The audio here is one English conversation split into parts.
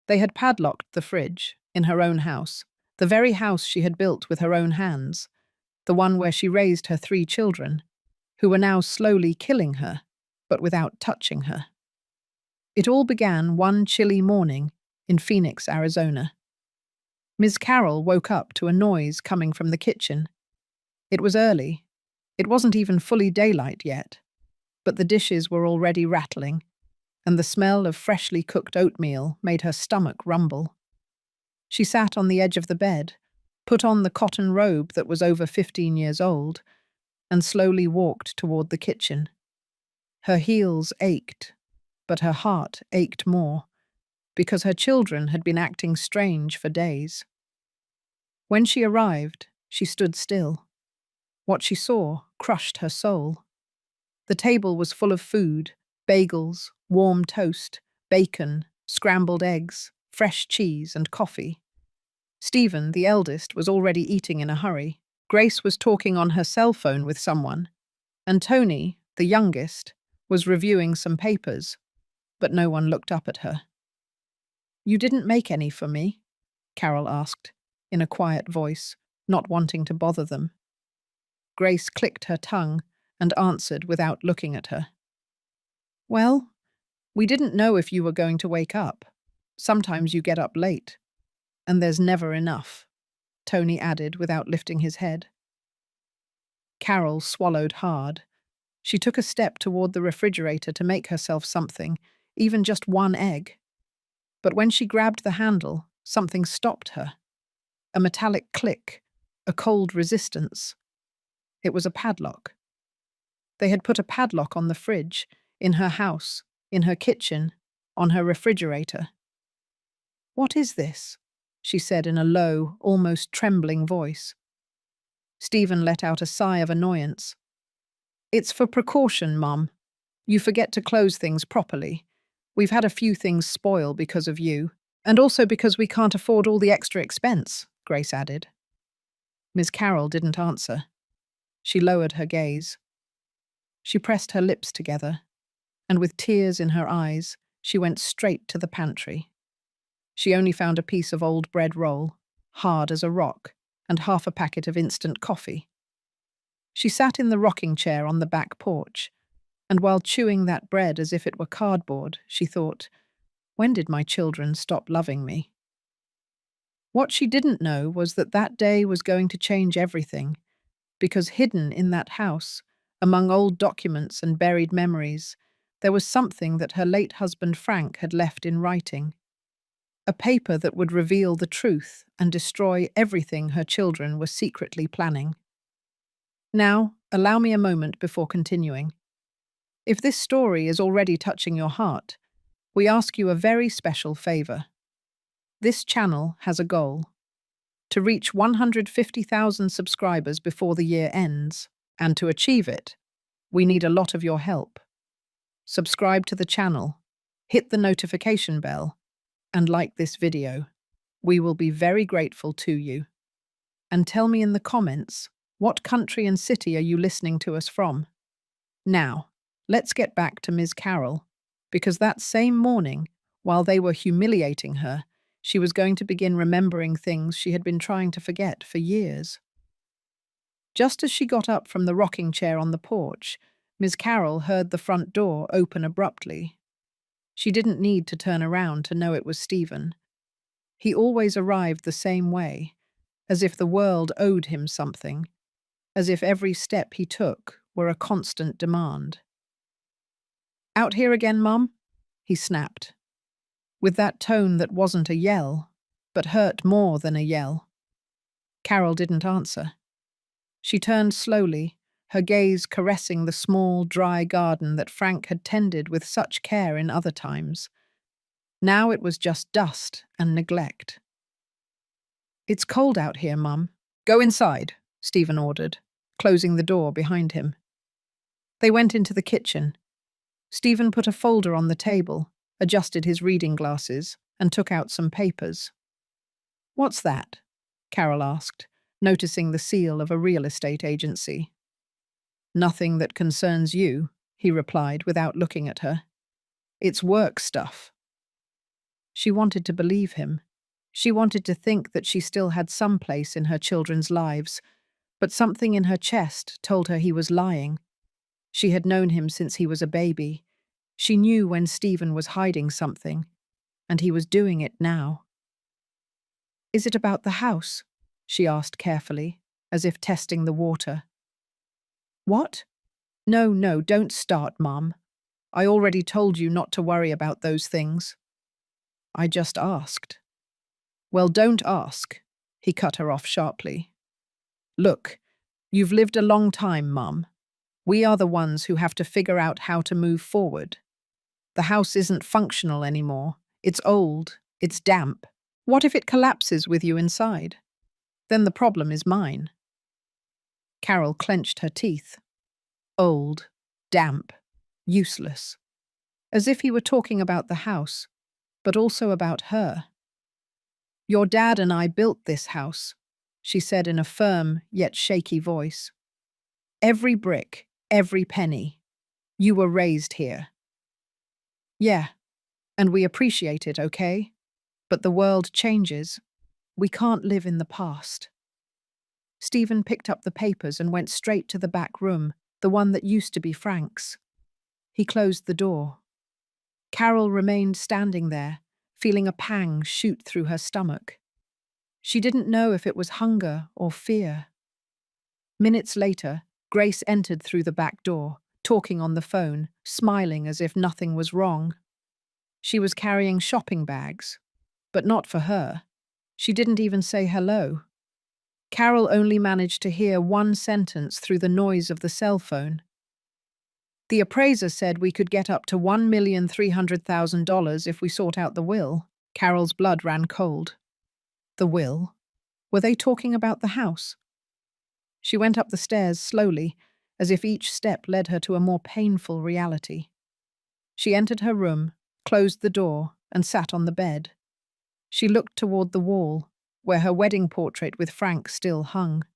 They had padlocked the fridge, in her own house, the very house she had built with her own hands, the one where she raised her 3 children, who were now slowly killing her, but without touching her. It all began one chilly morning in Phoenix, Arizona. Ms. Carroll woke up to a noise coming from the kitchen. It was early. It wasn't even fully daylight yet, but the dishes were already rattling, and the smell of freshly cooked oatmeal made her stomach rumble. She sat on the edge of the bed, put on the cotton robe that was over 15 years old, and slowly walked toward the kitchen. Her heels ached, but her heart ached more, because her children had been acting strange for days. When she arrived, she stood still. What she saw crushed her soul. The table was full of food: bagels, warm toast, bacon, scrambled eggs, fresh cheese, and coffee. Stephen, the eldest, was already eating in a hurry. Grace was talking on her cell phone with someone, and Tony, the youngest, was reviewing some papers, but no one looked up at her. "You didn't make any for me?" Carol asked, in a quiet voice, not wanting to bother them. Grace clicked her tongue and answered without looking at her. "Well, we didn't know if you were going to wake up. Sometimes you get up late, and there's never enough," Tony added without lifting his head. Carol swallowed hard. She took a step toward the refrigerator to make herself something, even just one egg. But when she grabbed the handle, something stopped her. A metallic click, a cold resistance. It was a padlock. They had put a padlock on the fridge, in her house, in her kitchen, on her refrigerator. "What is this?" she said in a low, almost trembling voice. Stephen let out a sigh of annoyance. "It's for precaution, Mum. You forget to close things properly. We've had a few things spoil because of you, and also because we can't afford all the extra expense," Grace added. Ms. Carroll didn't answer. She lowered her gaze. She pressed her lips together, and with tears in her eyes, she went straight to the pantry. She only found a piece of old bread roll, hard as a rock, and half a packet of instant coffee. She sat in the rocking chair on the back porch, and while chewing that bread as if it were cardboard, she thought, "When did my children stop loving me?" What she didn't know was that that day was going to change everything, because hidden in that house, among old documents and buried memories, there was something that her late husband Frank had left in writing. A paper that would reveal the truth and destroy everything her children were secretly planning. Now, allow me a moment before continuing. If this story is already touching your heart, we ask you a very special favor. This channel has a goal: to reach 150,000 subscribers before the year ends, and to achieve it, we need a lot of your help. Subscribe to the channel, hit the notification bell, and like this video. We will be very grateful to you. And tell me in the comments, what country and city are you listening to us from? Now, let's get back to Ms. Carroll, because that same morning, while they were humiliating her, she was going to begin remembering things she had been trying to forget for years. Just as she got up from the rocking chair on the porch, Ms. Carroll heard the front door open abruptly. She didn't need to turn around to know it was Stephen. He always arrived the same way, as if the world owed him something, as if every step he took were a constant demand. "Out here again, Mum?" he snapped, with that tone that wasn't a yell, but hurt more than a yell. Carol didn't answer. She turned slowly, her gaze caressing the small, dry garden that Frank had tended with such care in other times. Now it was just dust and neglect. "It's cold out here, Mum. Go inside," Stephen ordered, closing the door behind him. They went into the kitchen. Stephen put a folder on the table, adjusted his reading glasses, and took out some papers. "What's that?" Carol asked, noticing the seal of a real estate agency. "Nothing that concerns you," he replied without looking at her. "It's work stuff." She wanted to believe him. She wanted to think that she still had some place in her children's lives, but something in her chest told her he was lying. She had known him since he was a baby. She knew when Stephen was hiding something, and he was doing it now. "Is it about the house?" she asked carefully, as if testing the water. "What? No, no, don't start, Mum. I already told you not to worry about those things. I just asked." "Well, don't ask," he cut her off sharply. "Look, you've lived a long time, Mum. We are the ones who have to figure out how to move forward. The house isn't functional anymore. It's old. It's damp. What if it collapses with you inside? Then the problem is mine." Carol clenched her teeth. Old, damp, useless. As if he were talking about the house, but also about her. "Your dad and I built this house," she said in a firm yet shaky voice. "Every brick, every penny. You were raised here." "Yeah, and we appreciate it, okay? But the world changes. We can't live in the past." Stephen picked up the papers and went straight to the back room, the one that used to be Frank's. He closed the door. Carol remained standing there, feeling a pang shoot through her stomach. She didn't know if it was hunger or fear. Minutes later, Grace entered through the back door, talking on the phone, smiling as if nothing was wrong. She was carrying shopping bags, but not for her. She didn't even say hello. Carol only managed to hear one sentence through the noise of the cell phone. "The appraiser said we could get up to $1,300,000 if we sort out the will." Carol's blood ran cold. The will? Were they talking about the house? She went up the stairs slowly, as if each step led her to a more painful reality. She entered her room, closed the door, and sat on the bed. She looked toward the wall, where her wedding portrait with Frank still hung.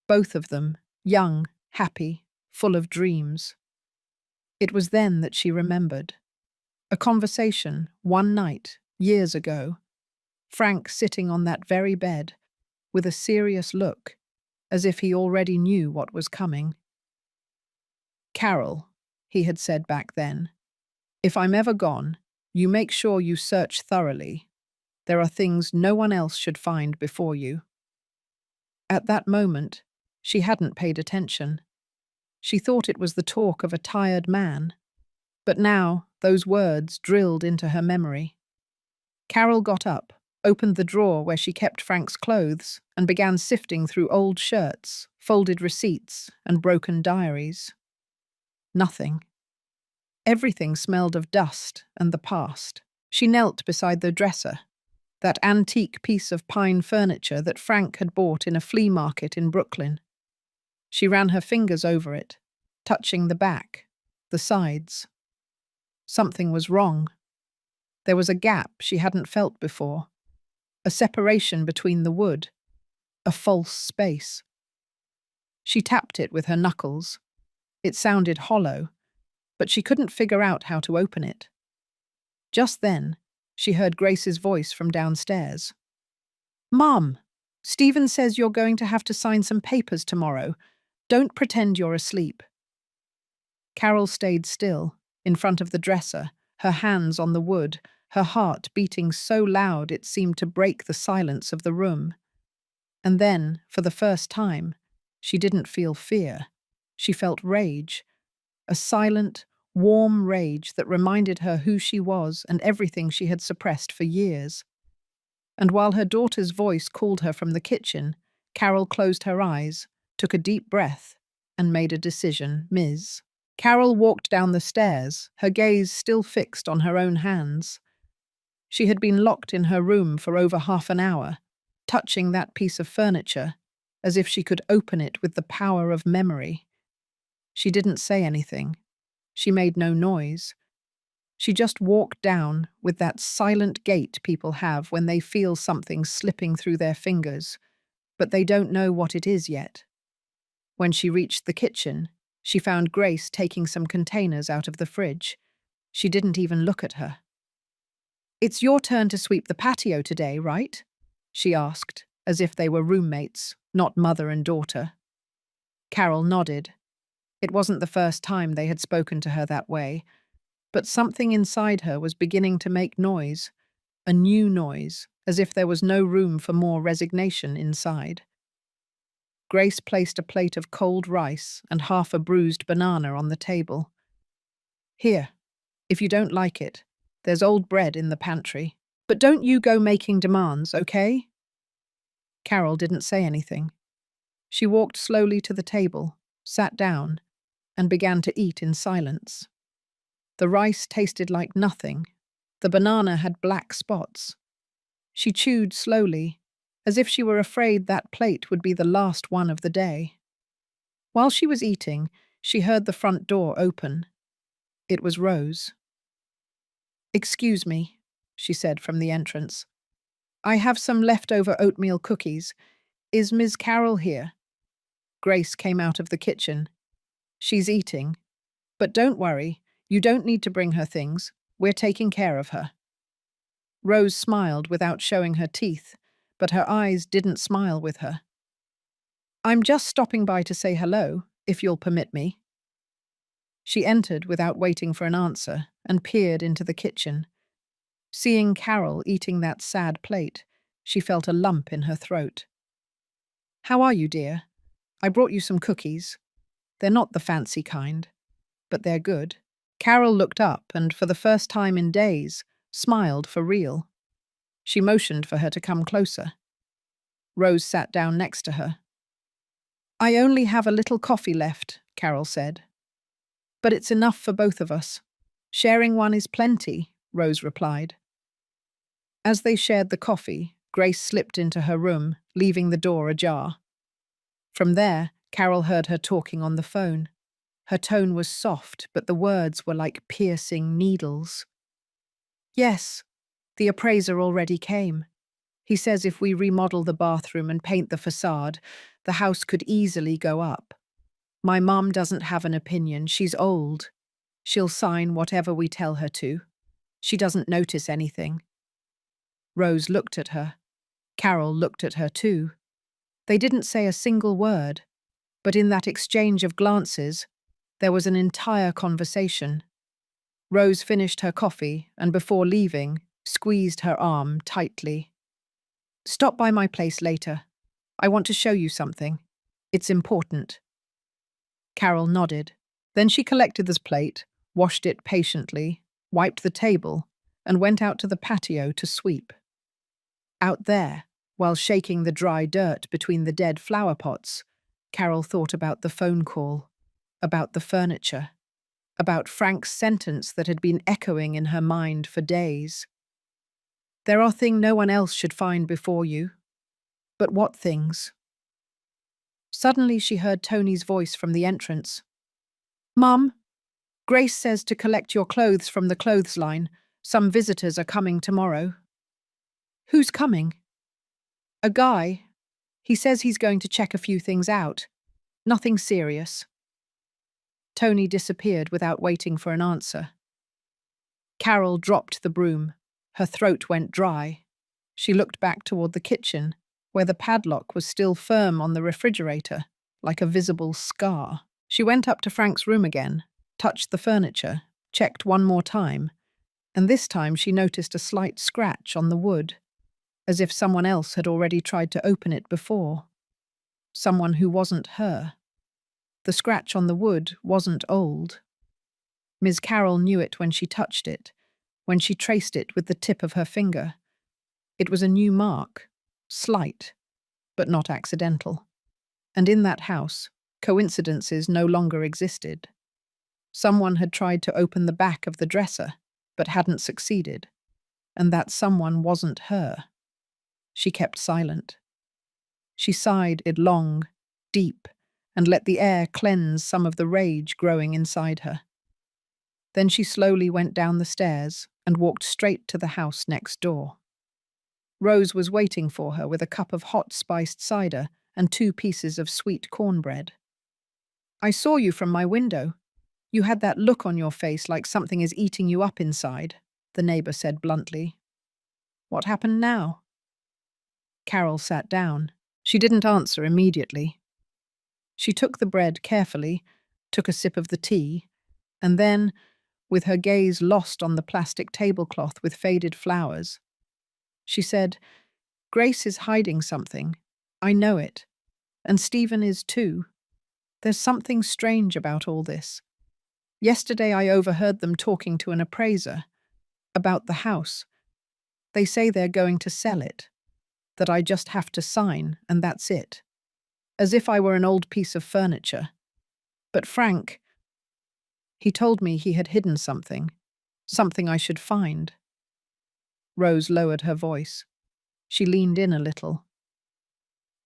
Both of them, young, happy, full of dreams. It was then that she remembered. A conversation, one night, years ago. Frank sitting on that very bed, with a serious look, as if he already knew what was coming. "Carol," he had said back then, "if I'm ever gone, you make sure you search thoroughly. There are things no one else should find before you." At that moment, she hadn't paid attention. She thought it was the talk of a tired man. But now, those words drilled into her memory. Carol got up, opened the drawer where she kept Frank's clothes, and began sifting through old shirts, folded receipts, and broken diaries. Nothing. Everything smelled of dust and the past. She knelt beside the dresser, that antique piece of pine furniture that Frank had bought in a flea market in Brooklyn. She ran her fingers over it, touching the back, the sides. Something was wrong. There was a gap she hadn't felt before, a separation between the wood, a false space. She tapped it with her knuckles. It sounded hollow, but she couldn't figure out how to open it. Just then, she heard Grace's voice from downstairs. "Mom, Stephen says you're going to have to sign some papers tomorrow. Don't pretend you're asleep." Carol stayed still, in front of the dresser, her hands on the wood, her heart beating so loud it seemed to break the silence of the room. And then, for the first time, she didn't feel fear. She felt rage, a silent, warm rage that reminded her who she was and everything she had suppressed for years. And while her daughter's voice called her from the kitchen, Carol closed her eyes, took a deep breath, and made a decision, Ms. Carol walked down the stairs, her gaze still fixed on her own hands. She had been locked in her room for over half an hour, touching that piece of furniture, as if she could open it with the power of memory. She didn't say anything. She made no noise. She just walked down with that silent gait people have when they feel something slipping through their fingers, but they don't know what it is yet. When she reached the kitchen, she found Grace taking some containers out of the fridge. She didn't even look at her. It's your turn to sweep the patio today, right? She asked, as if they were roommates, not mother and daughter. Carol nodded. It wasn't the first time they had spoken to her that way, but something inside her was beginning to make noise, a new noise, as if there was no room for more resignation inside. Grace placed a plate of cold rice and half a bruised banana on the table. Here, if you don't like it, there's old bread in the pantry. But don't you go making demands, okay? Carol didn't say anything. She walked slowly to the table, sat down, and began to eat in silence. The rice tasted like nothing. The banana had black spots. She chewed slowly, as if she were afraid that plate would be the last one of the day. While she was eating, she heard the front door open. It was Rose. "Excuse me," she said from the entrance. "I have some leftover oatmeal cookies. Is Ms. Carroll here?" Grace came out of the kitchen. "She's eating. But don't worry, you don't need to bring her things. We're taking care of her." Rose smiled without showing her teeth, but her eyes didn't smile with her. "I'm just stopping by to say hello, if you'll permit me." She entered without waiting for an answer and peered into the kitchen. Seeing Carol eating that sad plate, she felt a lump in her throat. "How are you, dear? I brought you some cookies. They're not the fancy kind, but they're good." Carol looked up and, for the first time in days, smiled for real. She motioned for her to come closer. Rose sat down next to her. "I only have a little coffee left," Carol said. "But it's enough for both of us. Sharing one is plenty," Rose replied. As they shared the coffee, Grace slipped into her room, leaving the door ajar. From there, Carol heard her talking on the phone. Her tone was soft, but the words were like piercing needles. "Yes, the appraiser already came. He says if we remodel the bathroom and paint the facade, the house could easily go up. My mum doesn't have an opinion. She's old. She'll sign whatever we tell her to. She doesn't notice anything." Rose looked at her. Carol looked at her too. They didn't say a single word, but in that exchange of glances, there was an entire conversation. Rose finished her coffee and, before leaving, squeezed her arm tightly. "Stop by my place later. I want to show you something. It's important." Carol nodded. Then she collected this plate, washed it patiently, wiped the table, and went out to the patio to sweep. Out there, while shaking the dry dirt between the dead flower pots, Carol thought about the phone call, about the furniture, about Frank's sentence that had been echoing in her mind for days. "There are things no one else should find before you." But what things? Suddenly she heard Tony's voice from the entrance. "Mum, Grace says to collect your clothes from the clothesline. Some visitors are coming tomorrow." "Who's coming?" "A guy. He says he's going to check a few things out. Nothing serious." Tony disappeared without waiting for an answer. Carol dropped the broom. Her throat went dry. She looked back toward the kitchen, where the padlock was still firm on the refrigerator, like a visible scar. She went up to Frank's room again, touched the furniture, checked one more time, and this time she noticed a slight scratch on the wood, as if someone else had already tried to open it before. Someone who wasn't her. The scratch on the wood wasn't old. Ms. Carroll knew it when she touched it, when she traced it with the tip of her finger. It was a new mark, slight, but not accidental. And in that house, coincidences no longer existed. Someone had tried to open the back of the dresser, but hadn't succeeded, and that someone wasn't her. She kept silent. She sighed it long, deep, and let the air cleanse some of the rage growing inside her. Then she slowly went down the stairs and walked straight to the house next door. Rose was waiting for her with a cup of hot spiced cider and 2 pieces of sweet cornbread. "I saw you from my window. You had that look on your face like something is eating you up inside," the neighbor said bluntly. What happened now? Carol sat down. She didn't answer immediately. She took the bread carefully, took a sip of the tea, and then, with her gaze lost on the plastic tablecloth with faded flowers, she said, "Grace is hiding something. I know it. And Stephen is too. There's something strange about all this. Yesterday I overheard them talking to an appraiser about the house. They say they're going to sell it, that I just have to sign and that's it. As if I were an old piece of furniture. But Frank, he told me he had hidden something I should find." Rose lowered her voice. She leaned in a little.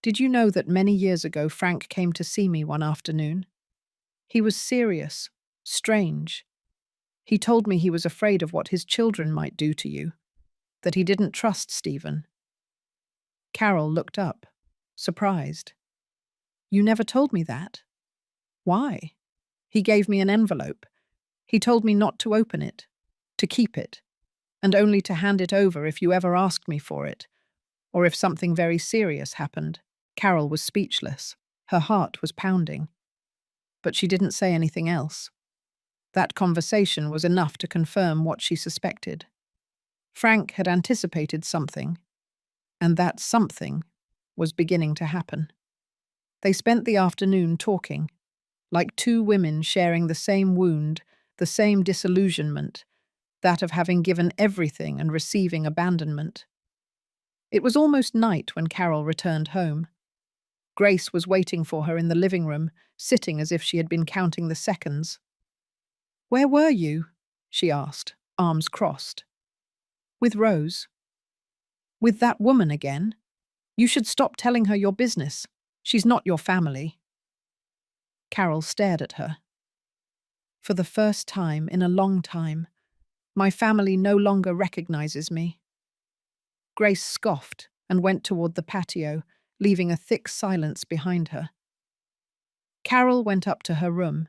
"Did you know that many years ago Frank came to see me one afternoon? He was serious, strange. He told me he was afraid of what his children might do to you, that he didn't trust Stephen." Carol looked up, surprised. "You never told me that. Why?" "He gave me an envelope. He told me not to open it, to keep it, and only to hand it over if you ever asked me for it, or if something very serious happened." Carol was speechless. Her heart was pounding. But she didn't say anything else. That conversation was enough to confirm what she suspected. Frank had anticipated something, and that something was beginning to happen. They spent the afternoon talking, like two women sharing the same wound, the same disillusionment, that of having given everything and receiving abandonment. It was almost night when Carol returned home. Grace was waiting for her in the living room, sitting as if she had been counting the seconds. "Where were you?" she asked, arms crossed. "With Rose." "With that woman again? You should stop telling her your business. She's not your family." Carol stared at her. "For the first time in a long time, my family no longer recognizes me." Grace scoffed and went toward the patio, leaving a thick silence behind her. Carol went up to her room.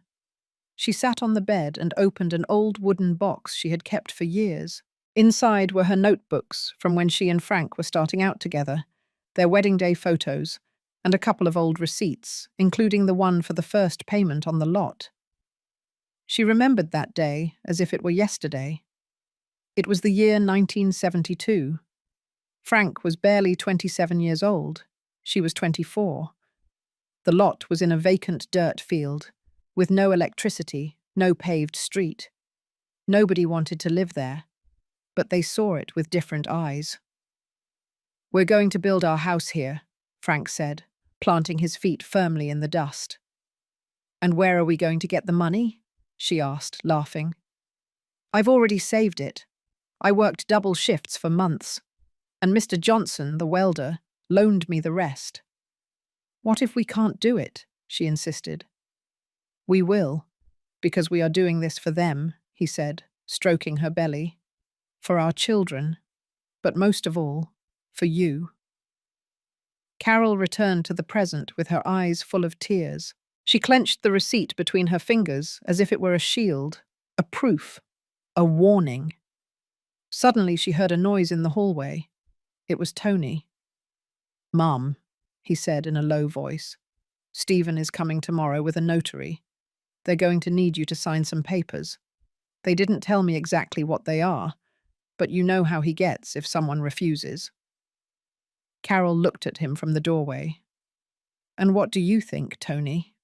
She sat on the bed and opened an old wooden box she had kept for years. Inside were her notebooks from when she and Frank were starting out together, their wedding day photos, and a couple of old receipts, including the one for the first payment on the lot. She remembered that day as if it were yesterday. It was the year 1972. Frank was barely 27 years old. She was 24. The lot was in a vacant dirt field, with no electricity, no paved street. Nobody wanted to live there, but they saw it with different eyes. "We're going to build our house here," Frank said, planting his feet firmly in the dust. "And where are we going to get the money?" she asked, laughing. "I've already saved it. I worked double shifts for months, and Mr. Johnson, the welder, loaned me the rest." "What if we can't do it?" she insisted. "We will, because we are doing this for them," he said, stroking her belly. "For our children, but most of all, for you." Carol returned to the present with her eyes full of tears. She clenched the receipt between her fingers as if it were a shield, a proof, a warning. Suddenly she heard a noise in the hallway. It was Tony. "Mum," he said in a low voice, "Stephen is coming tomorrow with a notary. They're going to need you to sign some papers. They didn't tell me exactly what they are, but you know how he gets if someone refuses." Carol looked at him from the doorway. "And what do you think, Tony?"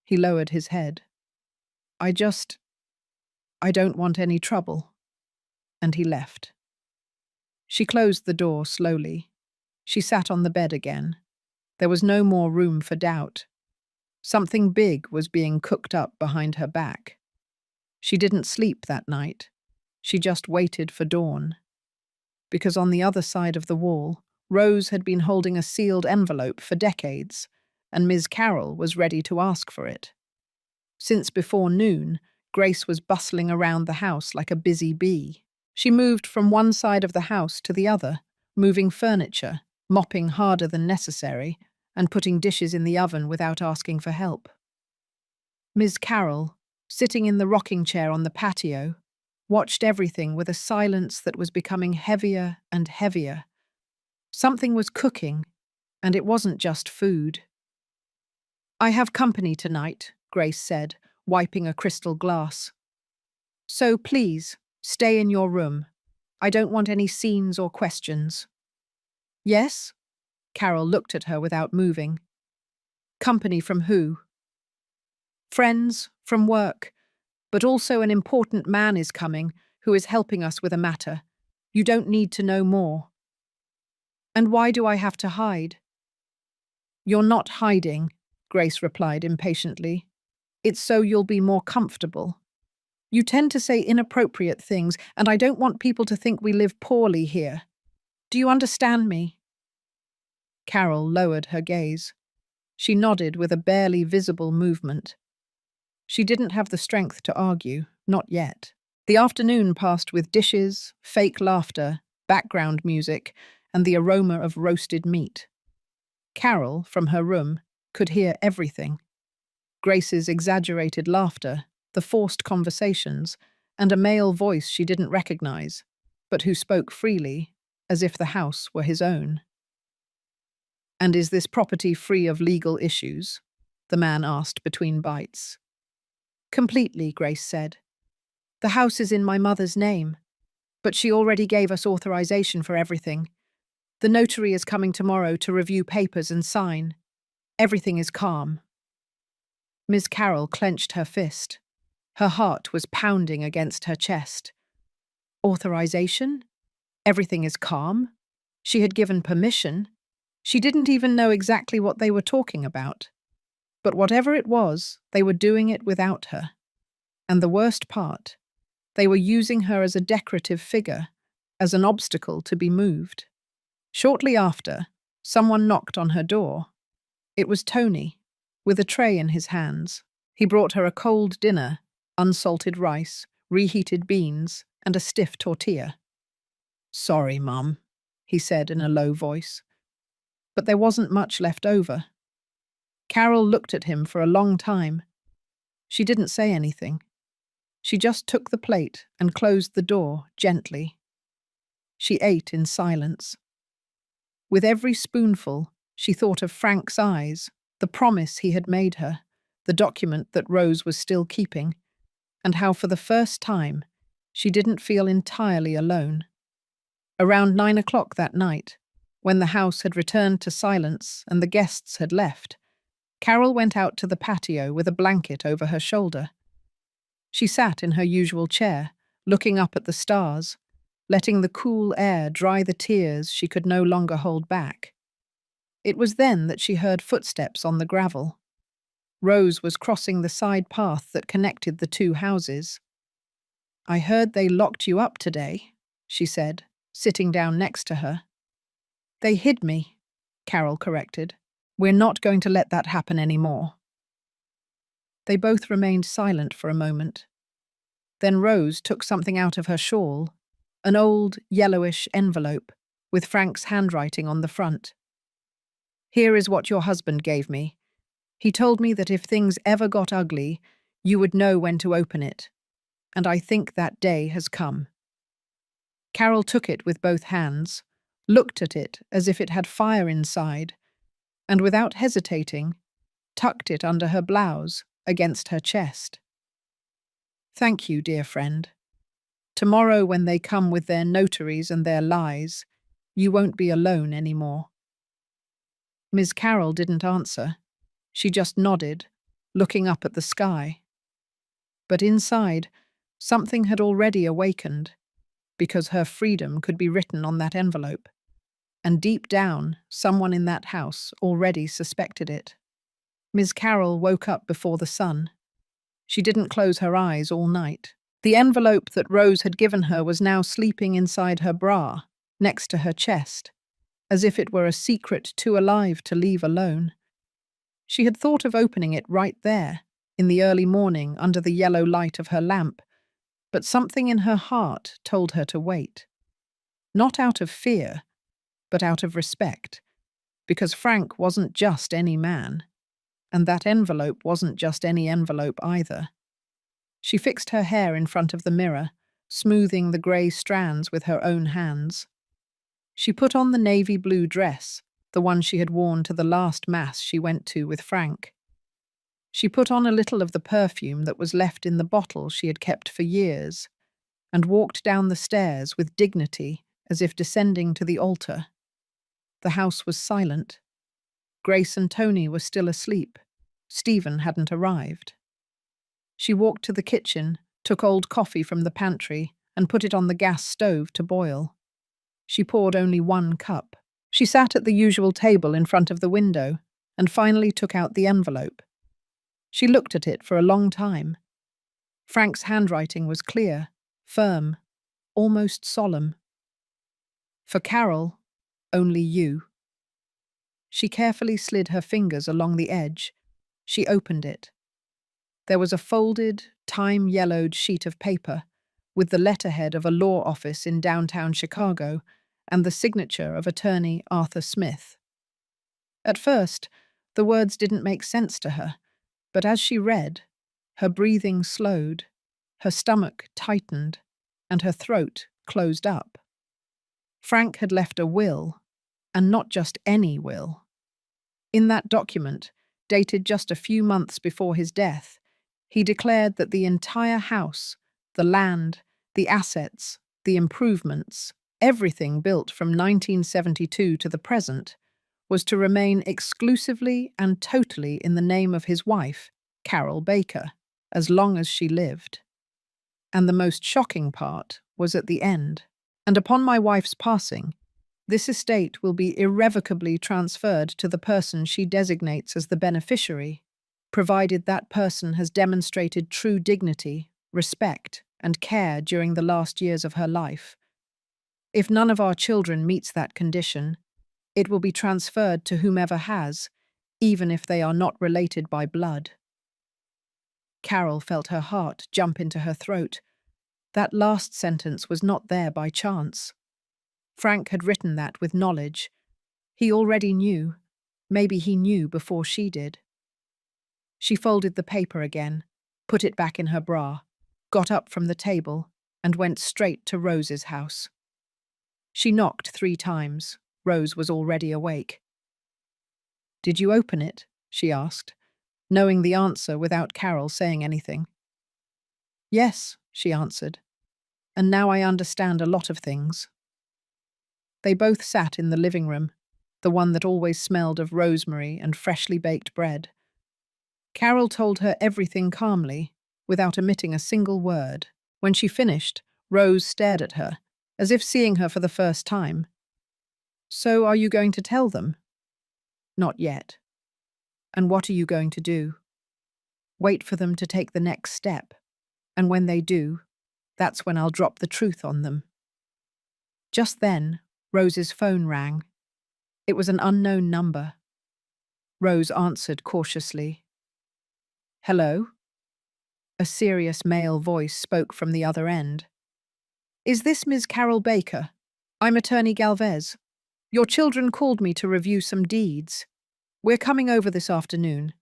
He lowered his head. I don't want any trouble." And he left. She closed the door slowly. She sat on the bed again. There was no more room for doubt. Something big was being cooked up behind her back. She didn't sleep that night. She just waited for dawn. Because on the other side of the wall, Rose had been holding a sealed envelope for decades, and Ms. Carroll was ready to ask for it. Since before noon, Grace was bustling around the house like a busy bee. She moved from one side of the house to the other, moving furniture, mopping harder than necessary, and putting dishes in the oven without asking for help. Ms. Carroll, sitting in the rocking chair on the patio, watched everything with a silence that was becoming heavier and heavier. Something was cooking, and it wasn't just food. "I have company tonight," Grace said, wiping a crystal glass. "So please, stay in your room. I don't want any scenes or questions." "Yes?" Carol looked at her without moving. "Company from who?" "Friends, from work. But also an important man is coming who is helping us with a matter. You don't need to know more." "And why do I have to hide?" "You're not hiding," Grace replied impatiently. "It's so you'll be more comfortable. You tend to say inappropriate things, and I don't want people to think we live poorly here. Do you understand me?" Carol lowered her gaze. She nodded with a barely visible movement. She didn't have the strength to argue, not yet. The afternoon passed with dishes, fake laughter, background music, and the aroma of roasted meat. Carol, from her room, could hear everything. Grace's exaggerated laughter, the forced conversations, and a male voice she didn't recognize, but who spoke freely, as if the house were his own. "And is this property free of legal issues?" the man asked between bites. "Completely," Grace said. "The house is in my mother's name, but she already gave us authorization for everything. The notary is coming tomorrow to review papers and sign. Everything is calm." Ms. Carroll clenched her fist. Her heart was pounding against her chest. Authorization? Everything is calm? She had given permission. She didn't even know exactly what they were talking about. But whatever it was, they were doing it without her. And the worst part, they were using her as a decorative figure, as an obstacle to be moved. Shortly after, someone knocked on her door. It was Tony, with a tray in his hands. He brought her a cold dinner, unsalted rice, reheated beans, and a stiff tortilla. "Sorry, Mum," he said in a low voice. But there wasn't much left over. Carol looked at him for a long time. She didn't say anything. She just took the plate and closed the door gently. She ate in silence. With every spoonful, she thought of Frank's eyes, the promise he had made her, the document that Rose was still keeping, and how for the first time she didn't feel entirely alone. Around 9 o'clock that night, when the house had returned to silence and the guests had left, Carol went out to the patio with a blanket over her shoulder. She sat in her usual chair, looking up at the stars, letting the cool air dry the tears she could no longer hold back. It was then that she heard footsteps on the gravel. Rose was crossing the side path that connected the two houses. "I heard they locked you up today," she said, sitting down next to her. "They hid me," Carol corrected. "We're not going to let that happen anymore." They both remained silent for a moment. Then Rose took something out of her shawl, an old, yellowish envelope with Frank's handwriting on the front. "Here is what your husband gave me. He told me that if things ever got ugly, you would know when to open it. And I think that day has come." Carol took it with both hands, looked at it as if it had fire inside, and without hesitating, tucked it under her blouse against her chest. "Thank you, dear friend. Tomorrow when they come with their notaries and their lies, you won't be alone anymore." Ms. Carroll didn't answer. She just nodded, looking up at the sky. But inside, something had already awakened, because her freedom could be written on that envelope. And deep down, someone in that house already suspected it. Ms. Carroll woke up before the sun. She didn't close her eyes all night. The envelope that Rose had given her was now sleeping inside her bra, next to her chest, as if it were a secret too alive to leave alone. She had thought of opening it right there, in the early morning under the yellow light of her lamp, but something in her heart told her to wait. Not out of fear, but out of respect, because Frank wasn't just any man, and that envelope wasn't just any envelope either. She fixed her hair in front of the mirror, smoothing the grey strands with her own hands. She put on the navy blue dress, the one she had worn to the last mass she went to with Frank. She put on a little of the perfume that was left in the bottle she had kept for years, and walked down the stairs with dignity as if descending to the altar. The house was silent. Grace and Tony were still asleep. Stephen hadn't arrived. She walked to the kitchen, took old coffee from the pantry, and put it on the gas stove to boil. She poured only 1 cup. She sat at the usual table in front of the window and finally took out the envelope. She looked at it for a long time. Frank's handwriting was clear, firm, almost solemn. For Carol, only you. She carefully slid her fingers along the edge. She opened it. There was a folded, time-yellowed sheet of paper with the letterhead of a law office in downtown Chicago and the signature of attorney Arthur Smith. At first, the words didn't make sense to her, but as she read, her breathing slowed, her stomach tightened, and her throat closed up. Frank had left a will, and not just any will. In that document, dated just a few months before his death, he declared that the entire house, the land, the assets, the improvements, everything built from 1972 to the present, was to remain exclusively and totally in the name of his wife, Carol Baker, as long as she lived. And the most shocking part was at the end. And upon my wife's passing, this estate will be irrevocably transferred to the person she designates as the beneficiary, provided that person has demonstrated true dignity, respect, and care during the last years of her life. If none of our children meets that condition, it will be transferred to whomever has, even if they are not related by blood. Carol felt her heart jump into her throat. That last sentence was not there by chance. Frank had written that with knowledge. He already knew. Maybe he knew before she did. She folded the paper again, put it back in her bra, got up from the table, and went straight to Rose's house. She knocked 3 times. Rose was already awake. "Did you open it?" she asked, knowing the answer without Carol saying anything. "Yes," she answered, "and now I understand a lot of things." They both sat in the living room, the one that always smelled of rosemary and freshly baked bread. Carol told her everything calmly, without omitting a single word. When she finished, Rose stared at her, as if seeing her for the first time. "So are you going to tell them?" "Not yet." "And what are you going to do?" "Wait for them to take the next step, and when they do, that's when I'll drop the truth on them." Just then, Rose's phone rang. It was an unknown number. Rose answered cautiously. "Hello?" A serious male voice spoke from the other end. "Is this Ms. Carol Baker? I'm attorney Galvez. Your children called me to review some deeds. We're coming over this afternoon.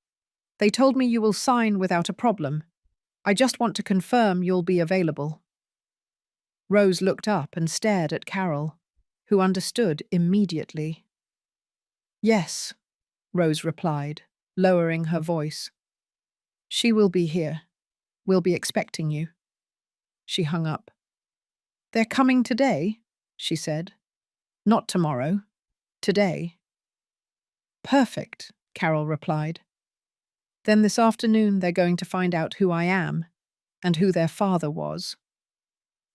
They told me you will sign without a problem. I just want to confirm you'll be available." Rose looked up and stared at Carol, who understood immediately. "Yes," Rose replied, lowering her voice. "She will be here. We'll be expecting you." She hung up. "They're coming today," she said. "Not tomorrow. Today." "Perfect," Carol replied. "Then this afternoon they're going to find out who I am and who their father was."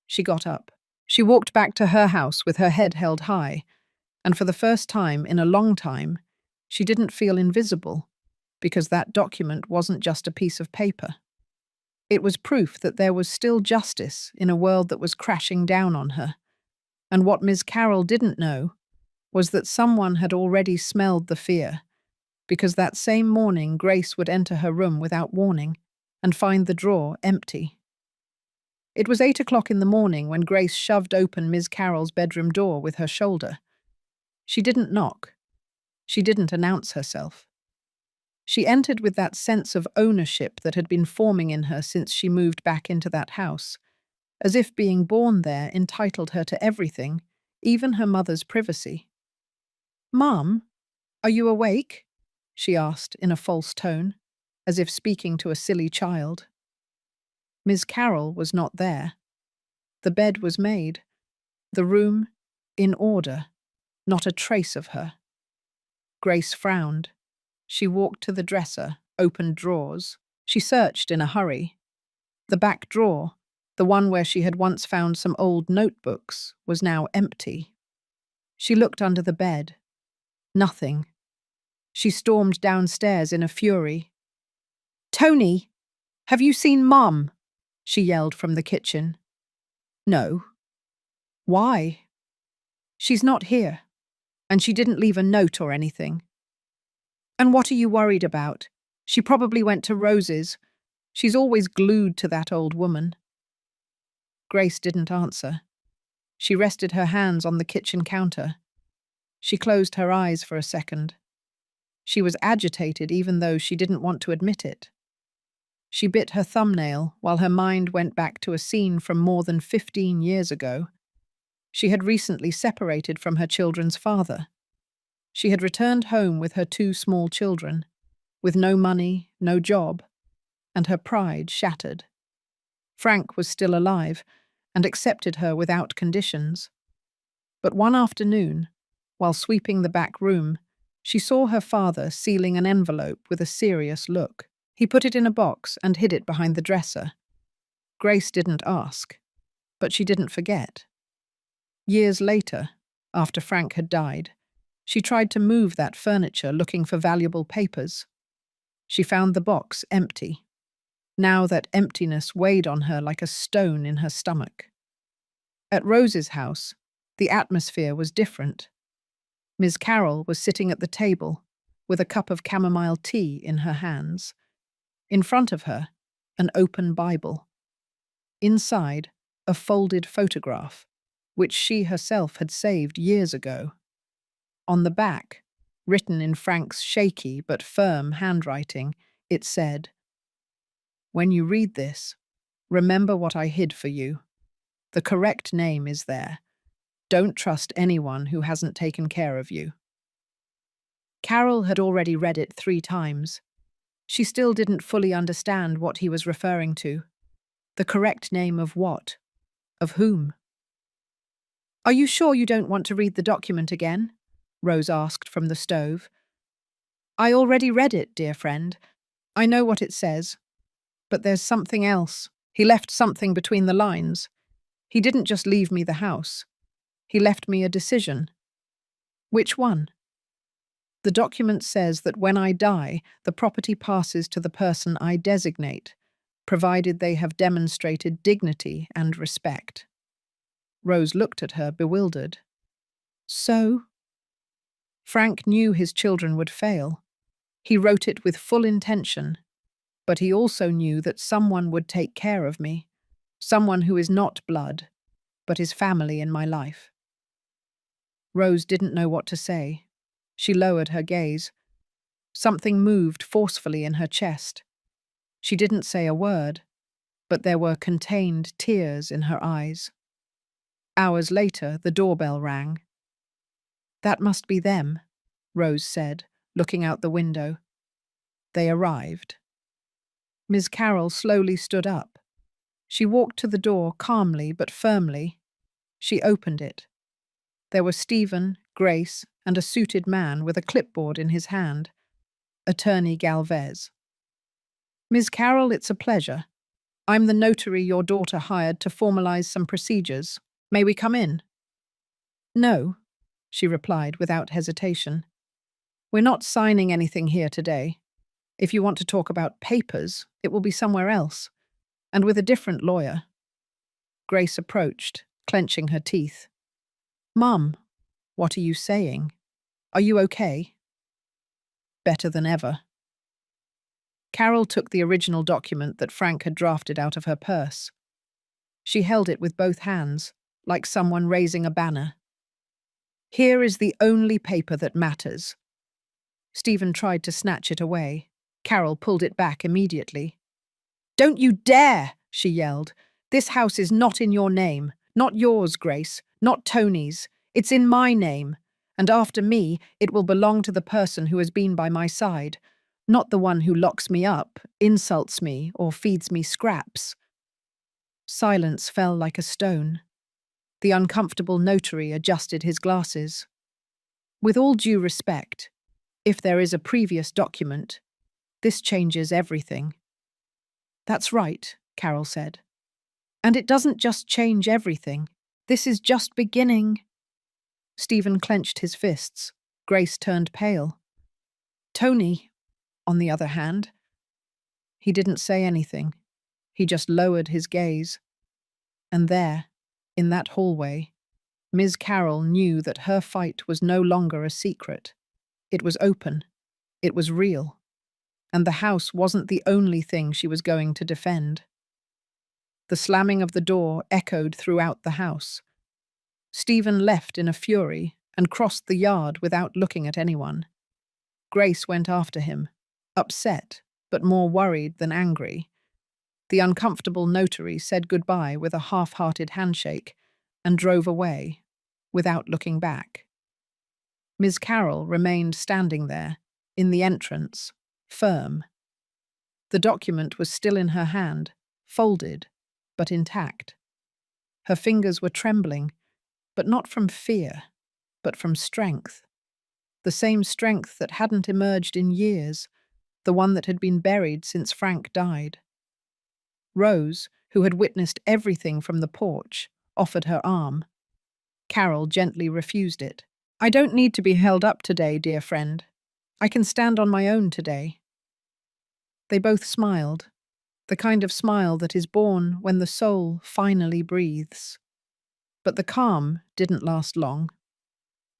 She got up. She walked back to her house with her head held high, and for the first time in a long time, she didn't feel invisible, because that document wasn't just a piece of paper. It was proof that there was still justice in a world that was crashing down on her. And what Ms. Carroll didn't know was that someone had already smelled the fear, because that same morning Grace would enter her room without warning and find the drawer empty. It was 8 o'clock in the morning when Grace shoved open Ms. Carroll's bedroom door with her shoulder. She didn't knock. She didn't announce herself. She entered with that sense of ownership that had been forming in her since she moved back into that house, as if being born there entitled her to everything, even her mother's privacy. "Mum, are you awake?" she asked in a false tone, as if speaking to a silly child. Miss Carroll was not there. The bed was made, the room in order, not a trace of her. Grace frowned. She walked to the dresser, opened drawers. She searched in a hurry. The back drawer, the one where she had once found some old notebooks, was now empty. She looked under the bed. Nothing. She stormed downstairs in a fury. "Tony, have you seen Mum?" she yelled from the kitchen. "No." "Why?" "She's not here, and she didn't leave a note or anything." "And what are you worried about? She probably went to Rose's. She's always glued to that old woman." Grace didn't answer. She rested her hands on the kitchen counter. She closed her eyes for a second. She was agitated even though she didn't want to admit it. She bit her thumbnail while her mind went back to a scene from more than 15 years ago. She had recently separated from her children's father. She had returned home with her 2 small children, with no money, no job, and her pride shattered. Frank was still alive and accepted her without conditions. But one afternoon, while sweeping the back room, she saw her father sealing an envelope with a serious look. He put it in a box and hid it behind the dresser. Grace didn't ask, but she didn't forget. Years later, after Frank had died, she tried to move that furniture looking for valuable papers. She found the box empty. Now that emptiness weighed on her like a stone in her stomach. At Rose's house, the atmosphere was different. Miss Carroll was sitting at the table with a cup of chamomile tea in her hands. In front of her, an open Bible. Inside, a folded photograph, which she herself had saved years ago. On the back, written in Frank's shaky but firm handwriting, it said, "When you read this, remember what I hid for you. The correct name is there. Don't trust anyone who hasn't taken care of you." Carol had already read it 3 times. She still didn't fully understand what he was referring to. The correct name of what? Of whom? "Are you sure you don't want to read the document again?" Rose asked from the stove. "I already read it, dear friend. I know what it says. But there's something else. He left something between the lines. He didn't just leave me the house. He left me a decision." "Which one?" "The document says that when I die, the property passes to the person I designate, provided they have demonstrated dignity and respect." Rose looked at her, bewildered. "So?" "Frank knew his children would fail. He wrote it with full intention. But he also knew that someone would take care of me, someone who is not blood, but is family in my life." Rose didn't know what to say. She lowered her gaze. Something moved forcefully in her chest. She didn't say a word, but there were contained tears in her eyes. Hours later, the doorbell rang. "That must be them," Rose said, looking out the window. They arrived. Miss Carroll slowly stood up. She walked to the door calmly but firmly. She opened it. There were Stephen, Grace, and a suited man with a clipboard in his hand. Attorney Galvez. "Miss Carroll, it's a pleasure. I'm the notary your daughter hired to formalize some procedures. May we come in?" "No," she replied without hesitation. "We're not signing anything here today. If you want to talk about papers, it will be somewhere else, and with a different lawyer." Grace approached, clenching her teeth. "Mum, what are you saying? Are you okay?" "Better than ever." Carol took the original document that Frank had drafted out of her purse. She held it with both hands, like someone raising a banner. "Here is the only paper that matters." Stephen tried to snatch it away. Carol pulled it back immediately. "Don't you dare!" she yelled. This house is not in your name. Not yours, Grace. Not Tony's. It's in my name. And after me, it will belong to the person who has been by my side, not the one who locks me up, insults me, or feeds me scraps. Silence fell like a stone. The uncomfortable notary adjusted his glasses. With all due respect, if there is a previous document, this changes everything. That's right, Carol said. And it doesn't just change everything. This is just beginning. Stephen clenched his fists. Grace turned pale. Tony, on the other hand, he didn't say anything. He just lowered his gaze. And there, in that hallway, Ms. Carroll knew that her fight was no longer a secret. It was open. It was real. And the house wasn't the only thing she was going to defend. The slamming of the door echoed throughout the house. Stephen left in a fury and crossed the yard without looking at anyone. Grace went after him, upset, but more worried than angry. The uncomfortable notary said goodbye with a half-hearted handshake and drove away, without looking back. Ms. Carroll remained standing there, in the entrance, firm. The document was still in her hand, folded, but intact. Her fingers were trembling, but not from fear, but from strength. The same strength that hadn't emerged in years, the one that had been buried since Frank died. Rose, who had witnessed everything from the porch, offered her arm. Carol gently refused it. I don't need to be held up today, dear friend. I can stand on my own today. They both smiled, the kind of smile that is born when the soul finally breathes. But the calm didn't last long.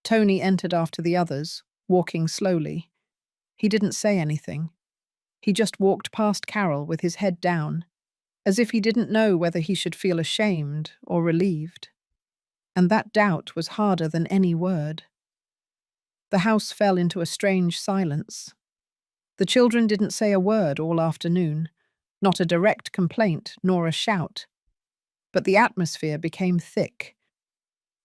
Tony entered after the others, walking slowly. He didn't say anything. He just walked past Carol with his head down, as if he didn't know whether he should feel ashamed or relieved. And that doubt was harder than any word. The house fell into a strange silence. The children didn't say a word all afternoon, not a direct complaint nor a shout. But the atmosphere became thick.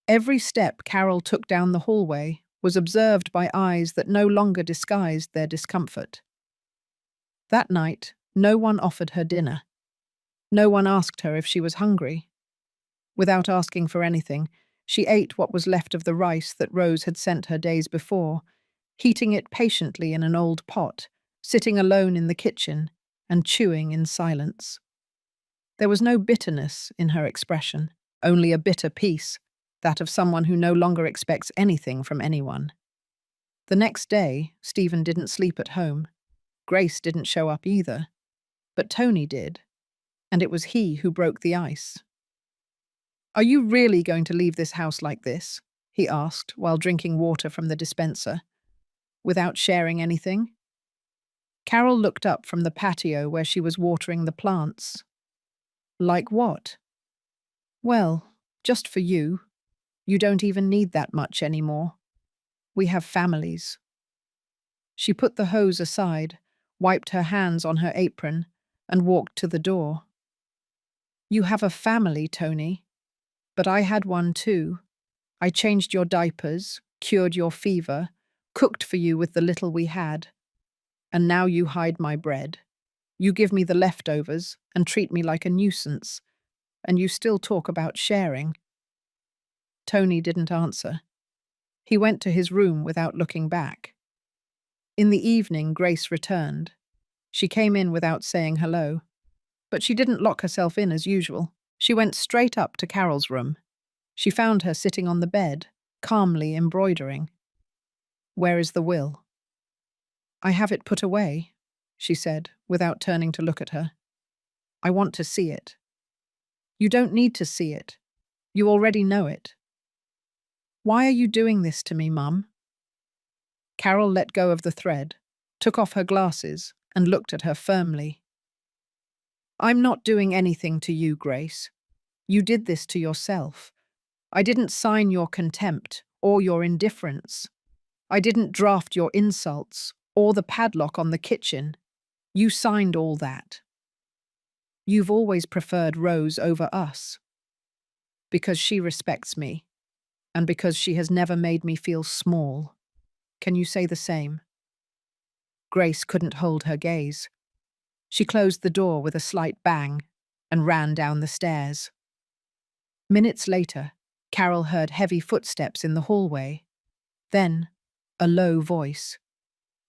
Every step Carol took down the hallway was observed by eyes that no longer disguised their discomfort. That night, no one offered her dinner. No one asked her if she was hungry. Without asking for anything, she ate what was left of the rice that Rose had sent her days before, heating it patiently in an old pot, sitting alone in the kitchen and chewing in silence. There was no bitterness in her expression, only a bitter peace, that of someone who no longer expects anything from anyone. The next day, Stephen didn't sleep at home. Grace didn't show up either. But Tony did, and it was he who broke the ice. Are you really going to leave this house like this? He asked while drinking water from the dispenser. Without sharing anything? Carol looked up from the patio where she was watering the plants. Like what? Well, just for you. You don't even need that much anymore. We have families. She put the hose aside, wiped her hands on her apron, and walked to the door. You have a family, Tony. But I had one too. I changed your diapers, cured your fever, cooked for you with the little we had. And now you hide my bread. You give me the leftovers and treat me like a nuisance. And you still talk about sharing. Tony didn't answer. He went to his room without looking back. In the evening, Grace returned. She came in without saying hello. But she didn't lock herself in as usual. She went straight up to Carol's room. She found her sitting on the bed, calmly embroidering. Where is the will? I have it put away, she said, without turning to look at her. I want to see it. You don't need to see it. You already know it. Why are you doing this to me, Mum? Carol let go of the thread, took off her glasses, and looked at her firmly. I'm not doing anything to you, Grace. You did this to yourself. I didn't sign your contempt or your indifference. I didn't draft your insults or the padlock on the kitchen. You signed all that. You've always preferred Rose over us. Because she respects me, and because she has never made me feel small. Can you say the same? Grace couldn't hold her gaze. She closed the door with a slight bang and ran down the stairs. Minutes later, Carol heard heavy footsteps in the hallway. Then, a low voice.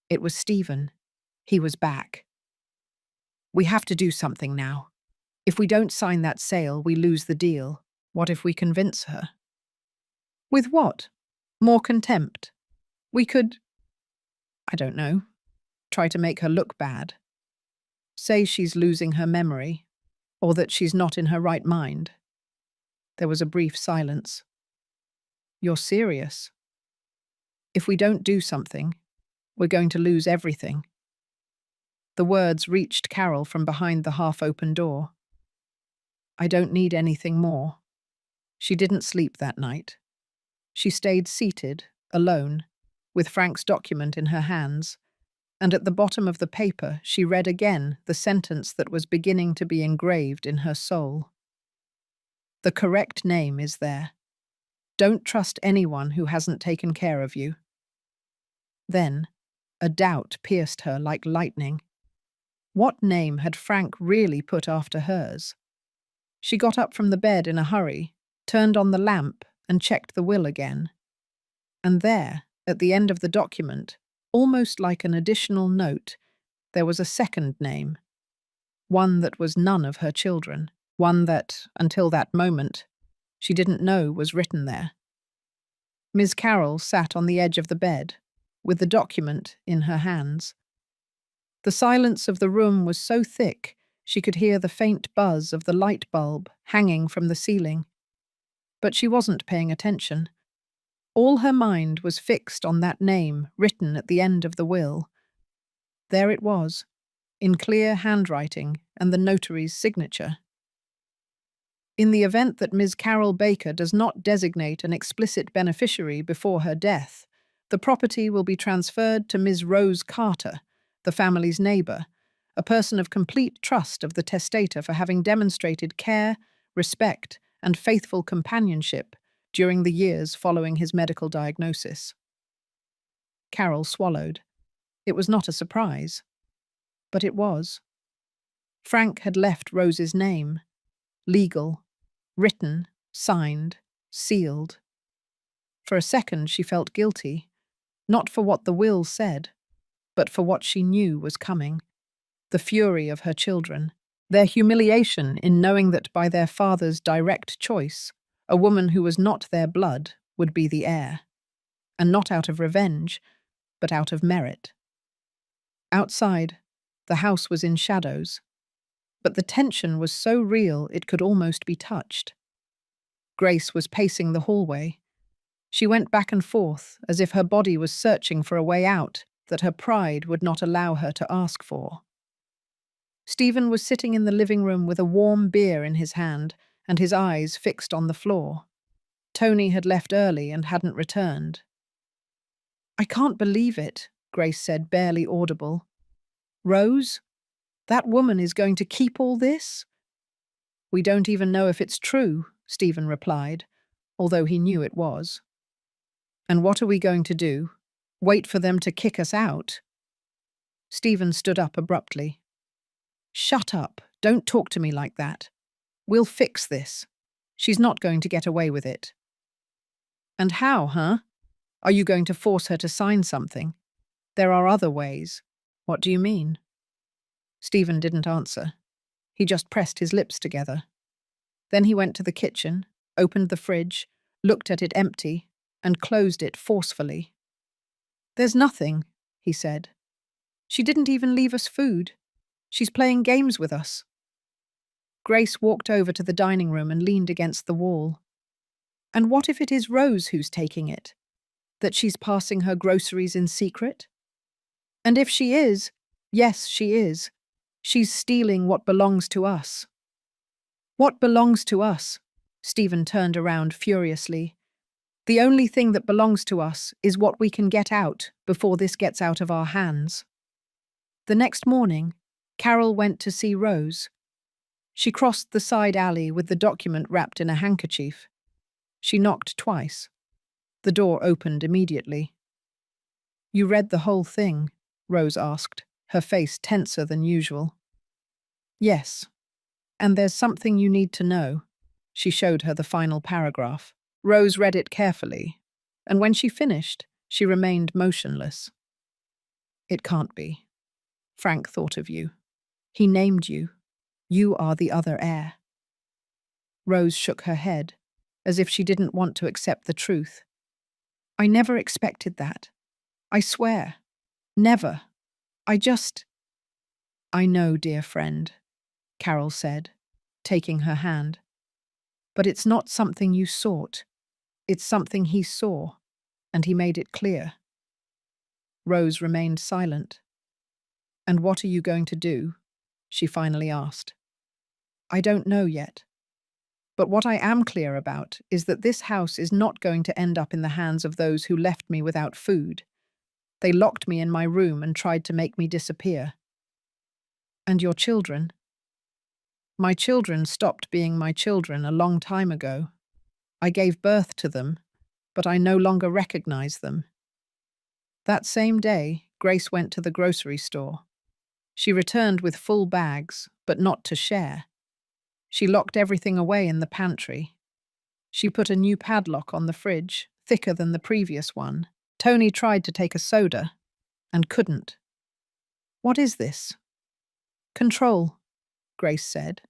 It was Stephen. He was back. We have to do something now. If we don't sign that sale, we lose the deal. What if we convince her? With what? More contempt. We could, I don't know, try to make her look bad. Say she's losing her memory, or that she's not in her right mind. There was a brief silence. You're serious? If we don't do something, we're going to lose everything. The words reached Carol from behind the half-open door. I don't need anything more. She didn't sleep that night. She stayed seated, alone, with Frank's document in her hands, and at the bottom of the paper she read again the sentence that was beginning to be engraved in her soul. The correct name is there. Don't trust anyone who hasn't taken care of you. Then, a doubt pierced her like lightning. What name had Frank really put after hers? She got up from the bed in a hurry, turned on the lamp, and checked the will again. And there, at the end of the document, almost like an additional note, there was a second name. One that was none of her children. One that, until that moment, she didn't know was written there. Ms. Carroll sat on the edge of the bed, with the document in her hands. The silence of the room was so thick she could hear the faint buzz of the light bulb hanging from the ceiling. But she wasn't paying attention. All her mind was fixed on that name written at the end of the will. There it was, in clear handwriting and the notary's signature. In the event that Ms. Carol Baker does not designate an explicit beneficiary before her death, the property will be transferred to Ms. Rose Carter, the family's neighbour, a person of complete trust of the testator for having demonstrated care, respect, and faithful companionship during the years following his medical diagnosis. Carol swallowed. It was not a surprise, but it was. Frank had left Rose's name, legal, written, signed, sealed. For a second she felt guilty, not for what the will said, but for what she knew was coming. The fury of her children, their humiliation in knowing that by their father's direct choice, a woman who was not their blood would be the heir, and not out of revenge, but out of merit. Outside, the house was in shadows, but the tension was so real it could almost be touched. Grace was pacing the hallway. She went back and forth as if her body was searching for a way out that her pride would not allow her to ask for. Stephen was sitting in the living room with a warm beer in his hand and his eyes fixed on the floor. Tony had left early and hadn't returned. I can't believe it, Grace said, barely audible. Rose? That woman is going to keep all this? We don't even know if it's true, Stephen replied, although he knew it was. And what are we going to do? Wait for them to kick us out? Stephen stood up abruptly. Shut up. Don't talk to me like that. We'll fix this. She's not going to get away with it. And how, huh? Are you going to force her to sign something? There are other ways. What do you mean? Stephen didn't answer. He just pressed his lips together. Then he went to the kitchen, opened the fridge, looked at it empty, and closed it forcefully. There's nothing, he said. She didn't even leave us food. She's playing games with us. Grace walked over to the dining room and leaned against the wall. And what if it is Rose who's taking it? That she's passing her groceries in secret? And if she is, yes, she is. She's stealing what belongs to us. What belongs to us? Stephen turned around furiously. The only thing that belongs to us is what we can get out before this gets out of our hands. The next morning, Carol went to see Rose. She crossed the side alley with the document wrapped in a handkerchief. She knocked twice. The door opened immediately. "You read the whole thing?" Rose asked, her face tenser than usual. "Yes. And there's something you need to know." She showed her the final paragraph. Rose read it carefully, and when she finished, she remained motionless. "It can't be. Frank thought of you. He named you. You are the other heir." Rose shook her head, as if she didn't want to accept the truth. "I never expected that. I swear. Never. I know, dear friend," Carol said, taking her hand. "But it's not something you sought. It's something he saw, and he made it clear." Rose remained silent. "And what are you going to do?" she finally asked. "I don't know yet. But what I am clear about is that this house is not going to end up in the hands of those who left me without food. They locked me in my room and tried to make me disappear." "And your children?" "My children stopped being my children a long time ago. I gave birth to them, but I no longer recognize them." That same day, Grace went to the grocery store. She returned with full bags, but not to share. She locked everything away in the pantry. She put a new padlock on the fridge, thicker than the previous one. Tony tried to take a soda, and couldn't. "What is this?" "Control," Grace said.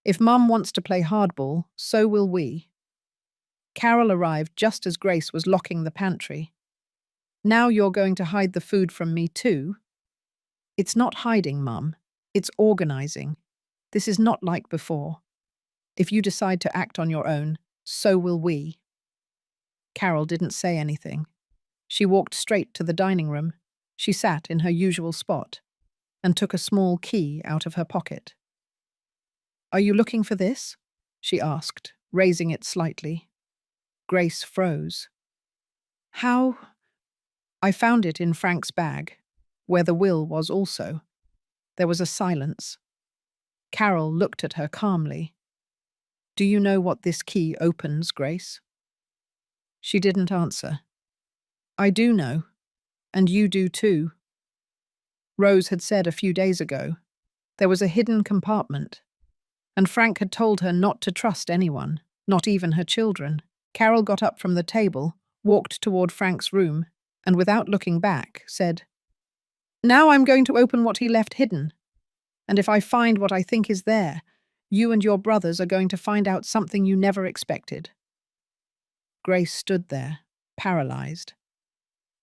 "If Mum wants to play hardball, so will we." Carol arrived just as Grace was locking the pantry. "Now you're going to hide the food from me too?" "It's not hiding, Mum. It's organizing. This is not like before. If you decide to act on your own, so will we." Carol didn't say anything. She walked straight to the dining room. She sat in her usual spot and took a small key out of her pocket. "Are you looking for this?" she asked, raising it slightly. Grace froze. "How?" "I found it in Frank's bag, where the will was also." There was a silence. Carol looked at her calmly. "Do you know what this key opens, Grace?" She didn't answer. "I do know, and you do too." Rose had said a few days ago there was a hidden compartment, and Frank had told her not to trust anyone, not even her children. Carol got up from the table, walked toward Frank's room, and without looking back, said, "Now I'm going to open what he left hidden. And if I find what I think is there, you and your brothers are going to find out something you never expected." Grace stood there, paralyzed.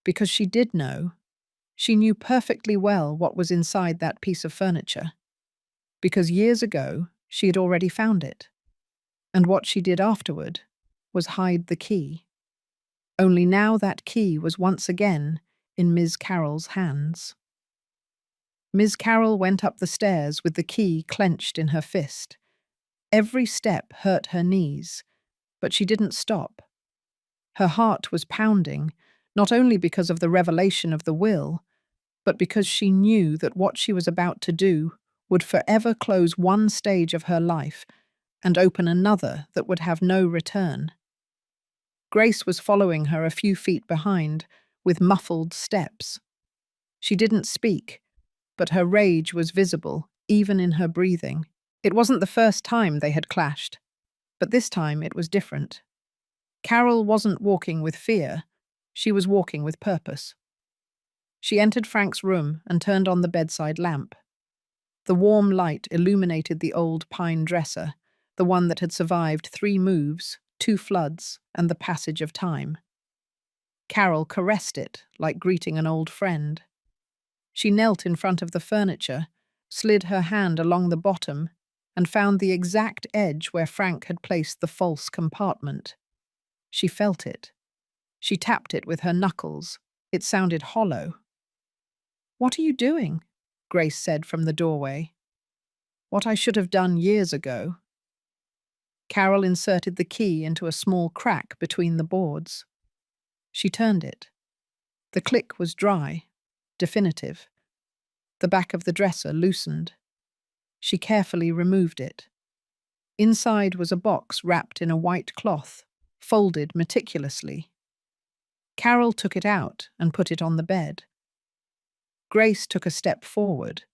Because she did know. She knew perfectly well what was inside that piece of furniture. Because years ago, she had already found it. And what she did afterward was hide the key. Only now that key was once again in Ms. Carroll's hands. Ms. Carroll went up the stairs with the key clenched in her fist. Every step hurt her knees, but she didn't stop. Her heart was pounding, not only because of the revelation of the will, but because she knew that what she was about to do would forever close one stage of her life and open another that would have no return. Grace was following her a few feet behind, with muffled steps. She didn't speak, but her rage was visible, even in her breathing. It wasn't the first time they had clashed, but this time it was different. Carol wasn't walking with fear, she was walking with purpose. She entered Frank's room and turned on the bedside lamp. The warm light illuminated the old pine dresser, the one that had survived 3 moves, 2 floods, and the passage of time. Carol caressed it like greeting an old friend. She knelt in front of the furniture, slid her hand along the bottom, and found the exact edge where Frank had placed the false compartment. She felt it. She tapped it with her knuckles. It sounded hollow. "What are you doing?" Grace said from the doorway. "What I should have done years ago." Carol inserted the key into a small crack between the boards. She turned it. The click was dry, definitive. The back of the dresser loosened. She carefully removed it. Inside was a box wrapped in a white cloth, folded meticulously. Carol took it out and put it on the bed. Grace took a step forward,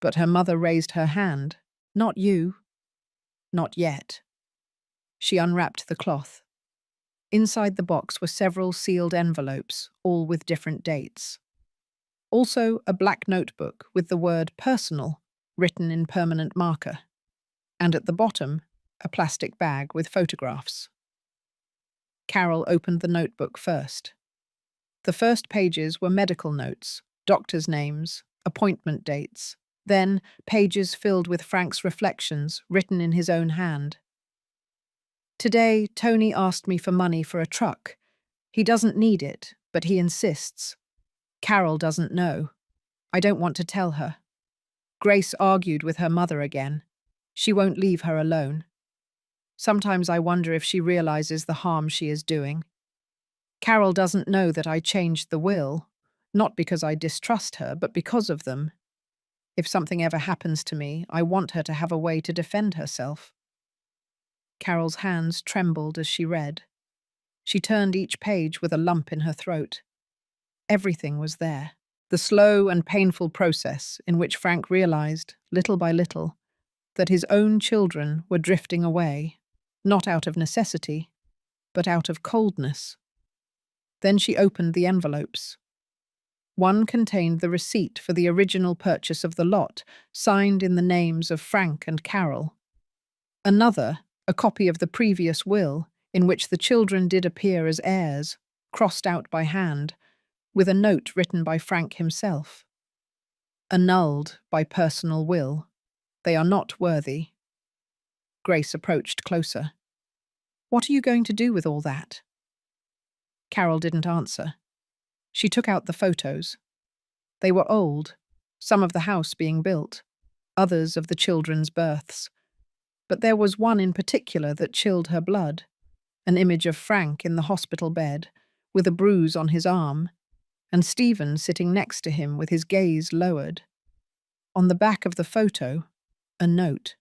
but her mother raised her hand. "Not you." "Not yet." She unwrapped the cloth. Inside the box were several sealed envelopes, all with different dates. Also, a black notebook with the word "personal" written in permanent marker. And at the bottom, a plastic bag with photographs. Carol opened the notebook first. The first pages were medical notes, doctors' names, appointment dates, then pages filled with Frank's reflections written in his own hand. "Today, Tony asked me for money for a truck. He doesn't need it, but he insists. Carol doesn't know. I don't want to tell her." Grace argued with her mother again. She won't leave her alone. Sometimes I wonder if she realizes the harm she is doing. Carol doesn't know that I changed the will, not because I distrust her, but because of them. If something ever happens to me, I want her to have a way to defend herself. Carol's hands trembled as she read. She turned each page with a lump in her throat. Everything was there. The slow and painful process in which Frank realized, little by little, that his own children were drifting away, not out of necessity, but out of coldness. Then she opened the envelopes. One contained the receipt for the original purchase of the lot, signed in the names of Frank and Carol. Another, a copy of the previous will, in which the children did appear as heirs, crossed out by hand, with a note written by Frank himself. "Annulled by personal will. They are not worthy." Grace approached closer. "What are you going to do with all that?" Carol didn't answer. She took out the photos. They were old, some of the house being built, others of the children's births. But there was one in particular that chilled her blood, an image of Frank in the hospital bed, with a bruise on his arm, and Stephen sitting next to him with his gaze lowered. On the back of the photo, a note.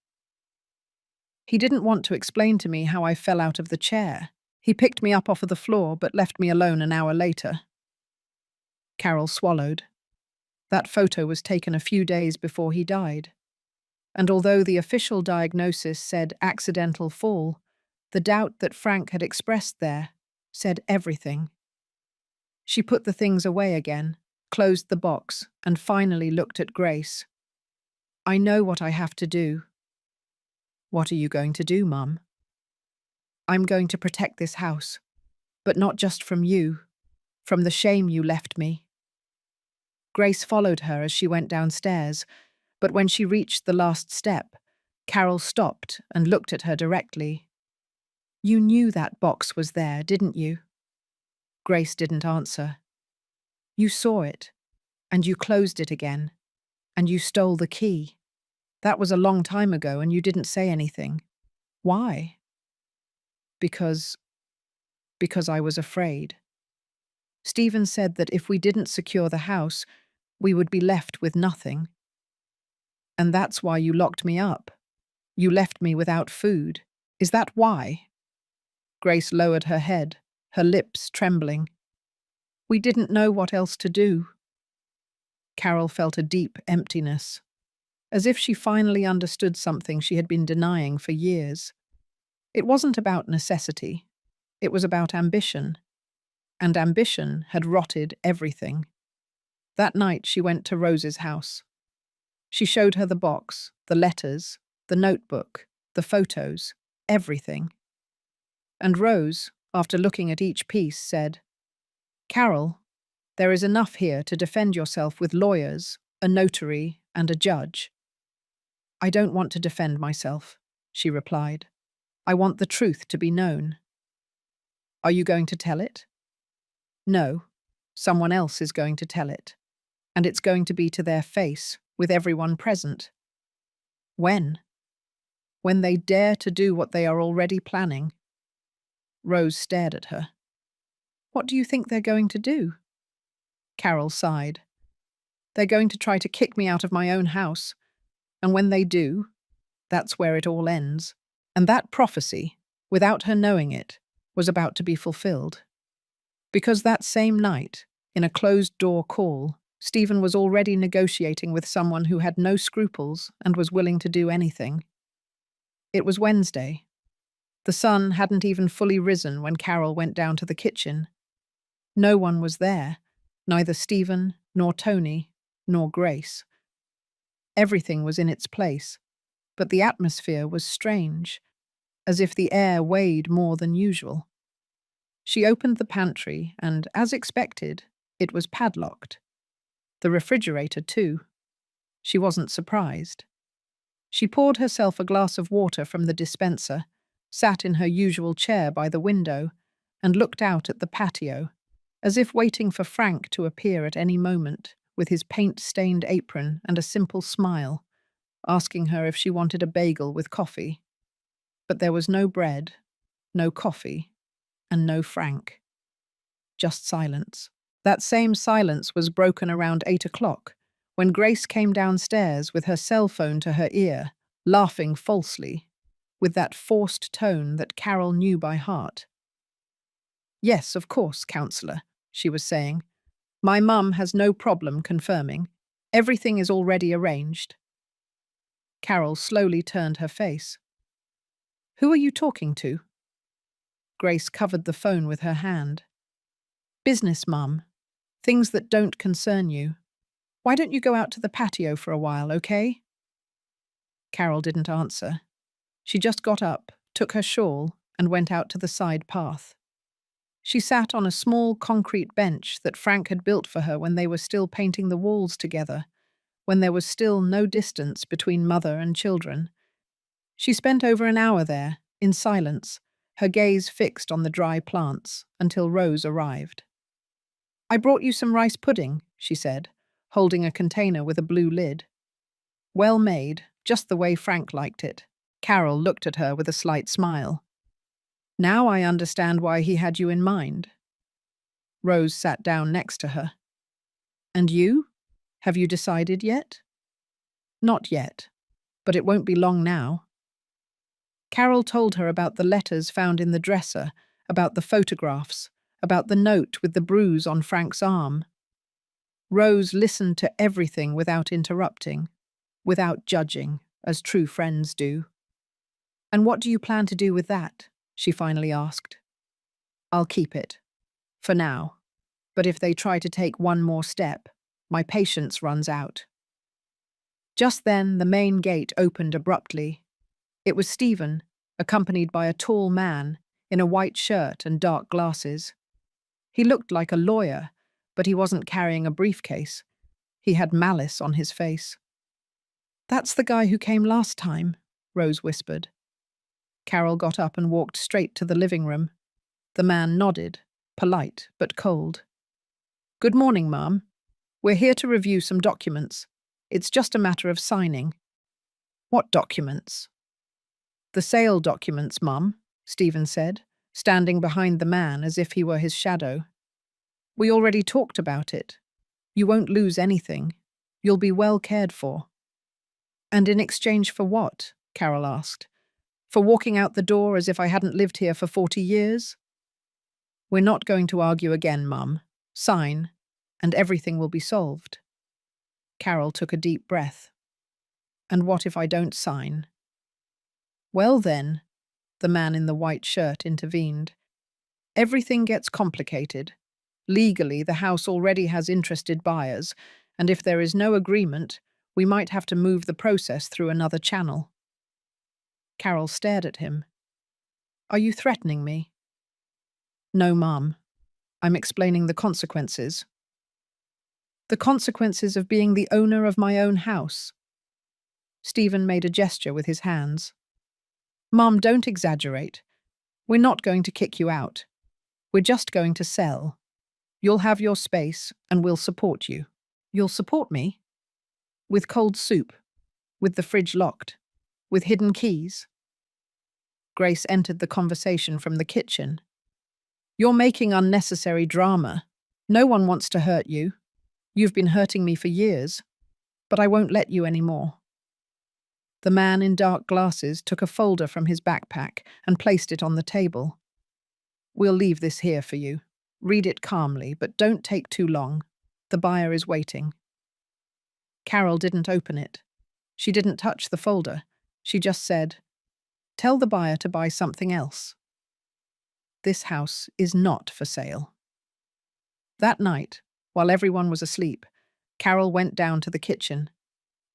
"He didn't want to explain to me how I fell out of the chair. He picked me up off of the floor but left me alone an hour later." Carol swallowed. That photo was taken a few days before he died. And although the official diagnosis said accidental fall, the doubt that Frank had expressed there said everything. She put the things away again, closed the box, and finally looked at Grace. "I know what I have to do." "What are you going to do, Mum?" "I'm going to protect this house, but not just from you, from the shame you left me." Grace followed her as she went downstairs, but when she reached the last step, Carol stopped and looked at her directly. "You knew that box was there, didn't you?" Grace didn't answer. "You saw it, and you closed it again, and you stole the key. That was a long time ago, and you didn't say anything. Why?" Because I was afraid. Stephen said that if we didn't secure the house, we would be left with nothing. And that's why you locked me up. You left me without food. Is that why?" Grace lowered her head, her lips trembling. "We didn't know what else to do." Carol felt a deep emptiness, as if she finally understood something she had been denying for years. It wasn't about necessity. It was about ambition. And ambition had rotted everything. That night she went to Rose's house. She showed her the box, the letters, the notebook, the photos, everything. And Rose, after looking at each piece, said, "Carol, there is enough here to defend yourself with lawyers, a notary, and a judge." "I don't want to defend myself," she replied. "I want the truth to be known." "Are you going to tell it?" "No, someone else is going to tell it. And it's going to be to their face, with everyone present." "When?" "When they dare to do what they are already planning." Rose stared at her. "What do you think they're going to do?" Carol sighed. "They're going to try to kick me out of my own house. And when they do, that's where it all ends." And that prophecy, without her knowing it, was about to be fulfilled. Because that same night, in a closed-door call, Stephen was already negotiating with someone who had no scruples and was willing to do anything. It was Wednesday. The sun hadn't even fully risen when Carol went down to the kitchen. No one was there, neither Stephen, nor Tony, nor Grace. Everything was in its place, but the atmosphere was strange, as if the air weighed more than usual. She opened the pantry and, as expected, it was padlocked. The refrigerator, too. She wasn't surprised. She poured herself a glass of water from the dispenser, sat in her usual chair by the window, and looked out at the patio, as if waiting for Frank to appear at any moment, with his paint-stained apron and a simple smile, asking her if she wanted a bagel with coffee. But there was no bread, no coffee, and no Frank. Just silence. That same silence was broken around 8 o'clock, when Grace came downstairs with her cell phone to her ear, laughing falsely, with that forced tone that Carol knew by heart. "Yes, of course, counsellor," she was saying. "My mum has no problem confirming. Everything is already arranged." Carol slowly turned her face. "Who are you talking to?" Grace covered the phone with her hand. "Business, Mum. Things that don't concern you. Why don't you go out to the patio for a while, okay?" Carol didn't answer. She just got up, took her shawl, and went out to the side path. She sat on a small concrete bench that Frank had built for her when they were still painting the walls together, when there was still no distance between mother and children. She spent over an hour there, in silence, her gaze fixed on the dry plants, until Rose arrived. "I brought you some rice pudding," she said, holding a container with a blue lid. "Well made, just the way Frank liked it." Carol looked at her with a slight smile. "Now I understand why he had you in mind." Rose sat down next to her. "And you? Have you decided yet?" "Not yet, but it won't be long now." Carol told her about the letters found in the dresser, about the photographs, about the note with the bruise on Frank's arm. Rose listened to everything without interrupting, without judging, as true friends do. "And what do you plan to do with that?" she finally asked. "I'll keep it. For now. But if they try to take one more step, my patience runs out." Just then the main gate opened abruptly. It was Stephen, accompanied by a tall man, in a white shirt and dark glasses. He looked like a lawyer, but he wasn't carrying a briefcase. He had malice on his face. "That's the guy who came last time," Rose whispered. Carol got up and walked straight to the living room. The man nodded, polite but cold. "Good morning, Ma'am. We're here to review some documents. It's just a matter of signing." "What documents?" "The sale documents, Mum," Stephen said, standing behind the man as if he were his shadow. "We already talked about it. You won't lose anything. You'll be well cared for." "And in exchange for what?" Carol asked. "For walking out the door as if I hadn't lived here for 40 years? "We're not going to argue again, Mum. Sign, and everything will be solved." Carol took a deep breath. "And what if I don't sign?" "Well then," the man in the white shirt intervened, "everything gets complicated. Legally, the house already has interested buyers, and if there is no agreement, we might have to move the process through another channel." Carol stared at him. "Are you threatening me?" "No, Mum. I'm explaining the consequences." "The consequences of being the owner of my own house." Stephen made a gesture with his hands. "Mum, don't exaggerate. We're not going to kick you out. We're just going to sell. You'll have your space, and we'll support you." "You'll support me?" "With cold soup. With the fridge locked. With hidden keys." Grace entered the conversation from the kitchen. "You're making unnecessary drama. No one wants to hurt you. You've been hurting me for years, but I won't let you anymore." The man in dark glasses took a folder from his backpack and placed it on the table. "We'll leave this here for you. Read it calmly, but don't take too long. The buyer is waiting." Carol didn't open it. She didn't touch the folder. She just said, "Tell the buyer to buy something else. This house is not for sale." That night, while everyone was asleep, Carol went down to the kitchen.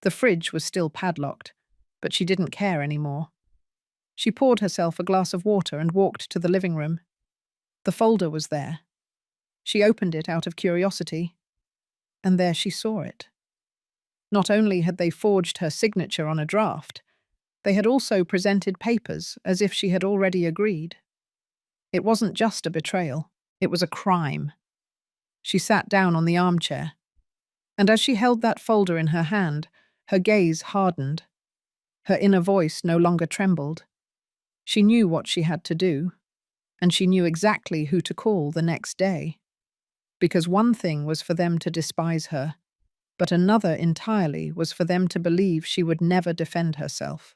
The fridge was still padlocked, but she didn't care anymore. She poured herself a glass of water and walked to the living room. The folder was there. She opened it out of curiosity, and there she saw it. Not only had they forged her signature on a draft, they had also presented papers as if she had already agreed. It wasn't just a betrayal, it was a crime. She sat down on the armchair, and as she held that folder in her hand, her gaze hardened. Her inner voice no longer trembled. She knew what she had to do, and she knew exactly who to call the next day. Because one thing was for them to despise her, but another entirely was for them to believe she would never defend herself.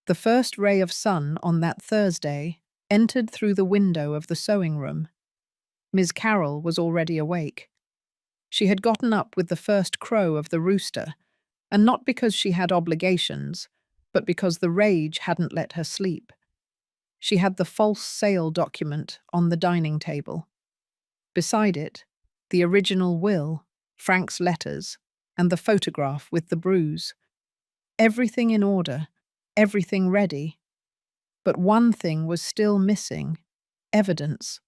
The first ray of sun on that Thursday entered through the window of the sewing room. Ms. Carroll was already awake. She had gotten up with the first crow of the rooster, and not because she had obligations, but because the rage hadn't let her sleep. She had the false sale document on the dining table. Beside it, the original will, Frank's letters, and the photograph with the bruise. Everything in order, everything ready. But one thing was still missing: evidence.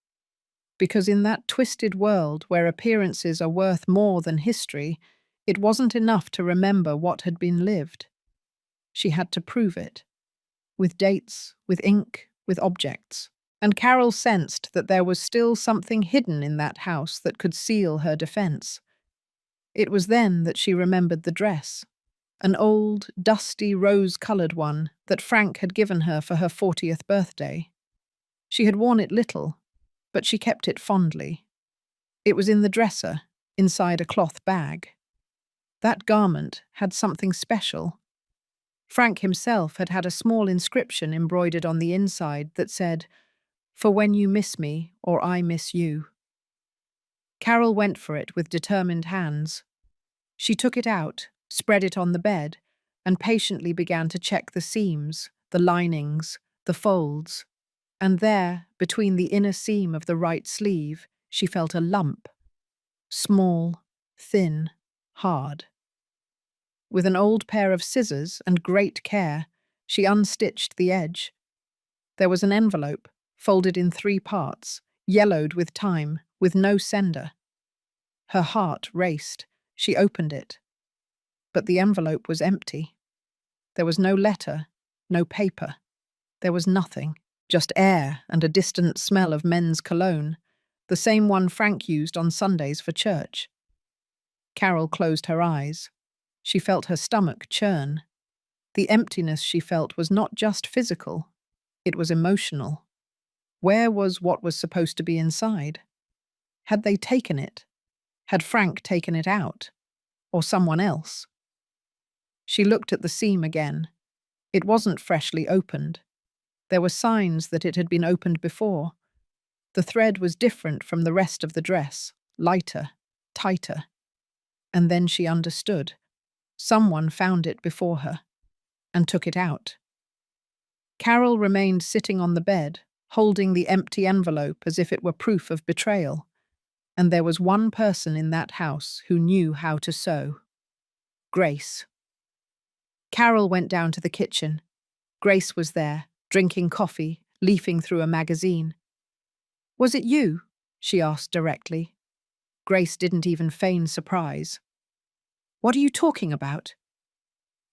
Because in that twisted world where appearances are worth more than history, it wasn't enough to remember what had been lived. She had to prove it. With dates, with ink, with objects. And Carol sensed that there was still something hidden in that house that could seal her defense. It was then that she remembered the dress, an old, dusty, rose-colored one that Frank had given her for her 40th birthday. She had worn it little, but she kept it fondly. It was in the dresser, inside a cloth bag. That garment had something special. Frank himself had had a small inscription embroidered on the inside that said, "For when you miss me, or I miss you." Carol went for it with determined hands. She took it out, spread it on the bed, and patiently began to check the seams, the linings, the folds. And there, between the inner seam of the right sleeve, she felt a lump. Small, thin, hard. With an old pair of scissors and great care, she unstitched the edge. There was an envelope, folded in 3 parts, yellowed with time, with no sender. Her heart raced. She opened it. But the envelope was empty. There was no letter, no paper. There was nothing, just air and a distant smell of men's cologne, the same one Frank used on Sundays for church. Carol closed her eyes. She felt her stomach churn. The emptiness she felt was not just physical, it was emotional. Where was what was supposed to be inside? Had they taken it? Had Frank taken it out? Or someone else? She looked at the seam again. It wasn't freshly opened. There were signs that it had been opened before. The thread was different from the rest of the dress, lighter, tighter. And then she understood. Someone found it before her and took it out. Carol remained sitting on the bed, holding the empty envelope as if it were proof of betrayal. And there was one person in that house who knew how to sew. Grace. Carol went down to the kitchen. Grace was there, drinking coffee, leafing through a magazine. "Was it you?" she asked directly. Grace didn't even feign surprise. "What are you talking about?"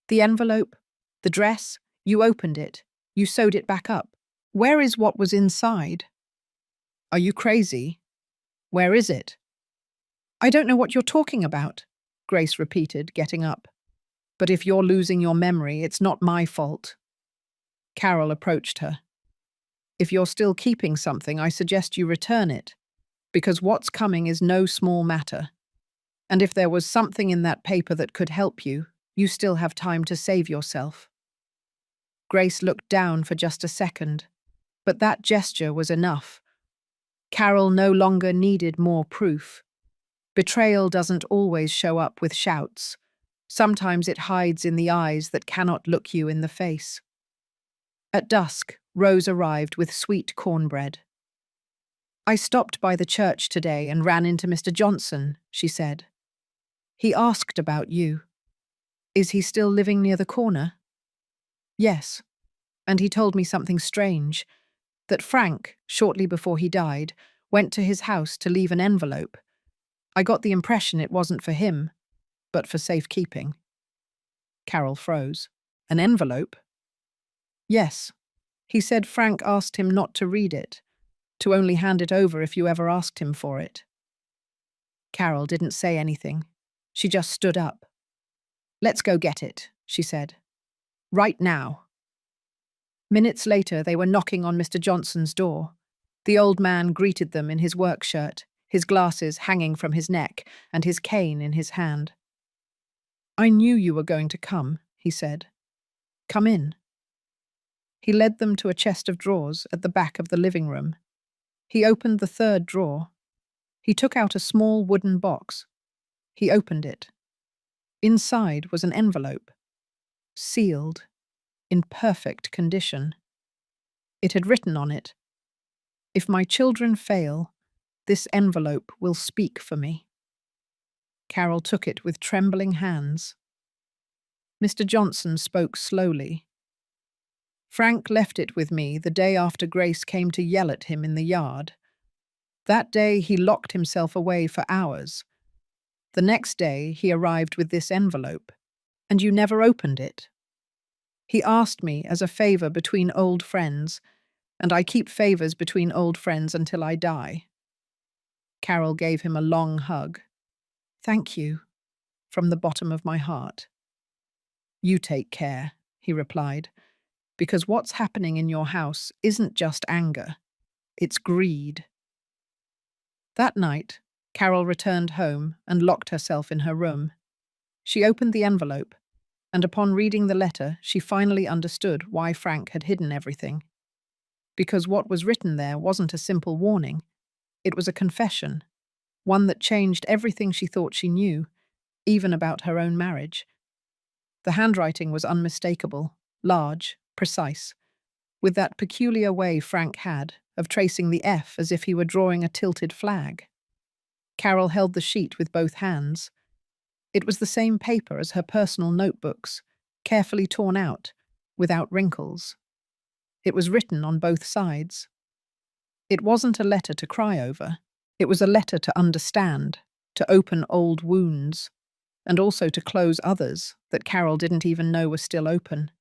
"The envelope, the dress, you opened it, you sewed it back up. Where is what was inside?" "Are you crazy? Where is it?" "I don't know what you're talking about," Grace repeated, getting up. "But if you're losing your memory, it's not my fault." Carol approached her. "If you're still keeping something, I suggest you return it, because what's coming is no small matter. And if there was something in that paper that could help you, you still have time to save yourself." Grace looked down for just a second, but that gesture was enough. Carol no longer needed more proof. Betrayal doesn't always show up with shouts. Sometimes it hides in the eyes that cannot look you in the face. At dusk, Rose arrived with sweet cornbread. "I stopped by the church today and ran into Mr. Johnson," she said. "He asked about you. Is he still living near the corner?" "Yes, and he told me something strange, that Frank, shortly before he died, went to his house to leave an envelope. I got the impression it wasn't for him, but for safekeeping." Carol froze. "An envelope?" "Yes. He said Frank asked him not to read it, to only hand it over if you ever asked him for it." Carol didn't say anything. She just stood up. "Let's go get it," she said. "Right now." Minutes later, they were knocking on Mr. Johnson's door. The old man greeted them in his work shirt, his glasses hanging from his neck, and his cane in his hand. "I knew you were going to come," he said. "Come in." He led them to a chest of drawers at the back of the living room. He opened the third drawer. He took out a small wooden box. He opened it. Inside was an envelope, sealed, in perfect condition. It had written on it, "If my children fail, this envelope will speak for me." Carol took it with trembling hands. Mr. Johnson spoke slowly. "Frank left it with me the day after Grace came to yell at him in the yard. That day he locked himself away for hours. The next day he arrived with this envelope, and you never opened it. He asked me as a favor between old friends, and I keep favors between old friends until I die." Carol gave him a long hug. "Thank you, from the bottom of my heart." "You take care," he replied, "because what's happening in your house isn't just anger, it's greed." That night, Carol returned home and locked herself in her room. She opened the envelope, and upon reading the letter, she finally understood why Frank had hidden everything. Because what was written there wasn't a simple warning. It was a confession, one that changed everything she thought she knew, even about her own marriage. The handwriting was unmistakable, large, precise, with that peculiar way Frank had of tracing the F as if he were drawing a tilted flag. Carol held the sheet with both hands. It was the same paper as her personal notebooks, carefully torn out, without wrinkles. It was written on both sides. It wasn't a letter to cry over. It was a letter to understand, to open old wounds, and also to close others that Carol didn't even know were still open.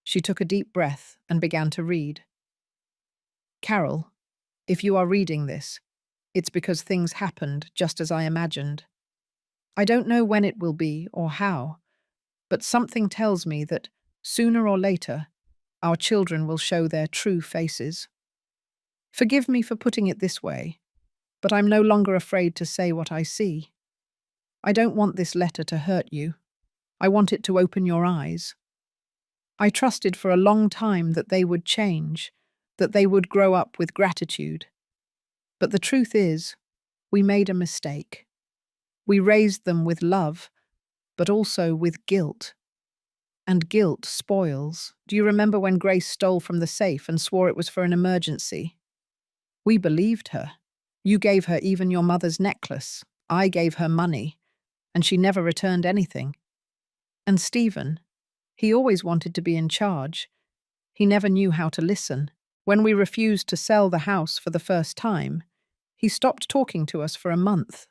She took a deep breath and began to read. "Carol, if you are reading this, it's because things happened just as I imagined. I don't know when it will be or how, but something tells me that, sooner or later, our children will show their true faces. Forgive me for putting it this way, but I'm no longer afraid to say what I see. I don't want this letter to hurt you. I want it to open your eyes. I trusted for a long time that they would change, that they would grow up with gratitude. But the truth is, we made a mistake. We raised them with love, but also with guilt. And guilt spoils. Do you remember when Grace stole from the safe and swore it was for an emergency? We believed her. You gave her even your mother's necklace. I gave her money, and she never returned anything. And Stephen, he always wanted to be in charge. He never knew how to listen. When we refused to sell the house for the first time, he stopped talking to us for a month.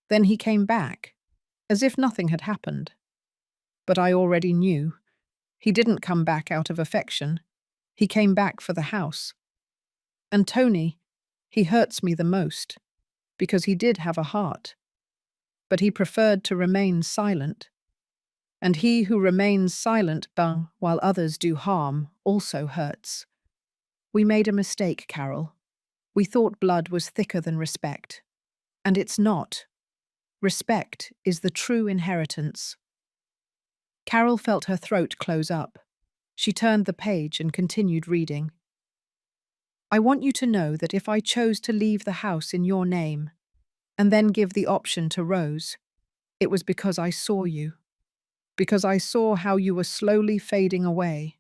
Then he came back, as if nothing had happened. But I already knew. He didn't come back out of affection. He came back for the house. And Tony, he hurts me the most, because he did have a heart. But he preferred to remain silent. And he who remains silent, while others do harm, also hurts. We made a mistake, Carol. We thought blood was thicker than respect. And it's not. Respect is the true inheritance. Carol felt her throat close up. She turned the page and continued reading. I want you to know that if I chose to leave the house in your name and then give the option to Rose, it was because I saw you, because I saw how you were slowly fading away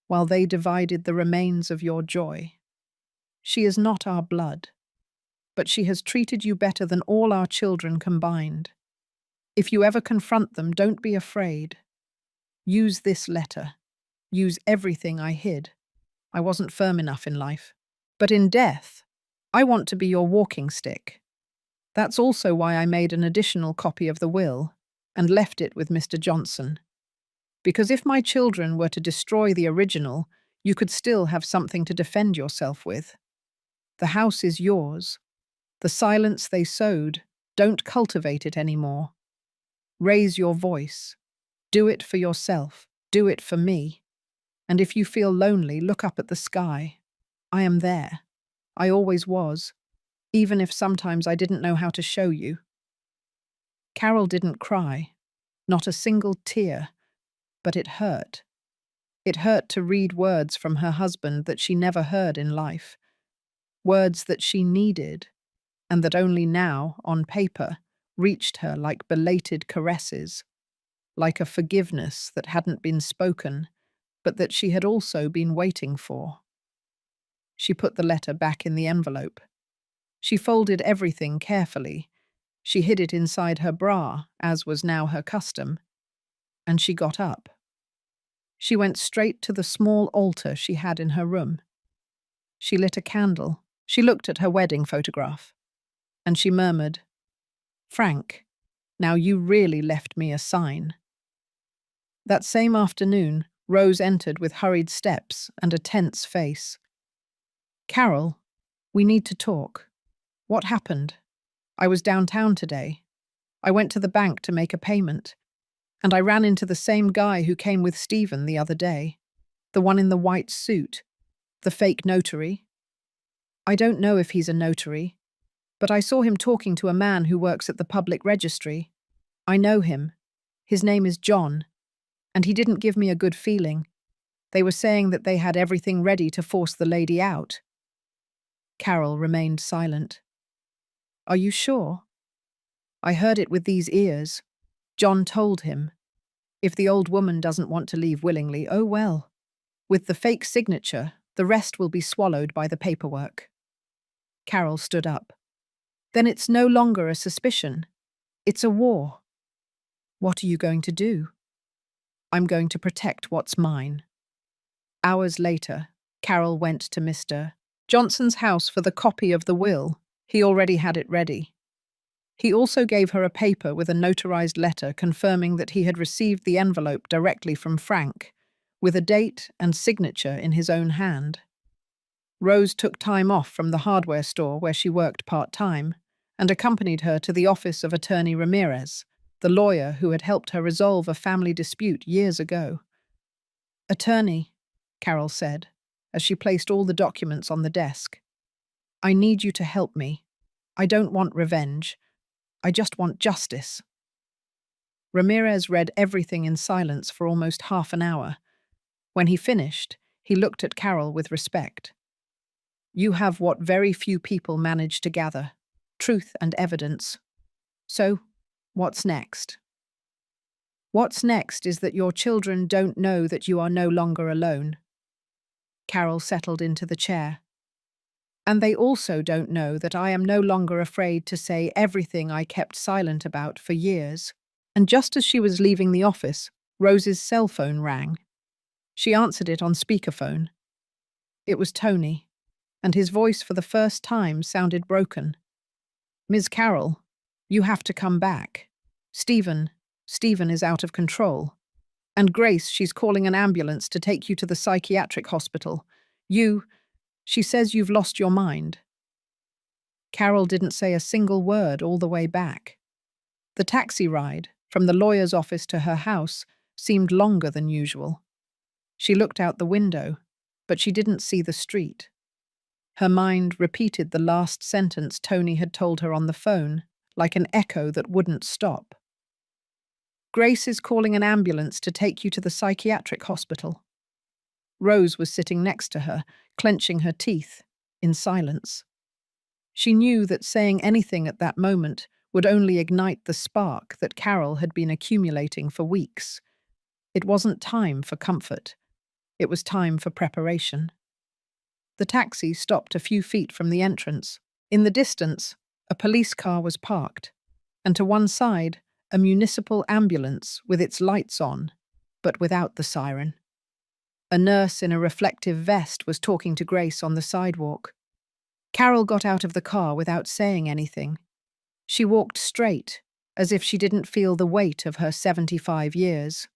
while they divided the remains of your joy. She is not our blood, but she has treated you better than all our children combined. If you ever confront them, don't be afraid. Use this letter. Use everything I hid. I wasn't firm enough in life. But in death, I want to be your walking stick. That's also why I made an additional copy of the will and left it with Mr. Johnson. Because if my children were to destroy the original, you could still have something to defend yourself with. The house is yours. The silence they sowed, don't cultivate it anymore. Raise your voice. Do it for yourself. Do it for me. And if you feel lonely, look up at the sky. I am there. I always was, even if sometimes I didn't know how to show you. Carol didn't cry, not a single tear, but it hurt. It hurt to read words from her husband that she never heard in life, words that she needed, and that only now, on paper, reached her like belated caresses, like a forgiveness that hadn't been spoken, but that she had also been waiting for. She put the letter back in the envelope. She folded everything carefully. She hid it inside her bra, as was now her custom, and she got up. She went straight to the small altar she had in her room. She lit a candle. She looked at her wedding photograph, and she murmured, Frank, now you really left me a sign. That same afternoon, Rose entered with hurried steps and a tense face. Carol, we need to talk. What happened? I was downtown today. I went to the bank to make a payment, and I ran into the same guy who came with Stephen the other day, the one in the white suit, the fake notary. I don't know if he's a notary, but I saw him talking to a man who works at the public registry. I know him. His name is John, and he didn't give me a good feeling. They were saying that they had everything ready to force the lady out. Carol remained silent. Are you sure? I heard it with these ears. John told him. If the old woman doesn't want to leave willingly, oh well. With the fake signature, the rest will be swallowed by the paperwork. Carol stood up. Then it's no longer a suspicion. It's a war. What are you going to do? I'm going to protect what's mine. Hours later, Carol went to Mr. Johnson's house for the copy of the will. He already had it ready. He also gave her a paper with a notarized letter confirming that he had received the envelope directly from Frank, with a date and signature in his own hand. Rose took time off from the hardware store where she worked part-time and accompanied her to the office of Attorney Ramirez, the lawyer who had helped her resolve a family dispute years ago. Attorney, Carol said, as she placed all the documents on the desk, I need you to help me. I don't want revenge. I just want justice. Ramirez read everything in silence for almost half an hour. When he finished, he looked at Carol with respect. You have what very few people manage to gather, truth and evidence. So, what's next? What's next is that your children don't know that you are no longer alone. Carol settled into the chair. And they also don't know that I am no longer afraid to say everything I kept silent about for years. And just as she was leaving the office, Rose's cell phone rang. She answered it on speakerphone. It was Tony, and his voice for the first time sounded broken. Ms. Carroll, you have to come back. Stephen is out of control. And Grace, she's calling an ambulance to take you to the psychiatric hospital. She says you've lost your mind. Carol didn't say a single word all the way back. The taxi ride, from the lawyer's office to her house, seemed longer than usual. She looked out the window, but she didn't see the street. Her mind repeated the last sentence Tony had told her on the phone, like an echo that wouldn't stop. Grace is calling an ambulance to take you to the psychiatric hospital. Rose was sitting next to her, clenching her teeth, in silence. She knew that saying anything at that moment would only ignite the spark that Carol had been accumulating for weeks. It wasn't time for comfort. It was time for preparation. The taxi stopped a few feet from the entrance. In the distance, a police car was parked, and to one side, a municipal ambulance with its lights on, but without the siren. A nurse in a reflective vest was talking to Grace on the sidewalk. Carol got out of the car without saying anything. She walked straight, as if she didn't feel the weight of her 75 years.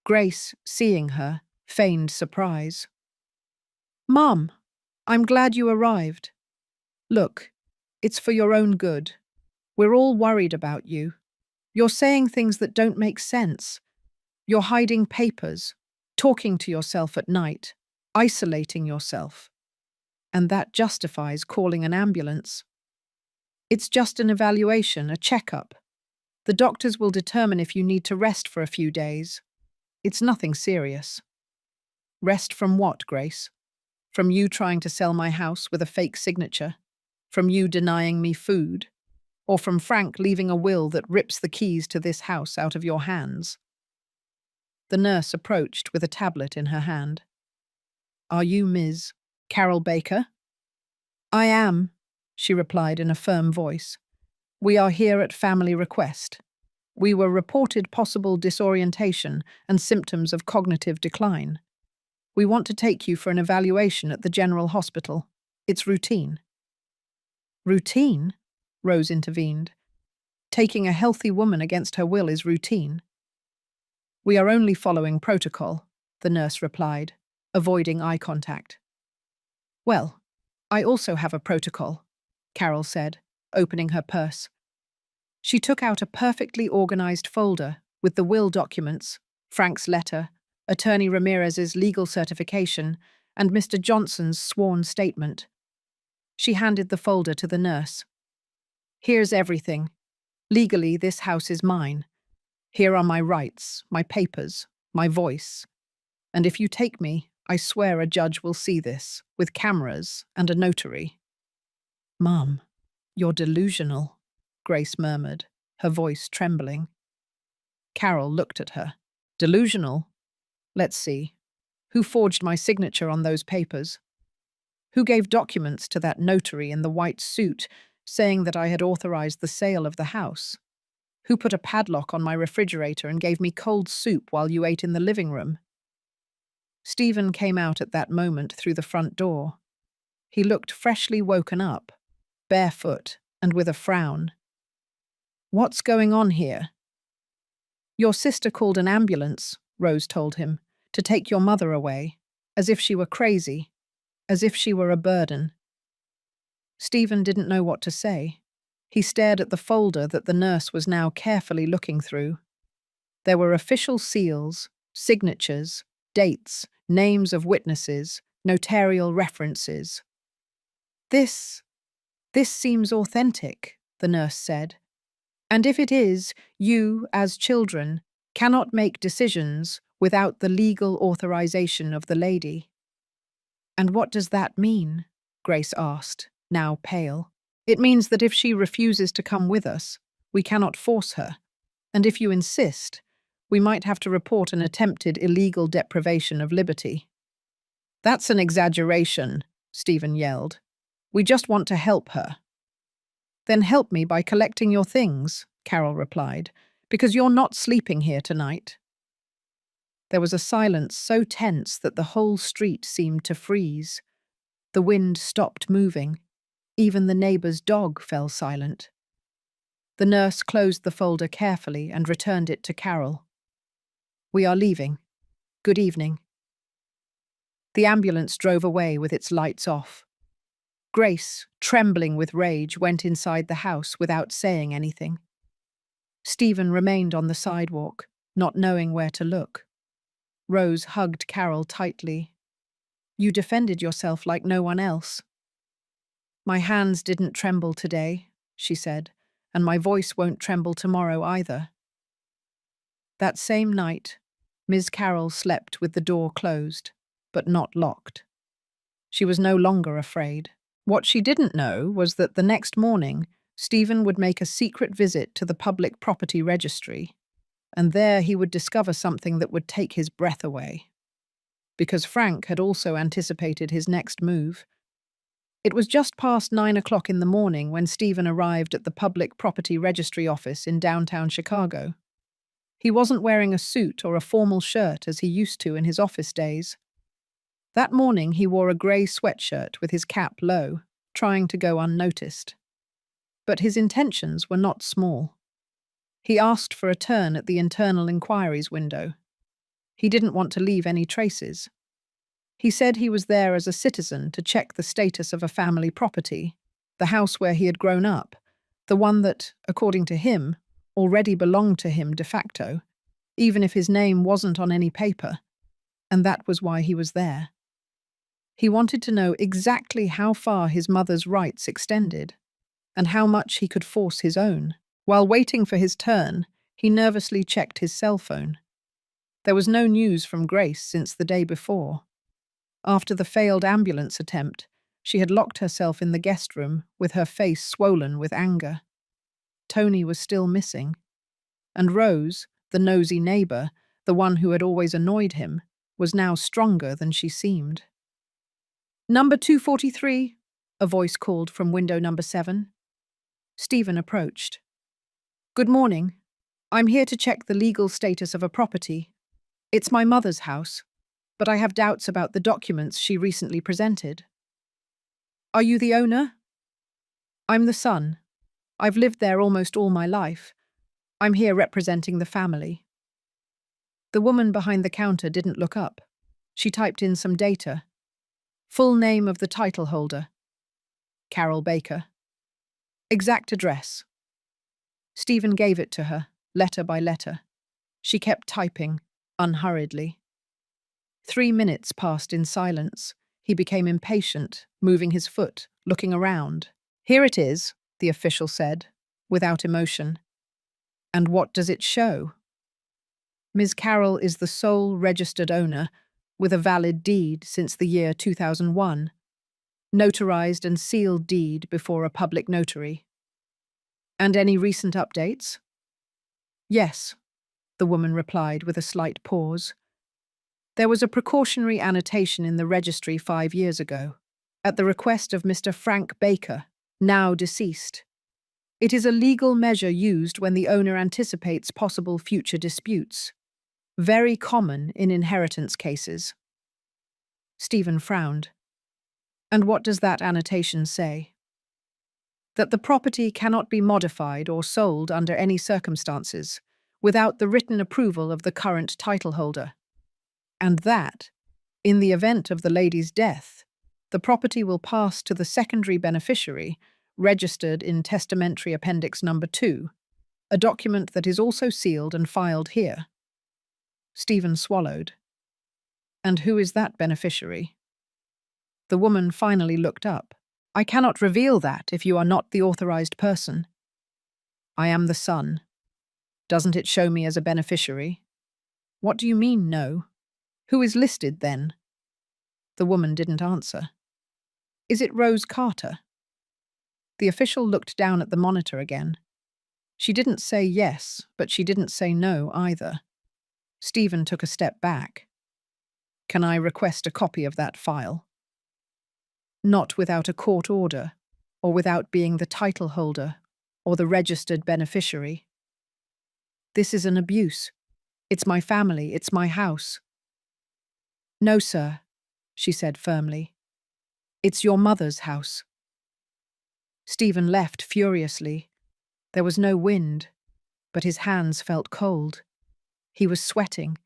Grace, seeing her, feigned surprise. "Mom, I'm glad you arrived. Look, it's for your own good. We're all worried about you. You're saying things that don't make sense. You're hiding papers, talking to yourself at night, isolating yourself. And that justifies calling an ambulance. It's just an evaluation, a checkup. The doctors will determine if you need to rest for a few days. It's nothing serious." "Rest from what, Grace? From you trying to sell my house with a fake signature? From you denying me food? Or from Frank leaving a will that rips the keys to this house out of your hands?" The nurse approached with a tablet in her hand. "Are you Ms. Carol Baker?" "I am," she replied in a firm voice. "We are here at family request. We were reported possible disorientation and symptoms of cognitive decline. We want to take you for an evaluation at the General Hospital. It's routine." "Routine?" Rose intervened. "Taking a healthy woman against her will is routine." "We are only following protocol," the nurse replied, avoiding eye contact. "Well, I also have a protocol," Carol said, opening her purse. She took out a perfectly organized folder with the will documents, Frank's letter, Attorney Ramirez's legal certification, and Mr. Johnson's sworn statement. She handed the folder to the nurse. "Here's everything. Legally, this house is mine. Here are my rights, my papers, my voice. And if you take me, I swear a judge will see this, with cameras and a notary." "Mom, you're delusional," Grace murmured, her voice trembling. Carol looked at her. "Delusional? Let's see. Who forged my signature on those papers? Who gave documents to that notary in the white suit saying that I had authorized the sale of the house? Who put a padlock on my refrigerator and gave me cold soup while you ate in the living room?" Stephen came out at that moment through the front door. He looked freshly woken up, barefoot and with a frown. "What's going on here?" "Your sister called an ambulance," Rose told him, "to take your mother away, as if she were crazy, as if she were a burden." Stephen didn't know what to say. He stared at the folder that the nurse was now carefully looking through. There were official seals, signatures, dates, names of witnesses, notarial references. This seems authentic," the nurse said. "And if it is, you, as children, cannot make decisions without the legal authorization of the lady." "And what does that mean?" Grace asked, now pale. "It means that if she refuses to come with us, we cannot force her. And if you insist, we might have to report an attempted illegal deprivation of liberty." "That's an exaggeration," Stephen yelled. "We just want to help her." "Then help me by collecting your things," Carol replied, "because you're not sleeping here tonight." There was a silence so tense that the whole street seemed to freeze. The wind stopped moving. Even the neighbor's dog fell silent. The nurse closed the folder carefully and returned it to Carol. "We are leaving. Good evening." The ambulance drove away with its lights off. Grace, trembling with rage, went inside the house without saying anything. Stephen remained on the sidewalk, not knowing where to look. Rose hugged Carol tightly. "You defended yourself like no one else." "My hands didn't tremble today," she said, "and my voice won't tremble tomorrow either." That same night, Ms. Carroll slept with the door closed. but not locked. She was no longer afraid. What she didn't know was that the next morning, Stephen would make a secret visit to the public property registry, and there he would discover something that would take his breath away. Because Frank had also anticipated his next move. It was just past 9 o'clock in the morning when Stephen arrived at the public property registry office in downtown Chicago. He wasn't wearing a suit or a formal shirt as he used to in his office days. That morning he wore a grey sweatshirt with his cap low, trying to go unnoticed. But his intentions were not small. He asked for a turn at the internal inquiries window. He didn't want to leave any traces. He said he was there as a citizen to check the status of a family property, the house where he had grown up, the one that, according to him, already belonged to him de facto, even if his name wasn't on any paper, and that was why he was there. He wanted to know exactly how far his mother's rights extended, and how much he could force his own. While waiting for his turn, he nervously checked his cell phone. There was no news from Grace since the day before. After the failed ambulance attempt, she had locked herself in the guest room with her face swollen with anger. Tony was still missing. And Rose, the nosy neighbour, the one who had always annoyed him, was now stronger than she seemed. "Number 243, a voice called from window number 7. Stephen approached. "Good morning. I'm here to check the legal status of a property. It's my mother's house, but I have doubts about the documents she recently presented." "Are you the owner?" "I'm the son. I've lived there almost all my life. I'm here representing the family." The woman behind the counter didn't look up. She typed in some data. Full name of the title holder: Carol Baker. Exact address. Stephen gave it to her, letter by letter. She kept typing, unhurriedly. 3 minutes passed in silence. He became impatient, moving his foot, looking around. "Here it is," the official said, without emotion. "And what does it show?" "Ms. Carroll is the sole registered owner, with a valid deed since the year 2001, notarized and sealed deed before a public notary." "And any recent updates?" "Yes," the woman replied with a slight pause. "There was a precautionary annotation in the registry 5 years ago, at the request of Mr. Frank Baker, now deceased. It is a legal measure used when the owner anticipates possible future disputes. Very common in inheritance cases." Stephen frowned. "And what does that annotation say?" "That the property cannot be modified or sold under any circumstances without the written approval of the current title holder. And that, in the event of the lady's death, the property will pass to the secondary beneficiary, registered in Testamentary Appendix Number 2, a document that is also sealed and filed here." Stephen swallowed. "And who is that beneficiary?" The woman finally looked up. "I cannot reveal that if you are not the authorized person." "I am the son. Doesn't it show me as a beneficiary?" "What do you mean, no? Who is listed, then?" The woman didn't answer. "Is it Rose Carter?" The official looked down at the monitor again. She didn't say yes, but she didn't say no either. Stephen took a step back. "Can I request a copy of that file?" "Not without a court order, or without being the title holder, or the registered beneficiary." "This is an abuse. It's my family, it's my house." "No, sir," she said firmly. "It's your mother's house." Stephen left furiously. There was no wind, but his hands felt cold. He was sweating.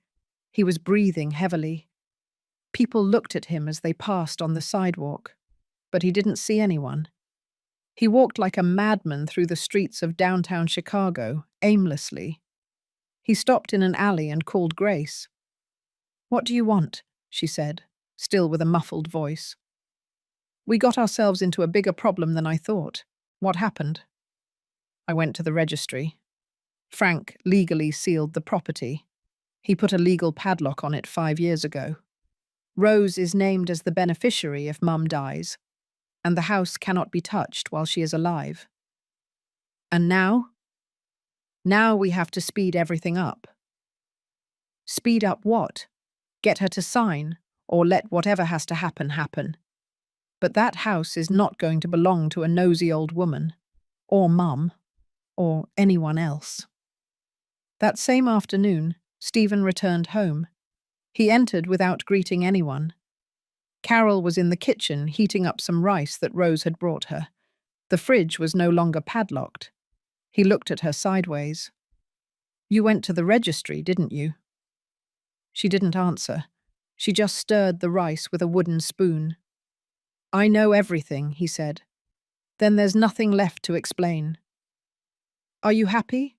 He was breathing heavily. People looked at him as they passed on the sidewalk, but he didn't see anyone. He walked like a madman through the streets of downtown Chicago, aimlessly. He stopped in an alley and called Grace. "What do you want?" she said, still with a muffled voice. "We got ourselves into a bigger problem than I thought. What happened?" "I went to the registry. Frank legally sealed the property. He put a legal padlock on it 5 years ago. Rose is named as the beneficiary if Mum dies, and the house cannot be touched while she is alive. And now? Now we have to speed everything up. Speed up what? Get her to sign, or let whatever has to happen happen. But that house is not going to belong to a nosy old woman, or Mum, or anyone else. That same afternoon, Stephen returned home. He entered without greeting anyone. Carol was in the kitchen heating up some rice that Rose had brought her. The fridge was no longer padlocked. He looked at her sideways. "You went to the registry, didn't you?" She didn't answer. She just stirred the rice with a wooden spoon. "I know everything," he said. "Then there's nothing left to explain." "Are you happy?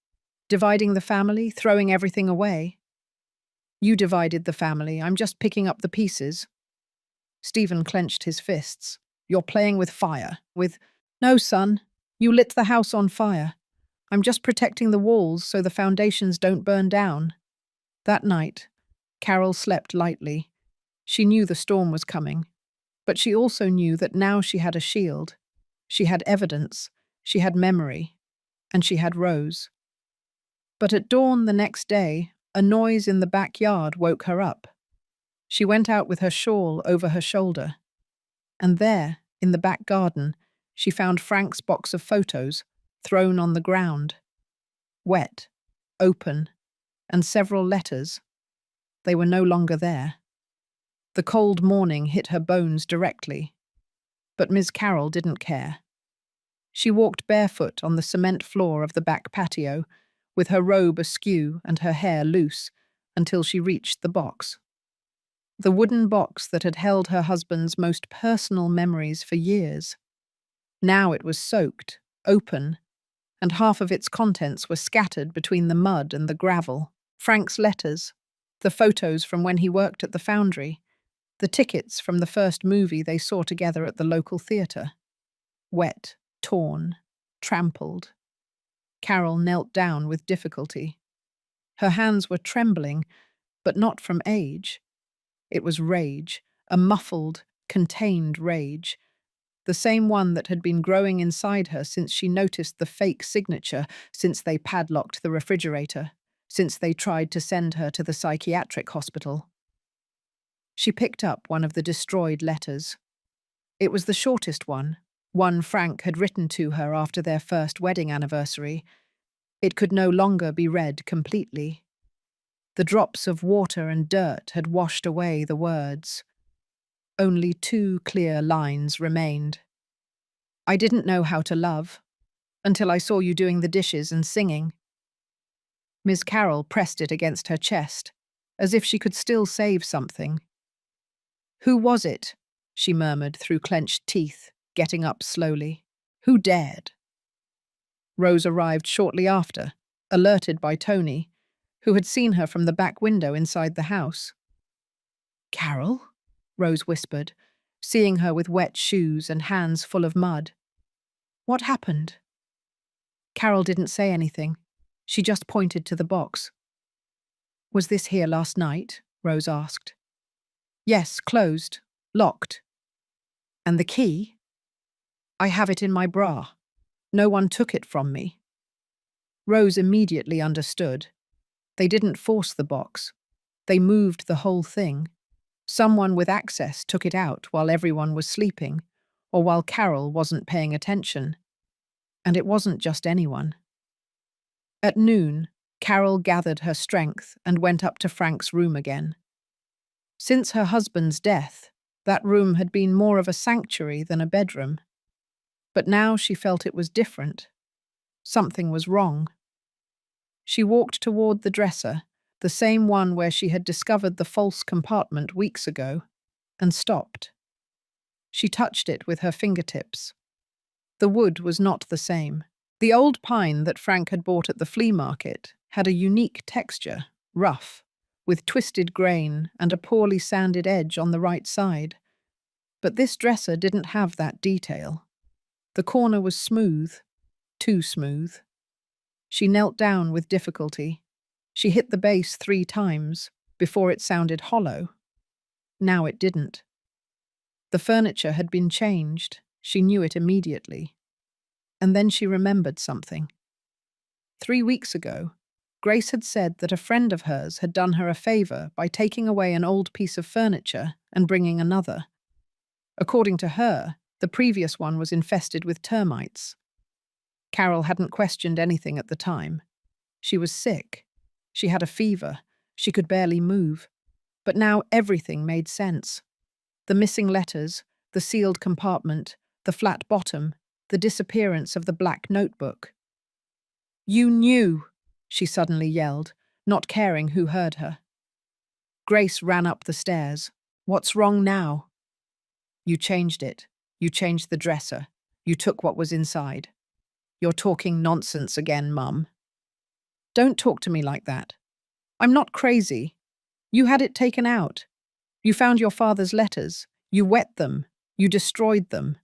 Dividing the family, throwing everything away?" "You divided the family. I'm just picking up the pieces." Stephen clenched his fists. "You're playing with fire, with—" "No, son. You lit the house on fire. I'm just protecting the walls so the foundations don't burn down." That night, Carol slept lightly. She knew the storm was coming, but she also knew that now she had a shield. She had evidence, she had memory, and she had Rose. But at dawn the next day, a noise in the backyard woke her up. She went out with her shawl over her shoulder, and there, in the back garden, she found Frank's box of photos thrown on the ground. Wet, open, and several letters. They were no longer there. The cold morning hit her bones directly. But Ms. Carroll didn't care. She walked barefoot on the cement floor of the back patio, with her robe askew and her hair loose, until she reached the box. The wooden box that had held her husband's most personal memories for years. Now it was soaked, open, and half of its contents were scattered between the mud and the gravel. Frank's letters, the photos from when he worked at the foundry, the tickets from the first movie they saw together at the local theatre. Wet, torn, trampled. Carol knelt down with difficulty. Her hands were trembling, but not from age. It was rage, a muffled, contained rage, the same one that had been growing inside her since she noticed the fake signature, since they padlocked the refrigerator, since they tried to send her to the psychiatric hospital. She picked up one of the destroyed letters. It was the shortest one Frank had written to her after their first wedding anniversary. It could no longer be read completely. The drops of water and dirt had washed away the words. Only 2 clear lines remained. "I didn't know how to love, until I saw you doing the dishes and singing." Ms. Carroll pressed it against her chest, as if she could still save something. "Who was it?" she murmured through clenched teeth, getting up slowly. "Who dared?" Rose arrived shortly after, alerted by Tony, who had seen her from the back window inside the house. "Carol?" Rose whispered, seeing her with wet shoes and hands full of mud. "What happened?" Carol didn't say anything. She just pointed to the box. "Was this here last night?" Rose asked. "Yes, closed, locked." "And the key?" "I have it in my bra. No one took it from me." Rose immediately understood. They didn't force the box. They moved the whole thing. Someone with access took it out while everyone was sleeping, or while Carol wasn't paying attention. And it wasn't just anyone. At noon, Carol gathered her strength and went up to Frank's room again. Since her husband's death, that room had been more of a sanctuary than a bedroom. But now she felt it was different. Something was wrong. She walked toward the dresser, the same one where she had discovered the false compartment weeks ago, and stopped. She touched it with her fingertips. The wood was not the same. The old pine that Frank had bought at the flea market had a unique texture, rough, with twisted grain and a poorly sanded edge on the right side. But this dresser didn't have that detail. The corner was smooth, too smooth. She knelt down with difficulty. She hit the base 3 times before it sounded hollow. Now it didn't. The furniture had been changed. She knew it immediately. And then she remembered something. 3 weeks ago, Grace had said that a friend of hers had done her a favor by taking away an old piece of furniture and bringing another. According to her, the previous one was infested with termites. Carol hadn't questioned anything at the time. She was sick. She had a fever. She could barely move. But now everything made sense. The missing letters, the sealed compartment, the flat bottom, the disappearance of the black notebook. "You knew!" she suddenly yelled, not caring who heard her. Grace ran up the stairs. "What's wrong now?" "You changed it. You changed the dresser. You took what was inside." "You're talking nonsense again, Mum." "Don't talk to me like that. I'm not crazy. You had it taken out. You found your father's letters. You wet them. You destroyed them."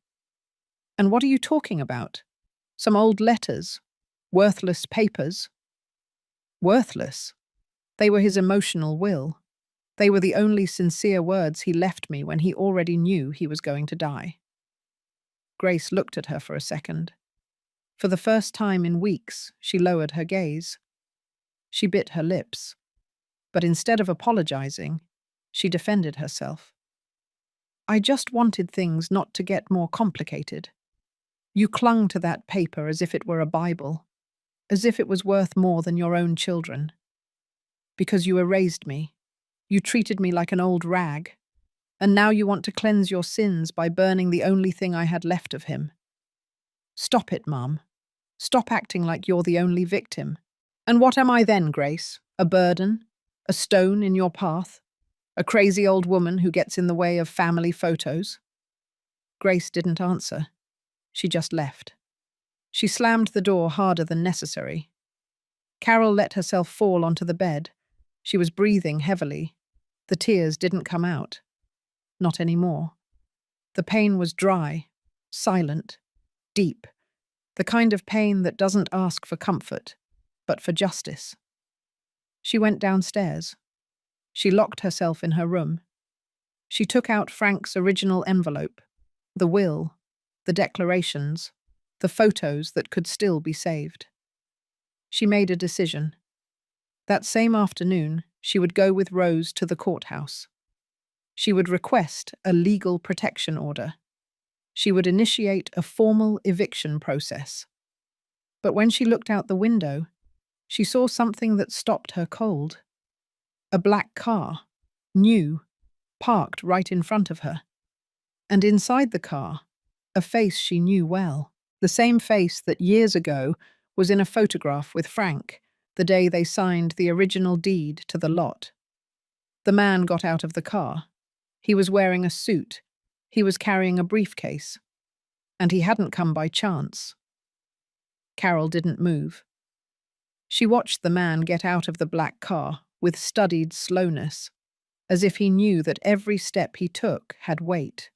"And what are you talking about? Some old letters? Worthless papers?" "Worthless? They were his emotional will. They were the only sincere words he left me when he already knew he was going to die." Grace looked at her for a second. For the first time in weeks, she lowered her gaze. She bit her lips. But instead of apologizing, she defended herself. "I just wanted things not to get more complicated. You clung to that paper as if it were a Bible, as if it was worth more than your own children. Because you erased me. You treated me like an old rag. And now you want to cleanse your sins by burning the only thing I had left of him. Stop it, Mum. Stop acting like you're the only victim. And what am I then, Grace? A burden? A stone in your path? A crazy old woman who gets in the way of family photos?" Grace didn't answer. She just left. She slammed the door harder than necessary. Carol let herself fall onto the bed. She was breathing heavily. The tears didn't come out. Not anymore. The pain was dry, silent, deep. The kind of pain that doesn't ask for comfort, but for justice. She went downstairs. She locked herself in her room. She took out Frank's original envelope, the will, the declarations, the photos that could still be saved. She made a decision. That same afternoon, she would go with Rose to the courthouse. She would request a legal protection order. She would initiate a formal eviction process. But when she looked out the window, she saw something that stopped her cold. A black car, new, parked right in front of her. And inside the car, a face she knew well. The same face that years ago was in a photograph with Frank, the day they signed the original deed to the lot. The man got out of the car. He was wearing a suit. He was carrying a briefcase. And he hadn't come by chance. Carol didn't move. She watched the man get out of the black car with studied slowness, as if he knew that every step he took had weight.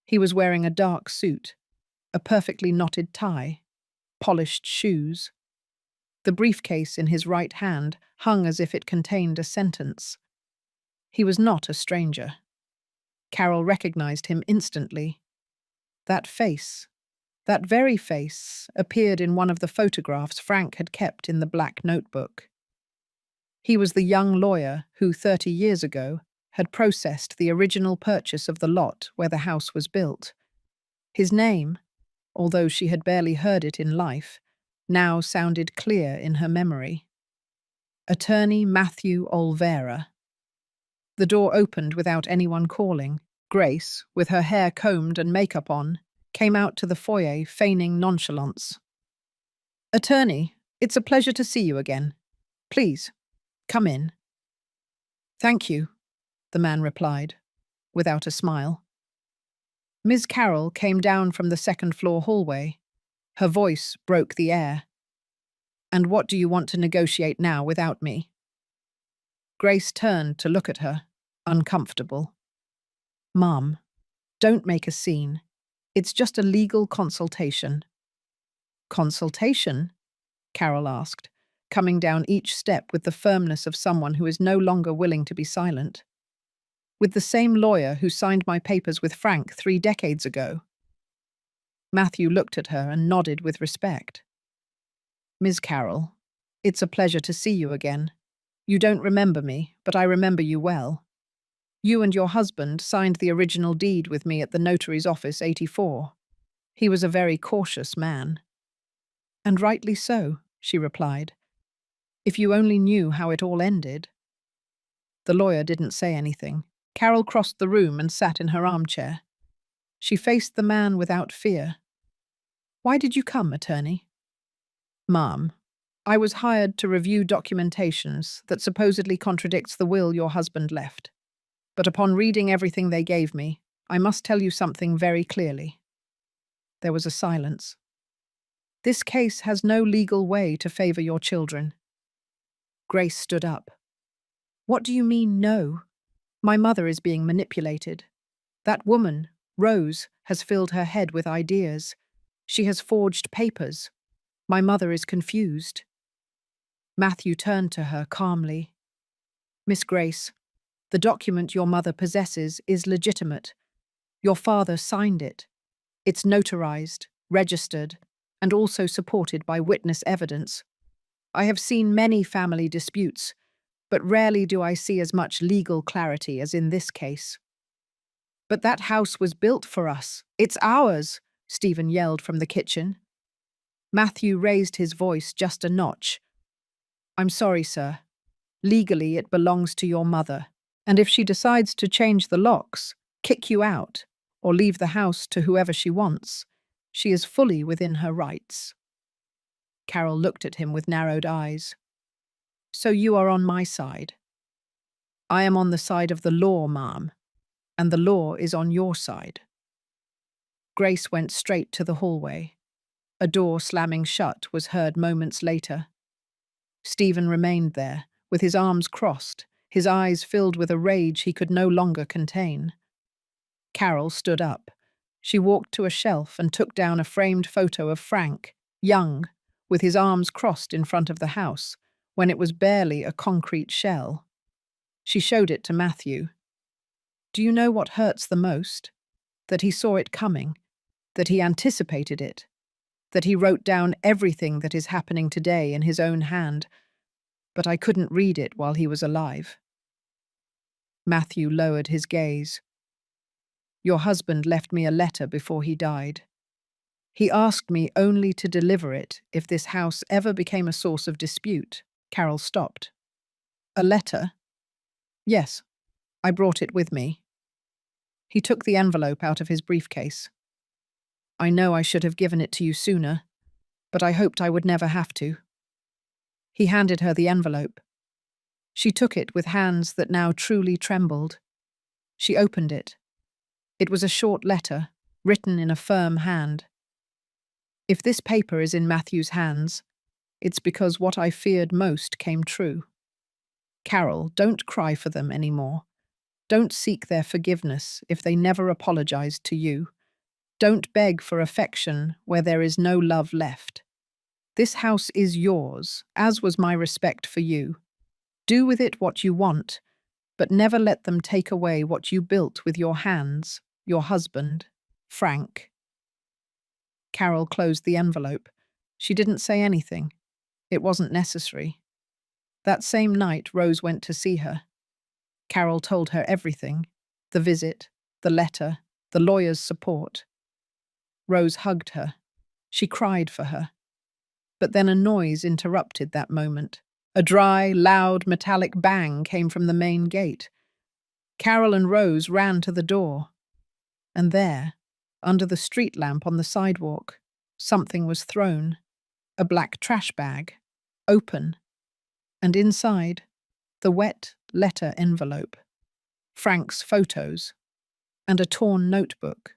He was wearing a dark suit, a perfectly knotted tie, polished shoes. The briefcase in his right hand hung as if it contained a sentence. He was not a stranger. Carol recognized him instantly. That face, that very face, appeared in one of the photographs Frank had kept in the black notebook. He was the young lawyer who, 30 years ago, had processed the original purchase of the lot where the house was built. His name, although she had barely heard it in life, now sounded clear in her memory. Attorney Matthew Olvera. The door opened without anyone calling. Grace, with her hair combed and makeup on, came out to the foyer feigning nonchalance. "Attorney, it's a pleasure to see you again. Please, come in." "Thank you," the man replied, without a smile. Ms. Carroll came down from the second-floor hallway. Her voice broke the air. "And what do you want to negotiate now without me?" Grace turned to look at her, uncomfortable. "Mom, don't make a scene. It's just a legal consultation." "Consultation?" Carol asked, coming down each step with the firmness of someone who is no longer willing to be silent. With the same lawyer who signed my papers with Frank 3 decades ago. Matthew looked at her and nodded with respect. Ms. Carroll, it's a pleasure to see you again. You don't remember me, but I remember you well. You and your husband signed the original deed with me at the notary's office 84. He was a very cautious man. And rightly so, she replied. If you only knew how it all ended. The lawyer didn't say anything. Carol crossed the room and sat in her armchair. She faced the man without fear. Why did you come, attorney? Ma'am, I was hired to review documentations that supposedly contradicts the will your husband left. But upon reading everything they gave me, I must tell you something very clearly. There was a silence. This case has no legal way to favor your children. Grace stood up. What do you mean, no? My mother is being manipulated. That woman, Rose, has filled her head with ideas. She has forged papers. My mother is confused. Matthew turned to her calmly. Miss Grace, the document your mother possesses is legitimate. Your father signed it. It's notarized, registered, and also supported by witness evidence. I have seen many family disputes, but rarely do I see as much legal clarity as in this case. But that house was built for us. It's ours, Stephen yelled from the kitchen. Matthew raised his voice just a notch. I'm sorry, sir. Legally, it belongs to your mother. And if she decides to change the locks, kick you out, or leave the house to whoever she wants, she is fully within her rights. Carol looked at him with narrowed eyes. So you are on my side. I am on the side of the law, ma'am, and the law is on your side. Grace went straight to the hallway. A door slamming shut was heard moments later. Stephen remained there, with his arms crossed, his eyes filled with a rage he could no longer contain. Carol stood up. She walked to a shelf and took down a framed photo of Frank, young, with his arms crossed in front of the house, when it was barely a concrete shell. She showed it to Matthew. Do you know what hurts the most? That he saw it coming, that he anticipated it, that he wrote down everything that is happening today in his own hand, but I couldn't read it while he was alive. Matthew lowered his gaze. Your husband left me a letter before he died. He asked me only to deliver it if this house ever became a source of dispute. Carol stopped. A letter? Yes, I brought it with me. He took the envelope out of his briefcase. I know I should have given it to you sooner, but I hoped I would never have to. He handed her the envelope. She took it with hands that now truly trembled. She opened it. It was a short letter, written in a firm hand. If this paper is in Matthew's hands, it's because what I feared most came true. Carol, don't cry for them anymore. Don't seek their forgiveness if they never apologized to you. Don't beg for affection where there is no love left. This house is yours, as was my respect for you. Do with it what you want, but never let them take away what you built with your hands, your husband, Frank. Carol closed the envelope. She didn't say anything. It wasn't necessary. That same night, Rose went to see her. Carol told her everything, the visit, the letter, the lawyer's support. Rose hugged her. She cried for her. But then a noise interrupted that moment. A dry, loud, metallic bang came from the main gate. Carol and Rose ran to the door. And there, under the street lamp on the sidewalk, something was thrown. A black trash bag, open. And inside, the wet letter envelope, Frank's photos, and a torn notebook.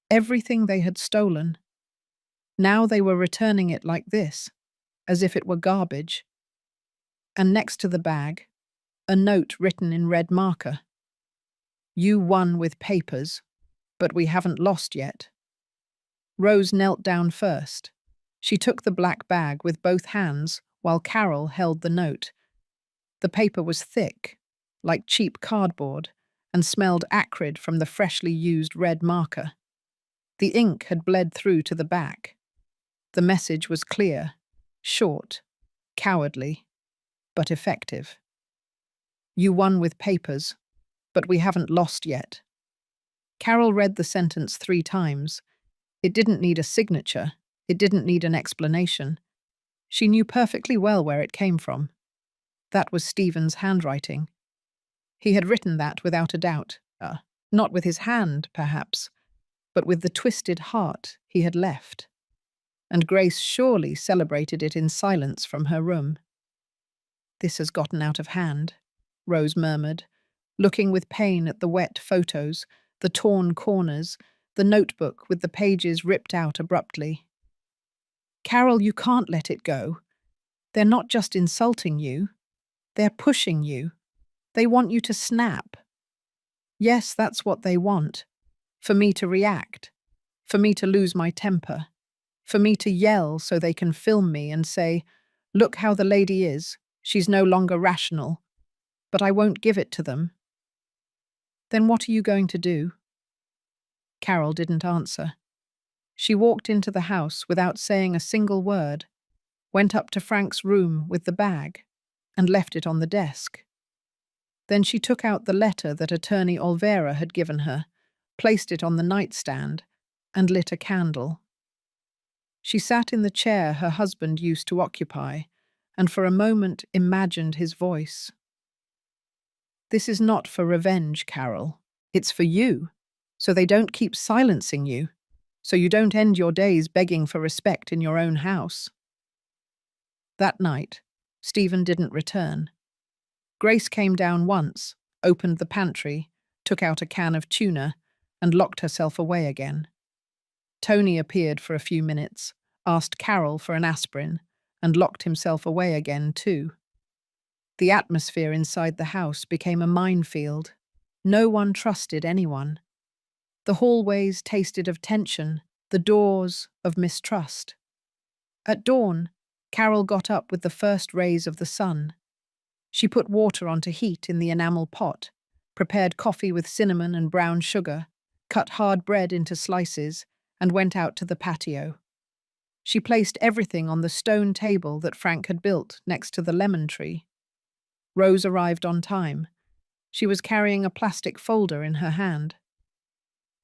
Everything they had stolen. Now they were returning it like this, as if it were garbage. And next to the bag, a note written in red marker. You won with papers, but we haven't lost yet. Rose knelt down first. She took the black bag with both hands while Carol held the note. The paper was thick, like cheap cardboard, and smelled acrid from the freshly used red marker. The ink had bled through to the back. The message was clear, short, cowardly, but effective. You won with papers, but we haven't lost yet. Carol read the sentence 3 times. It didn't need a signature. It didn't need an explanation. She knew perfectly well where it came from. That was Stephen's handwriting. He had written that without a doubt. Not with his hand, perhaps, but with the twisted heart he had left. And Grace surely celebrated it in silence from her room. "This has gotten out of hand," Rose murmured, looking with pain at the wet photos, the torn corners, the notebook with the pages ripped out abruptly. "Carol, you can't let it go. They're not just insulting you. They're pushing you. They want you to snap. Yes, that's what they want. For me to react. For me to lose my temper. For me to yell so they can film me and say, 'Look how the lady is. She's no longer rational.' But I won't give it to them." "Then what are you going to do?" Carol didn't answer. She walked into the house without saying a single word, went up to Frank's room with the bag, and left it on the desk. Then she took out the letter that Attorney Olvera had given her, placed it on the nightstand, and lit a candle. She sat in the chair her husband used to occupy, and for a moment imagined his voice. "This is not for revenge, Carol. It's for you, so they don't keep silencing you, so you don't end your days begging for respect in your own house." That night, Stephen didn't return. Grace came down once, opened the pantry, took out a can of tuna, and locked herself away again. Tony appeared for a few minutes, asked Carol for an aspirin, and locked himself away again too. The atmosphere inside the house became a minefield. No one trusted anyone. The hallways tasted of tension, the doors of mistrust. At dawn, Carol got up with the first rays of the sun. She put water on to heat in the enamel pot, prepared coffee with cinnamon and brown sugar, cut hard bread into slices, and went out to the patio. She placed everything on the stone table that Frank had built next to the lemon tree. Rose arrived on time. She was carrying a plastic folder in her hand.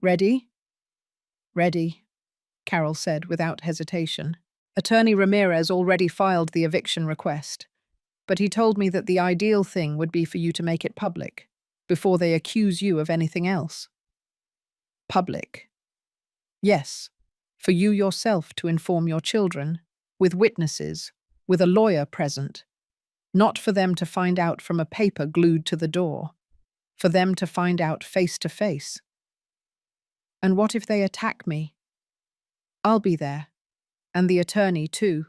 "Ready?" "Ready," Carol said without hesitation. "Attorney Ramirez already filed the eviction request, but he told me that the ideal thing would be for you to make it public, before they accuse you of anything else." "Public?" "Yes, for you yourself to inform your children, with witnesses, with a lawyer present. Not for them to find out from a paper glued to the door. For them to find out face to face." "And what if they attack me?" "I'll be there. And the attorney too."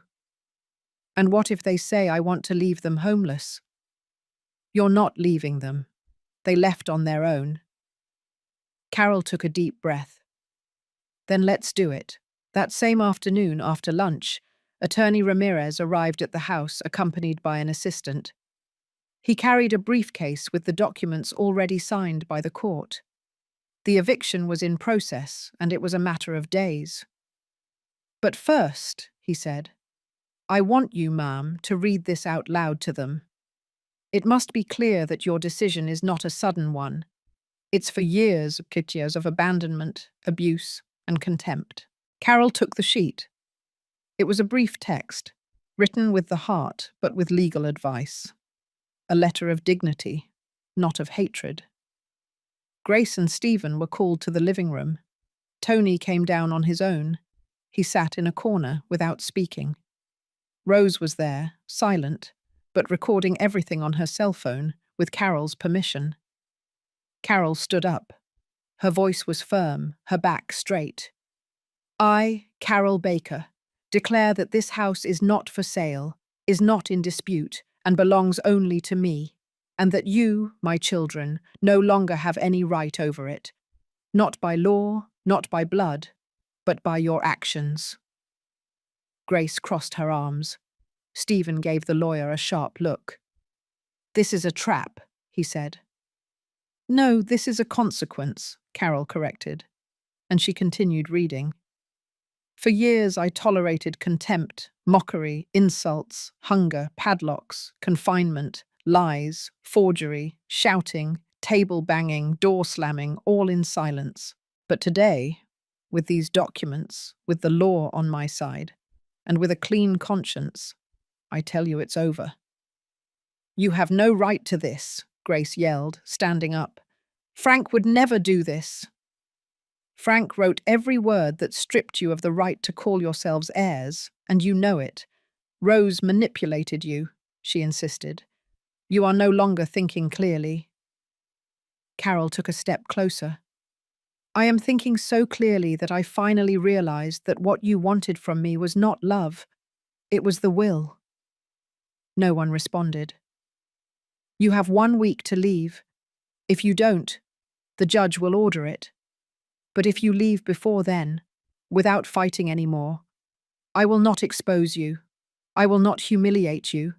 "And what if they say I want to leave them homeless?" "You're not leaving them. They left on their own." Carol took a deep breath. "Then let's do it." That same afternoon, after lunch, Attorney Ramirez arrived at the house accompanied by an assistant. He carried a briefcase with the documents already signed by the court. The eviction was in process, and it was a matter of days. "But first," he said, "I want you, ma'am, to read this out loud to them. It must be clear that your decision is not a sudden one. It's for years of abandonment, abuse, and contempt." Carol took the sheet. It was a brief text, written with the heart but with legal advice. A letter of dignity, not of hatred. Grace and Stephen were called to the living room. Tony came down on his own. He sat in a corner without speaking. Rose was there, silent, but recording everything on her cell phone with Carol's permission. Carol stood up. Her voice was firm, her back straight. "I, Carol Baker, declare that this house is not for sale, is not in dispute, and belongs only to me, and that you, my children, no longer have any right over it, not by law, not by blood, but by your actions." Grace crossed her arms. Stephen gave the lawyer a sharp look. "This is a trap," he said. No, this is a consequence, Carol corrected, and she continued reading. For years I tolerated contempt, mockery, insults, hunger, padlocks, confinement, lies, forgery, shouting, table banging, door slamming, all in silence. But today, with these documents, with the law on my side, and with a clean conscience, I tell you it's over. You have no right to this, Grace yelled, standing up. Frank would never do this. Frank wrote every word that stripped you of the right to call yourselves heirs, and you know it. Rose manipulated you, she insisted. You are no longer thinking clearly. Carol took a step closer. I am thinking so clearly that I finally realized that what you wanted from me was not love. It was the will. No one responded. You have 1 week to leave. If you don't, the judge will order it. But if you leave before then, without fighting any more, I will not expose you. I will not humiliate you.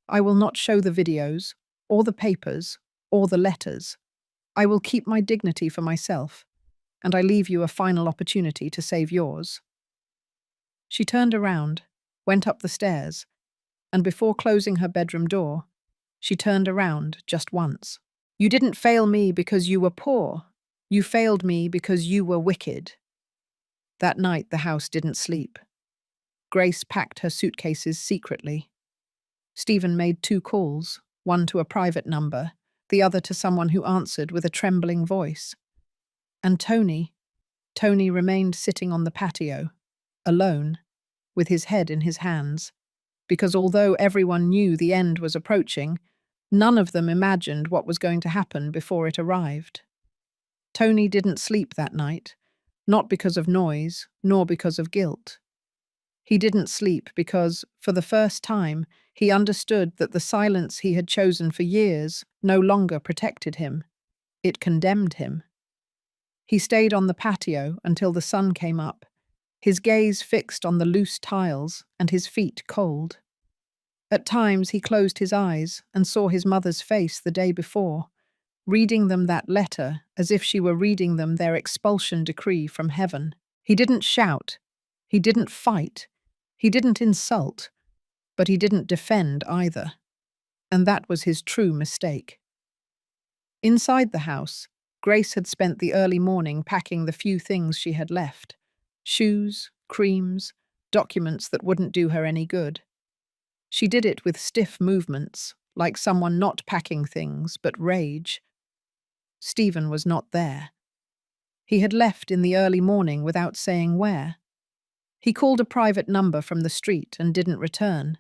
I will not show the videos, or the papers, or the letters. I will keep my dignity for myself, and I leave you a final opportunity to save yours. She turned around, went up the stairs, and before closing her bedroom door, she turned around just once. You didn't fail me because you were poor. You failed me because you were wicked. That night the house didn't sleep. Grace packed her suitcases secretly. Stephen made 2 calls, one to a private number, the other to someone who answered with a trembling voice. And Tony remained sitting on the patio, alone, with his head in his hands, because although everyone knew the end was approaching, none of them imagined what was going to happen before it arrived. Tony didn't sleep that night, not because of noise, nor because of guilt. He didn't sleep because, for the first time, he understood that the silence he had chosen for years no longer protected him. It condemned him. He stayed on the patio until the sun came up, his gaze fixed on the loose tiles and his feet cold. At times he closed his eyes and saw his mother's face the day before, reading them that letter as if she were reading them their expulsion decree from heaven. He didn't shout, he didn't fight, he didn't insult, but he didn't defend either. And that was his true mistake. Inside the house, Grace had spent the early morning packing the few things she had left: shoes, creams, documents that wouldn't do her any good. She did it with stiff movements, like someone not packing things, but rage. Stephen was not there. He had left in the early morning without saying where. He called a private number from the street and didn't return.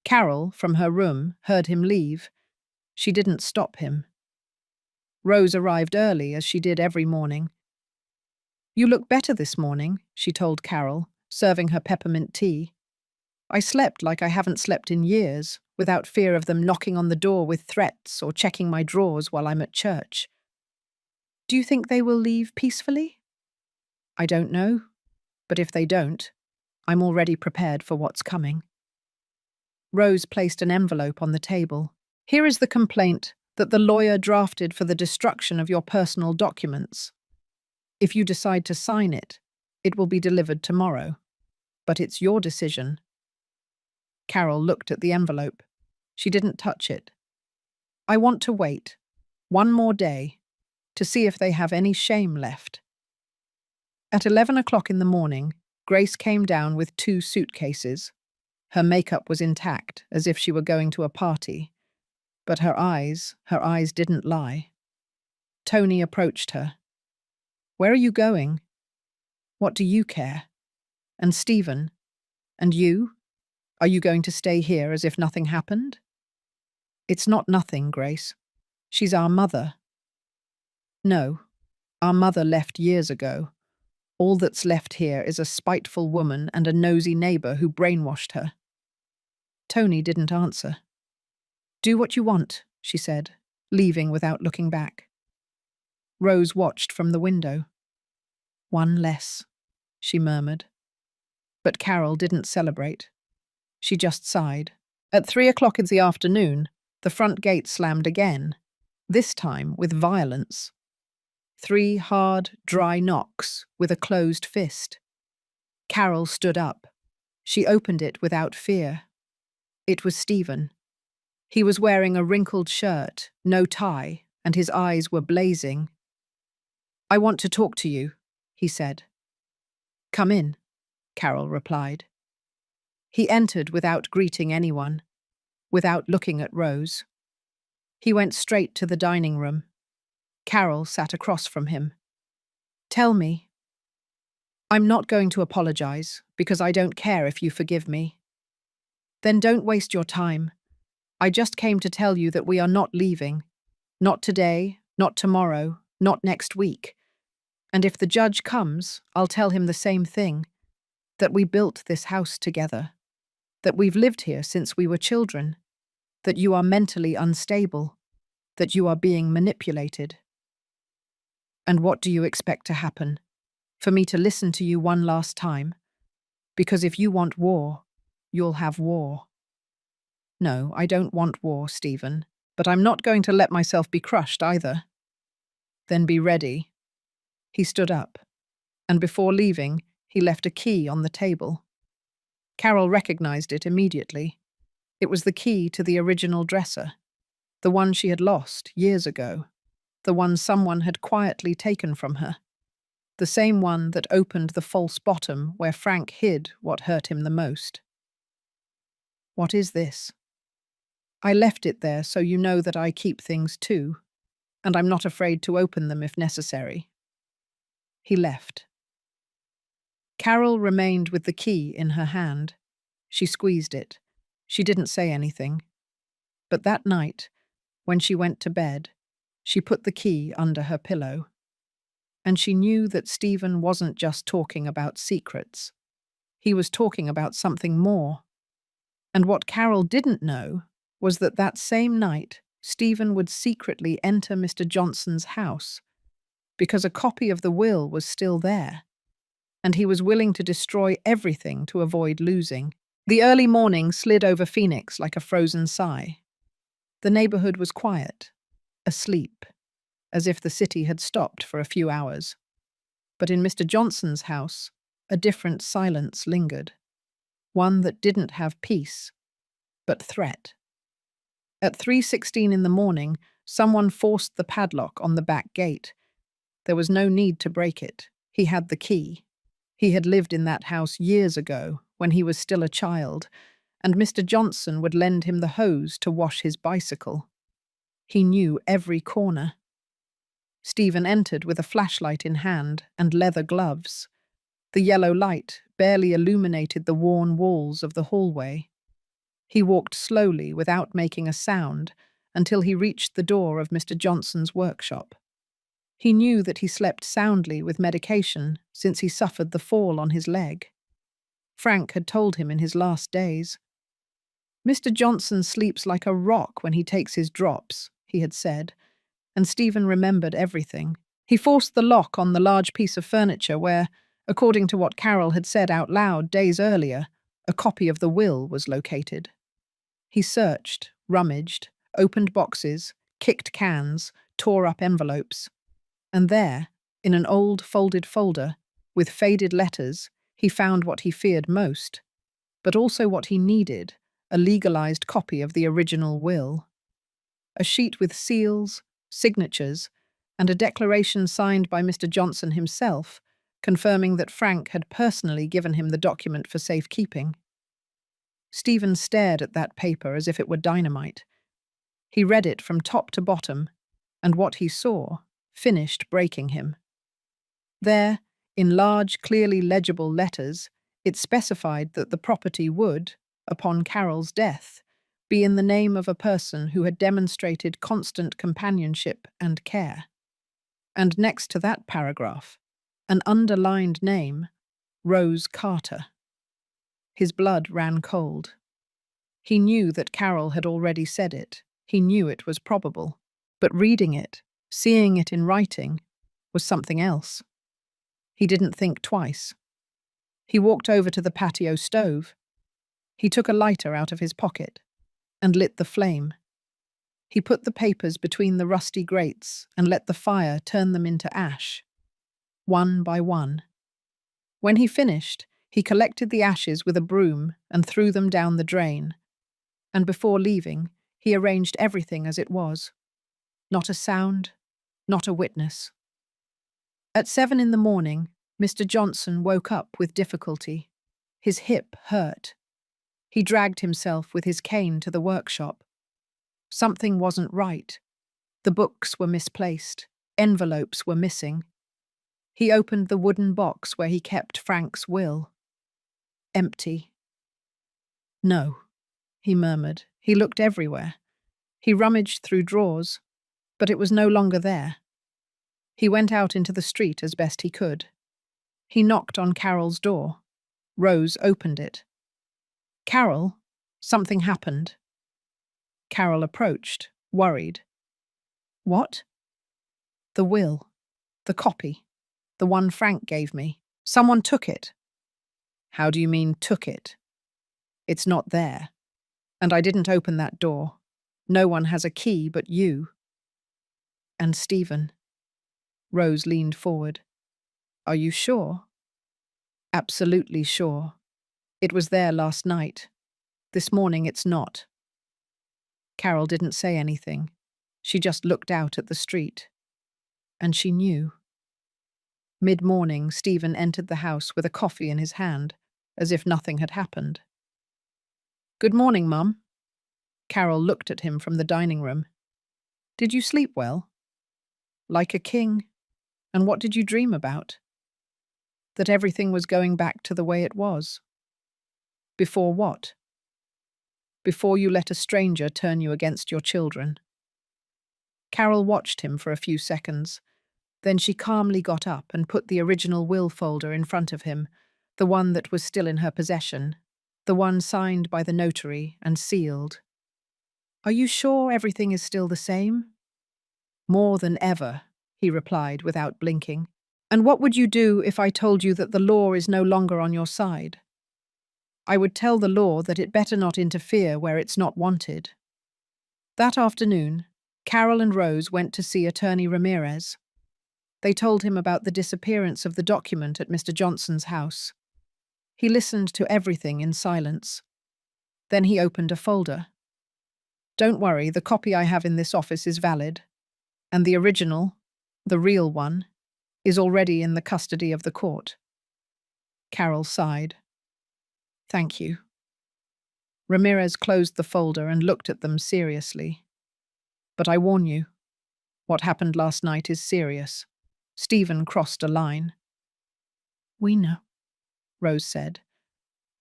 Carol, from her room, heard him leave. She didn't stop him. Rose arrived early, as she did every morning. You look better this morning, she told Carol, serving her peppermint tea. I slept like I haven't slept in years, without fear of them knocking on the door with threats or checking my drawers while I'm at church. Do you think they will leave peacefully? I don't know, but if they don't, I'm already prepared for what's coming. Rose placed an envelope on the table. Here is the complaint that the lawyer drafted for the destruction of your personal documents. If you decide to sign it, it will be delivered tomorrow. But it's your decision. Carol looked at the envelope. She didn't touch it. I want to wait, 1 more day, to see if they have any shame left. At 11 o'clock in the morning, Grace came down with 2 suitcases. Her makeup was intact, as if she were going to a party. But her eyes didn't lie. Tony approached her. Where are you going? What do you care? And Stephen? And you? Are you going to stay here as if nothing happened? It's not nothing, Grace. She's our mother. No, our mother left years ago. All that's left here is a spiteful woman and a nosy neighbour who brainwashed her. Tony didn't answer. Do what you want, she said, leaving without looking back. Rose watched from the window. 1 less, she murmured. But Carol didn't celebrate. She just sighed. At 3 o'clock in the afternoon, the front gate slammed again. this time with violence. 3 hard, dry knocks with a closed fist. Carol stood up. She opened it without fear. It was Stephen. He was wearing a wrinkled shirt, no tie, and his eyes were blazing. "I want to talk to you," he said. "Come in," Carol replied. He entered without greeting anyone, without looking at Rose. He went straight to the dining room. Carol sat across from him. "Tell me." "I'm not going to apologize, because I don't care if you forgive me." "Then don't waste your time. I just came to tell you that we are not leaving. Not today, not tomorrow, not next week. And if the judge comes, I'll tell him the same thing. That we built this house together. That we've lived here since we were children. That you are mentally unstable. That you are being manipulated." "And what do you expect to happen? For me to listen to you one last time? Because if you want war, you'll have war." "No, I don't want war, Stephen, but I'm not going to let myself be crushed either." "Then be ready." He stood up, and before leaving, he left a key on the table. Carol recognized it immediately. It was the key to the original dresser, the one she had lost years ago, the one someone had quietly taken from her, the same one that opened the false bottom where Frank hid what hurt him the most. "What is this?" "I left it there so you know that I keep things too, and I'm not afraid to open them if necessary." He left. Carol remained with the key in her hand. She squeezed it. She didn't say anything. But that night, when she went to bed, she put the key under her pillow. And she knew that Stephen wasn't just talking about secrets. He was talking about something more. And what Carol didn't know was that that same night, Stephen would secretly enter Mr. Johnson's house, because a copy of the will was still there, and he was willing to destroy everything to avoid losing. The early morning slid over Phoenix like a frozen sigh. The neighborhood was quiet, asleep, as if the city had stopped for a few hours. But in Mr. Johnson's house, a different silence lingered, one that didn't have peace, but threat. At 3:16 in the morning, someone forced the padlock on the back gate. There was no need to break it. He had the key. He had lived in that house years ago, when he was still a child, and Mr. Johnson would lend him the hose to wash his bicycle. He knew every corner. Stephen entered with a flashlight in hand and leather gloves. The yellow light barely illuminated the worn walls of the hallway. He walked slowly without making a sound until he reached the door of Mr. Johnson's workshop. He knew that he slept soundly with medication since he suffered the fall on his leg. Frank had told him in his last days. "Mr. Johnson sleeps like a rock when he takes his drops," he had said, and Stephen remembered everything. He forced the lock on the large piece of furniture where, according to what Carol had said out loud days earlier, a copy of the will was located. He searched, rummaged, opened boxes, kicked cans, tore up envelopes. And there, in an old folded folder, with faded letters, he found what he feared most, but also what he needed, a legalized copy of the original will. A sheet with seals, signatures, and a declaration signed by Mr. Johnson himself, confirming that Frank had personally given him the document for safekeeping. Stephen stared at that paper as if it were dynamite. He read it from top to bottom, and what he saw finished breaking him. There, in large, clearly legible letters, it specified that the property would, upon Carol's death, be in the name of a person who had demonstrated constant companionship and care. And next to that paragraph, an underlined name, Rose Carter. His blood ran cold. He knew that Carol had already said it. He knew it was probable. But reading it, seeing it in writing, was something else. He didn't think twice. He walked over to the patio stove. He took a lighter out of his pocket and lit the flame. He put the papers between the rusty grates and let the fire turn them into ash, one by one. When he finished, he collected the ashes with a broom and threw them down the drain. And before leaving, he arranged everything as it was. Not a sound, not a witness. At 7 in the morning, Mr. Johnson woke up with difficulty. His hip hurt. He dragged himself with his cane to the workshop. Something wasn't right. The books were misplaced. Envelopes were missing. He opened the wooden box where he kept Frank's will. Empty. No, he murmured. He looked everywhere. He rummaged through drawers, but it was no longer there. He went out into the street as best he could. He knocked on Carol's door. Rose opened it. Carol, something happened. Carol approached, worried. What? The will. The copy. The one Frank gave me. Someone took it. How do you mean, took it? It's not there. And I didn't open that door. No one has a key but you. And Stephen. Rose leaned forward. Are you sure? Absolutely sure. It was there last night. This morning it's not. Carol didn't say anything. She just looked out at the street. And she knew. Mid-morning, Stephen entered the house with a coffee in his hand, as if nothing had happened. Good morning, Mum. Carol looked at him from the dining room. Did you sleep well? Like a king. And what did you dream about? That everything was going back to the way it was. Before what? Before you let a stranger turn you against your children. Carol watched him for a few seconds. Then she calmly got up and put the original will folder in front of him, the one that was still in her possession, the one signed by the notary and sealed. Are you sure everything is still the same? More than ever, he replied without blinking. And what would you do if I told you that the law is no longer on your side? I would tell the law that it better not interfere where it's not wanted. That afternoon, Carol and Rose went to see Attorney Ramirez. They told him about the disappearance of the document at Mr. Johnson's house. He listened to everything in silence. Then he opened a folder. Don't worry, the copy I have in this office is valid, and the original, the real one, is already in the custody of the court. Carol sighed. Thank you. Ramirez closed the folder and looked at them seriously. But I warn you, what happened last night is serious. Stephen crossed a line. We know, Rose said.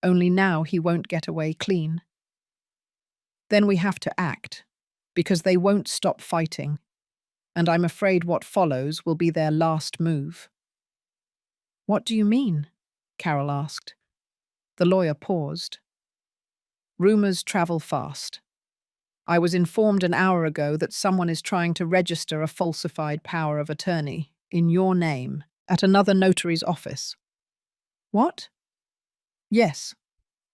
Only now he won't get away clean. Then we have to act, because they won't stop fighting, and I'm afraid what follows will be their last move. What do you mean? Carol asked. The lawyer paused. Rumors travel fast. I was informed an hour ago that someone is trying to register a falsified power of attorney in your name at another notary's office. What? Yes.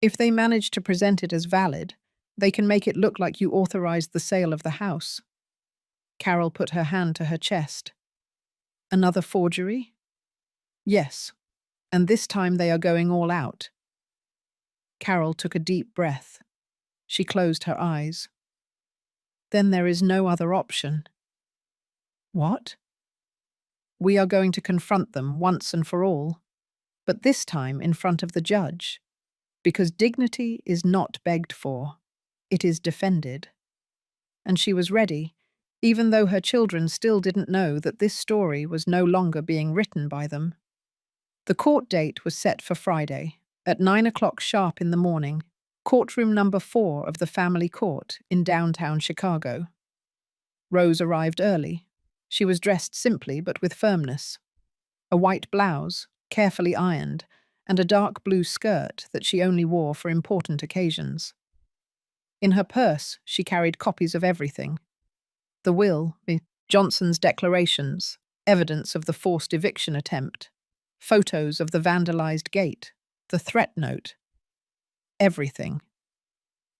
If they manage to present it as valid, they can make it look like you authorized the sale of the house. Carol put her hand to her chest. Another forgery? Yes. And this time they are going all out. Carol took a deep breath. She closed her eyes. Then there is no other option. What? We are going to confront them once and for all, but this time in front of the judge, because dignity is not begged for, it is defended. And she was ready, even though her children still didn't know that this story was no longer being written by them. The court date was set for Friday, at 9 o'clock sharp in the morning, courtroom number 4 of the family court in downtown Chicago. Rose arrived early. She was dressed simply but with firmness. A white blouse, carefully ironed, and a dark blue skirt that she only wore for important occasions. In her purse, she carried copies of everything. The will, Johnson's declarations, evidence of the forced eviction attempt, photos of the vandalized gate, the threat note. Everything.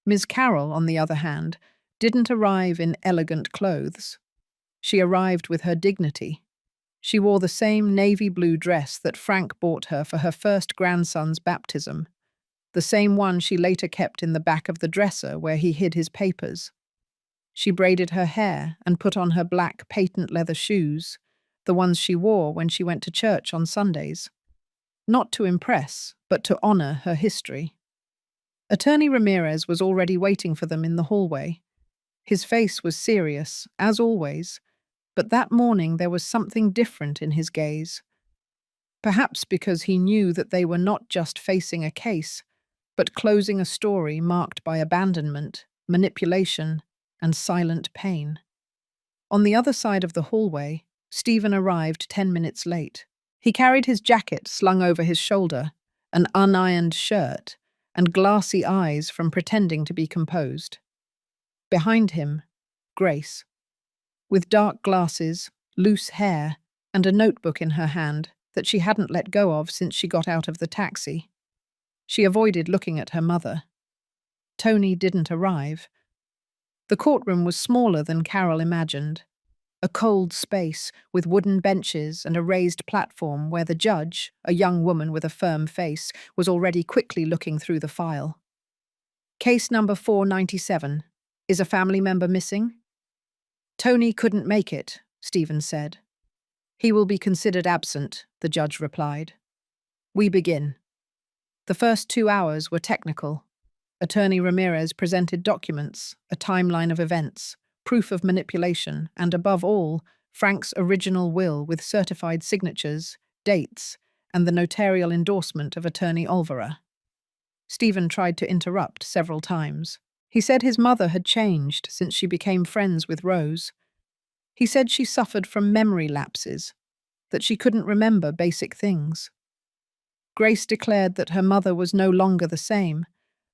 Ms. Carroll, on the other hand, didn't arrive in elegant clothes. She arrived with her dignity. She wore the same navy blue dress that Frank bought her for her first grandson's baptism, the same one she later kept in the back of the dresser where he hid his papers. She braided her hair and put on her black patent leather shoes, the ones she wore when she went to church on Sundays. Not to impress, but to honor her history. Attorney Ramirez was already waiting for them in the hallway. His face was serious, as always, but that morning there was something different in his gaze. Perhaps because he knew that they were not just facing a case, but closing a story marked by abandonment, manipulation, and silent pain. On the other side of the hallway, Stephen arrived 10 minutes late. He carried his jacket slung over his shoulder, an unironed shirt, and glassy eyes from pretending to be composed. Behind him, Grace, with dark glasses, loose hair, and a notebook in her hand that she hadn't let go of since she got out of the taxi. She avoided looking at her mother. Tony didn't arrive. The courtroom was smaller than Carol imagined. A cold space with wooden benches and a raised platform where the judge, a young woman with a firm face, was already quickly looking through the file. Case number 497. Is a family member missing? Tony couldn't make it, Stephen said. He will be considered absent, the judge replied. We begin. The first 2 hours were technical. Attorney Ramirez presented documents, a timeline of events, proof of manipulation, and above all, Frank's original will with certified signatures, dates, and the notarial endorsement of Attorney Olvera. Stephen tried to interrupt several times. He said his mother had changed since she became friends with Rose. He said she suffered from memory lapses, that she couldn't remember basic things. Grace declared that her mother was no longer the same,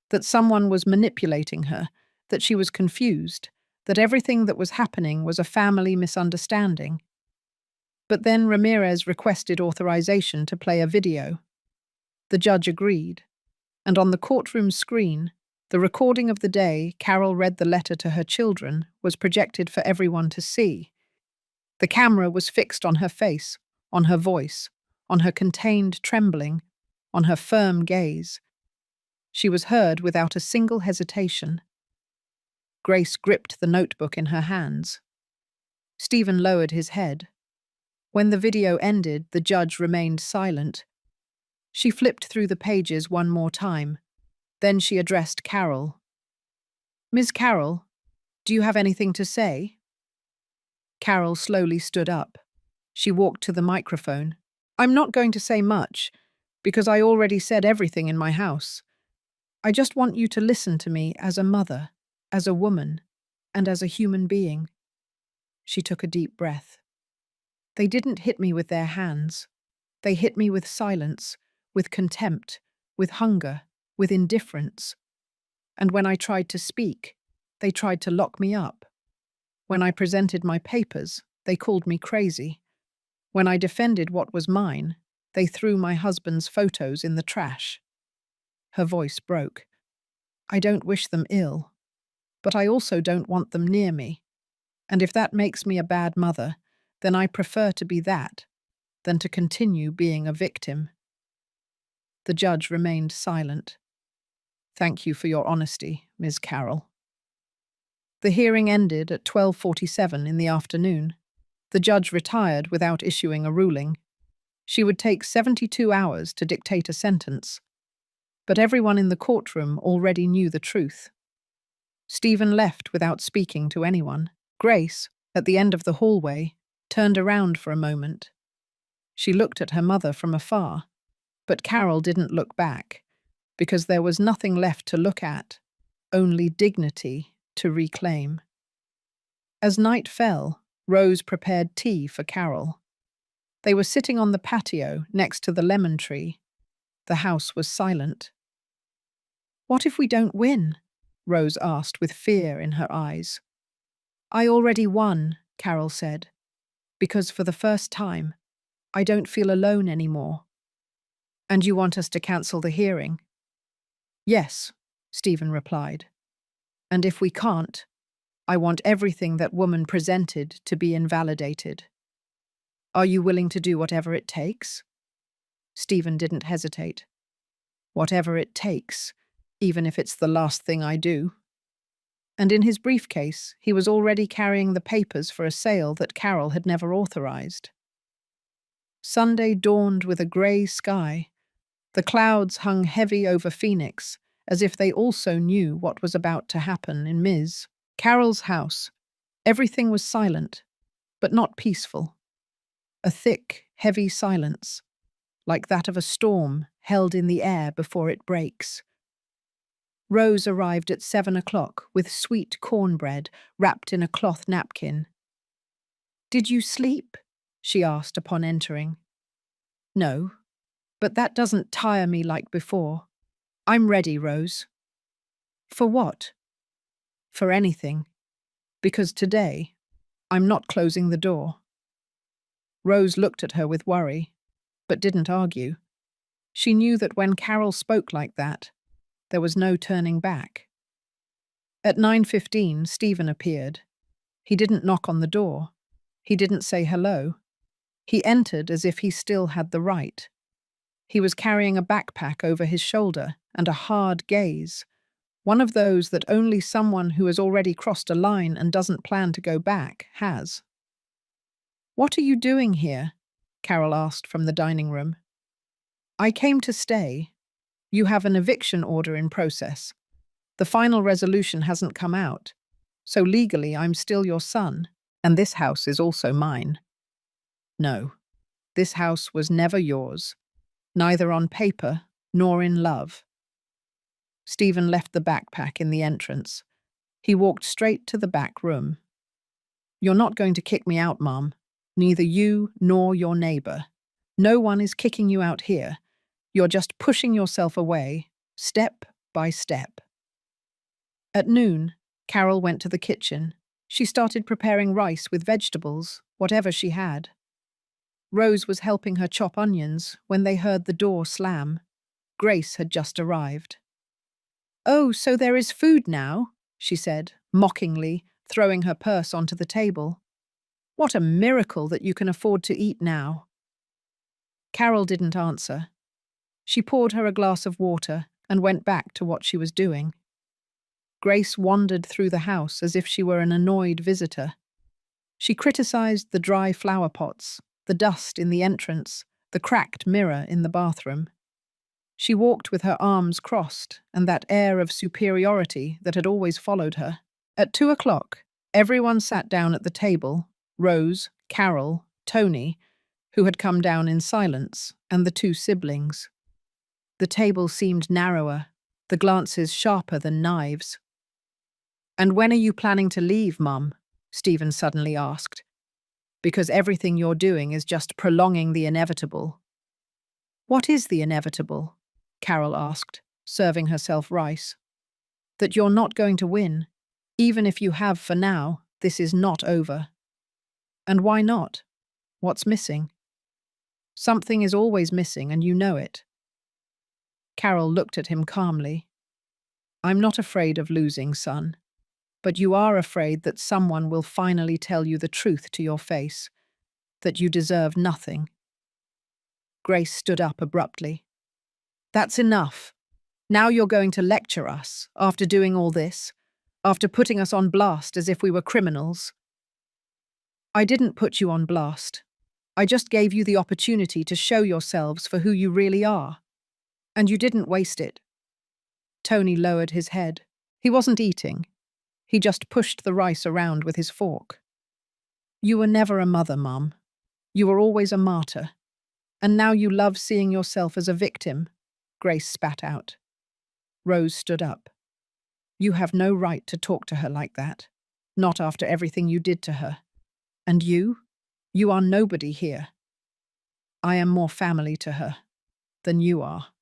that someone was manipulating her, that she was confused, that everything that was happening was a family misunderstanding. But then Ramirez requested authorization to play a video. The judge agreed, and on the courtroom screen, the recording of the day Carol read the letter to her children was projected for everyone to see. The camera was fixed on her face, on her voice, on her contained trembling, on her firm gaze. She was heard without a single hesitation. Grace gripped the notebook in her hands. Stephen lowered his head. When the video ended, the judge remained silent. She flipped through the pages one more time. Then she addressed Carol. Ms. Carol, do you have anything to say? Carol slowly stood up. She walked to the microphone. I'm not going to say much, because I already said everything in my house. I just want you to listen to me as a mother, as a woman, and as a human being. She took a deep breath. They didn't hit me with their hands. They hit me with silence, with contempt, with hunger, with indifference. And when I tried to speak, they tried to lock me up. When I presented my papers, they called me crazy. When I defended what was mine, they threw my husband's photos in the trash. Her voice broke. I don't wish them ill, but I also don't want them near me. And if that makes me a bad mother, then I prefer to be that than to continue being a victim. The judge remained silent. Thank you for your honesty, Ms. Carroll. The hearing ended at 12:47 in the afternoon. The judge retired without issuing a ruling. She would take 72 hours to dictate a sentence. But everyone in the courtroom already knew the truth. Stephen left without speaking to anyone. Grace, at the end of the hallway, turned around for a moment. She looked at her mother from afar, but Carol didn't look back, because there was nothing left to look at, only dignity to reclaim. As night fell, Rose prepared tea for Carol. They were sitting on the patio next to the lemon tree. The house was silent. What if we don't win? Rose asked with fear in her eyes. I already won, Carol said, because for the first time, I don't feel alone anymore. And you want us to cancel the hearing? Yes, Stephen replied. And if we can't, I want everything that woman presented to be invalidated. Are you willing to do whatever it takes? Stephen didn't hesitate. Whatever it takes, even if it's the last thing I do. And in his briefcase, he was already carrying the papers for a sale that Carol had never authorized. Sunday dawned with a grey sky. The clouds hung heavy over Phoenix, as if they also knew what was about to happen in Ms. Carol's house. Everything was silent, but not peaceful. A thick, heavy silence, like that of a storm held in the air before it breaks. Rose arrived at 7 o'clock with sweet cornbread wrapped in a cloth napkin. "Did you sleep?" she asked upon entering. "No, but that doesn't tire me like before. I'm ready, Rose." "For what?" "For anything. Because today, I'm not closing the door." Rose looked at her with worry, but didn't argue. She knew that when Carol spoke like that, there was no turning back. At 9:15, Stephen appeared. He didn't knock on the door. He didn't say hello. He entered as if he still had the right. He was carrying a backpack over his shoulder and a hard gaze, one of those that only someone who has already crossed a line and doesn't plan to go back has. "What are you doing here?" Carol asked from the dining room. "I came to stay. You have an eviction order in process. The final resolution hasn't come out, so legally I'm still your son, and this house is also mine." "No, this house was never yours, neither on paper nor in love." Stephen left the backpack in the entrance. He walked straight to the back room. "You're not going to kick me out, Mom. Neither you nor your neighbor. No one is kicking you out here. You're just pushing yourself away, step by step." At noon, Carol went to the kitchen. She started preparing rice with vegetables, whatever she had. Rose was helping her chop onions when they heard the door slam. Grace had just arrived. "Oh, so there is food now," she said, mockingly, throwing her purse onto the table. "What a miracle that you can afford to eat now." Carol didn't answer. She poured her a glass of water and went back to what she was doing. Grace wandered through the house as if she were an annoyed visitor. She criticized the dry flower pots, the dust in the entrance, the cracked mirror in the bathroom. She walked with her arms crossed and that air of superiority that had always followed her. At 2 o'clock, everyone sat down at the table: Rose, Carol, Tony, who had come down in silence, and the two siblings. The table seemed narrower, the glances sharper than knives. "And when are you planning to leave, Mum?" Stephen suddenly asked. "Because everything you're doing is just prolonging the inevitable." "What is the inevitable?" Carol asked, serving herself rice. "That you're not going to win. Even if you have for now, this is not over." "And why not? What's missing?" "Something is always missing, and you know it." Carol looked at him calmly. "I'm not afraid of losing, son. But you are afraid that someone will finally tell you the truth to your face, that you deserve nothing." Grace stood up abruptly. "That's enough. Now you're going to lecture us, after doing all this, after putting us on blast as if we were criminals." "I didn't put you on blast. I just gave you the opportunity to show yourselves for who you really are. And you didn't waste it." Tony lowered his head. He wasn't eating. He just pushed the rice around with his fork. "You were never a mother, Mum. You were always a martyr. And now you love seeing yourself as a victim," Grace spat out. Rose stood up. "You have no right to talk to her like that. Not after everything you did to her. And you? You are nobody here. I am more family to her than you are."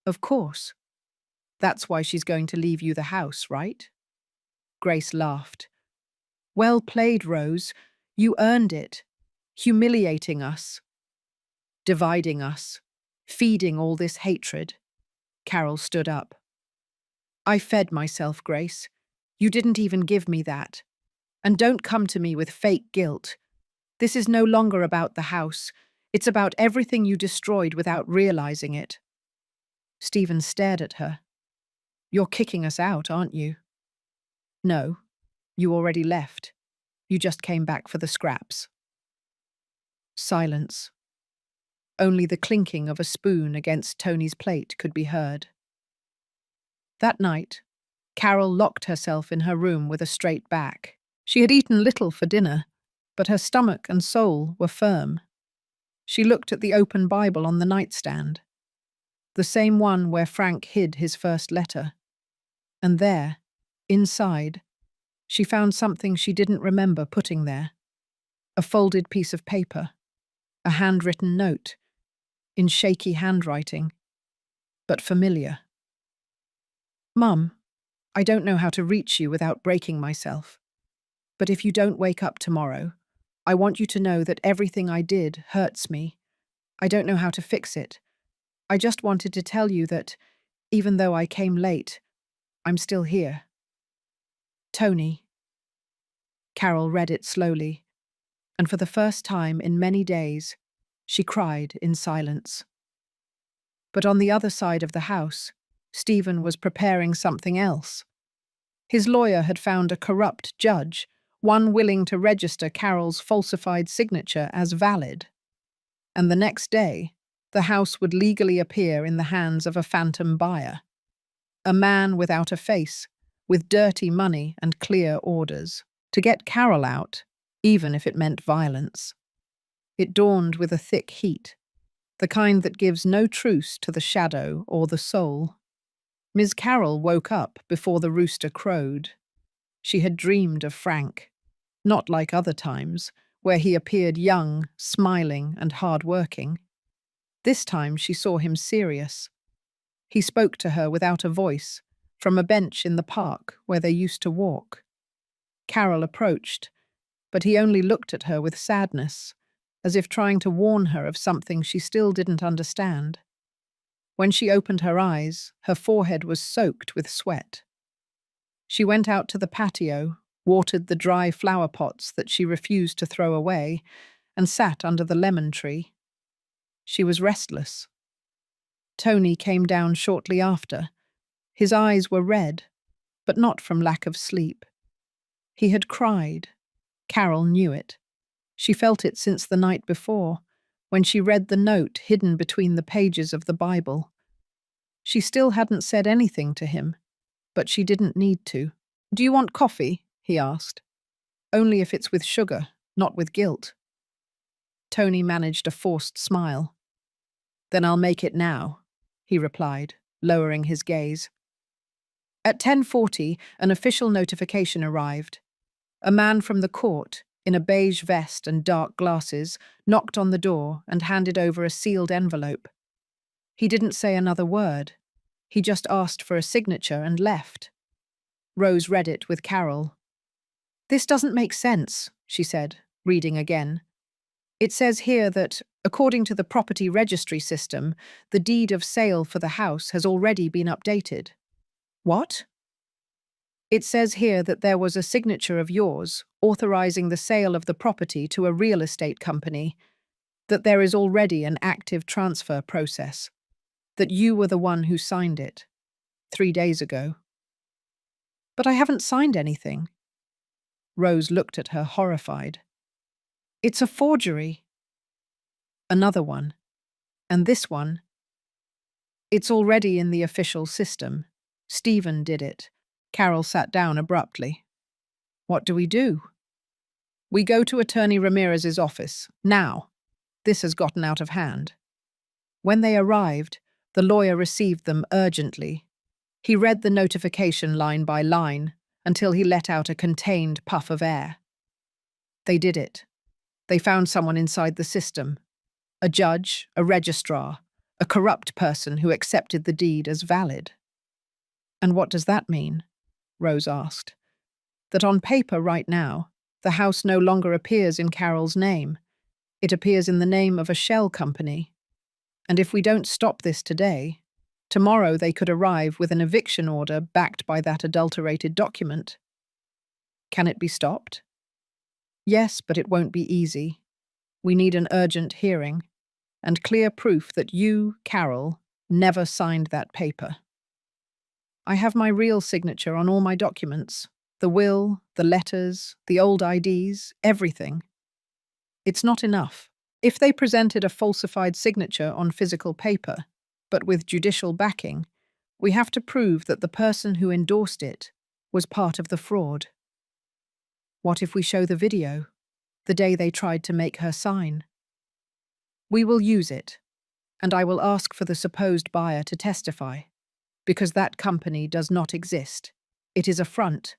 "Of course. That's why she's going to leave you the house, right?" Grace laughed. "Well played, Rose. You earned it. Humiliating us. Dividing us. Feeding all this hatred." Carol stood up. "I fed myself, Grace. You didn't even give me that. And don't come to me with fake guilt. This is no longer about the house. It's about everything you destroyed without realizing it. Stephen stared at her. You're kicking us out, aren't you? No, you already left. You just came back for the scraps. Silence. Only the clinking of a spoon against Tony's plate could be heard. That night, Carol locked herself in her room with a straight back. She had eaten little for dinner, but her stomach and soul were firm. She looked at the open Bible on the nightstand, the same one where Frank hid his first letter. And there, inside, she found something she didn't remember putting there. A folded piece of paper, a handwritten note, in shaky handwriting, but familiar. Mum, I don't know how to reach you without breaking myself. But if you don't wake up tomorrow, I want you to know that everything I did hurts me. I don't know how to fix it. I just wanted to tell you that, even though I came late, I'm still here. Tony. Carol read it slowly, and for the first time in many days, she cried in silence. But on the other side of the house, Stephen was preparing something else. His lawyer had found a corrupt judge, one willing to register Carol's falsified signature as valid. And the next day, the house would legally appear in the hands of a phantom buyer. A man without a face, with dirty money and clear orders, to get Carol out, even if it meant violence. It dawned with a thick heat, the kind that gives no truce to the shadow or the soul. Ms. Carroll woke up before the rooster crowed. She had dreamed of Frank, not like other times, where he appeared young, smiling, and hard-working. This time she saw him serious. He spoke to her without a voice, from a bench in the park where they used to walk. Carol approached, but he only looked at her with sadness, as if trying to warn her of something she still didn't understand. When she opened her eyes, her forehead was soaked with sweat. She went out to the patio, watered the dry flower pots that she refused to throw away, and sat under the lemon tree. She was restless. Tony came down shortly after. His eyes were red, but not from lack of sleep. He had cried. Carol knew it. She felt it since the night before, when she read the note hidden between the pages of the Bible. She still hadn't said anything to him, but she didn't need to. "Do you want coffee?" he asked. "Only if it's with sugar, not with guilt." Tony managed a forced smile. "Then I'll make it now," he replied, lowering his gaze. At 10:40, an official notification arrived. A man from the court, in a beige vest and dark glasses, knocked on the door and handed over a sealed envelope. He didn't say another word. He just asked for a signature and left. Rose read it with Carol. "This doesn't make sense," she said, reading again. "It says here that, according to the property registry system, the deed of sale for the house has already been updated." "What?" "It says here that there was a signature of yours authorizing the sale of the property to a real estate company, that there is already an active transfer process, that you were the one who signed it 3 days ago." "But I haven't signed anything." Rose looked at her horrified. "It's a forgery." "Another one. And this one. It's already in the official system. Stephen did it." Carol sat down abruptly. "What do we do?" "We go to Attorney Ramirez's office, now. This has gotten out of hand." When they arrived, the lawyer received them urgently. He read the notification line by line until he let out a contained puff of air. They did it. They found someone inside the system. A judge, a registrar, a corrupt person who accepted the deed as valid. "And what does that mean?" Rose asked. "That on paper right now, the house no longer appears in Carol's name. It appears in the name of a shell company. And if we don't stop this today, tomorrow they could arrive with an eviction order backed by that adulterated document." Can it be stopped? Yes, but it won't be easy. We need an urgent hearing and clear proof that you, Carol, never signed that paper. I have my real signature on all my documents. The will, the letters, the old IDs, everything. It's not enough. If they presented a falsified signature on physical paper, but with judicial backing, we have to prove that the person who endorsed it was part of the fraud. What if we show the video, the day they tried to make her sign? We will use it, and I will ask for the supposed buyer to testify, because that company does not exist. It is a front,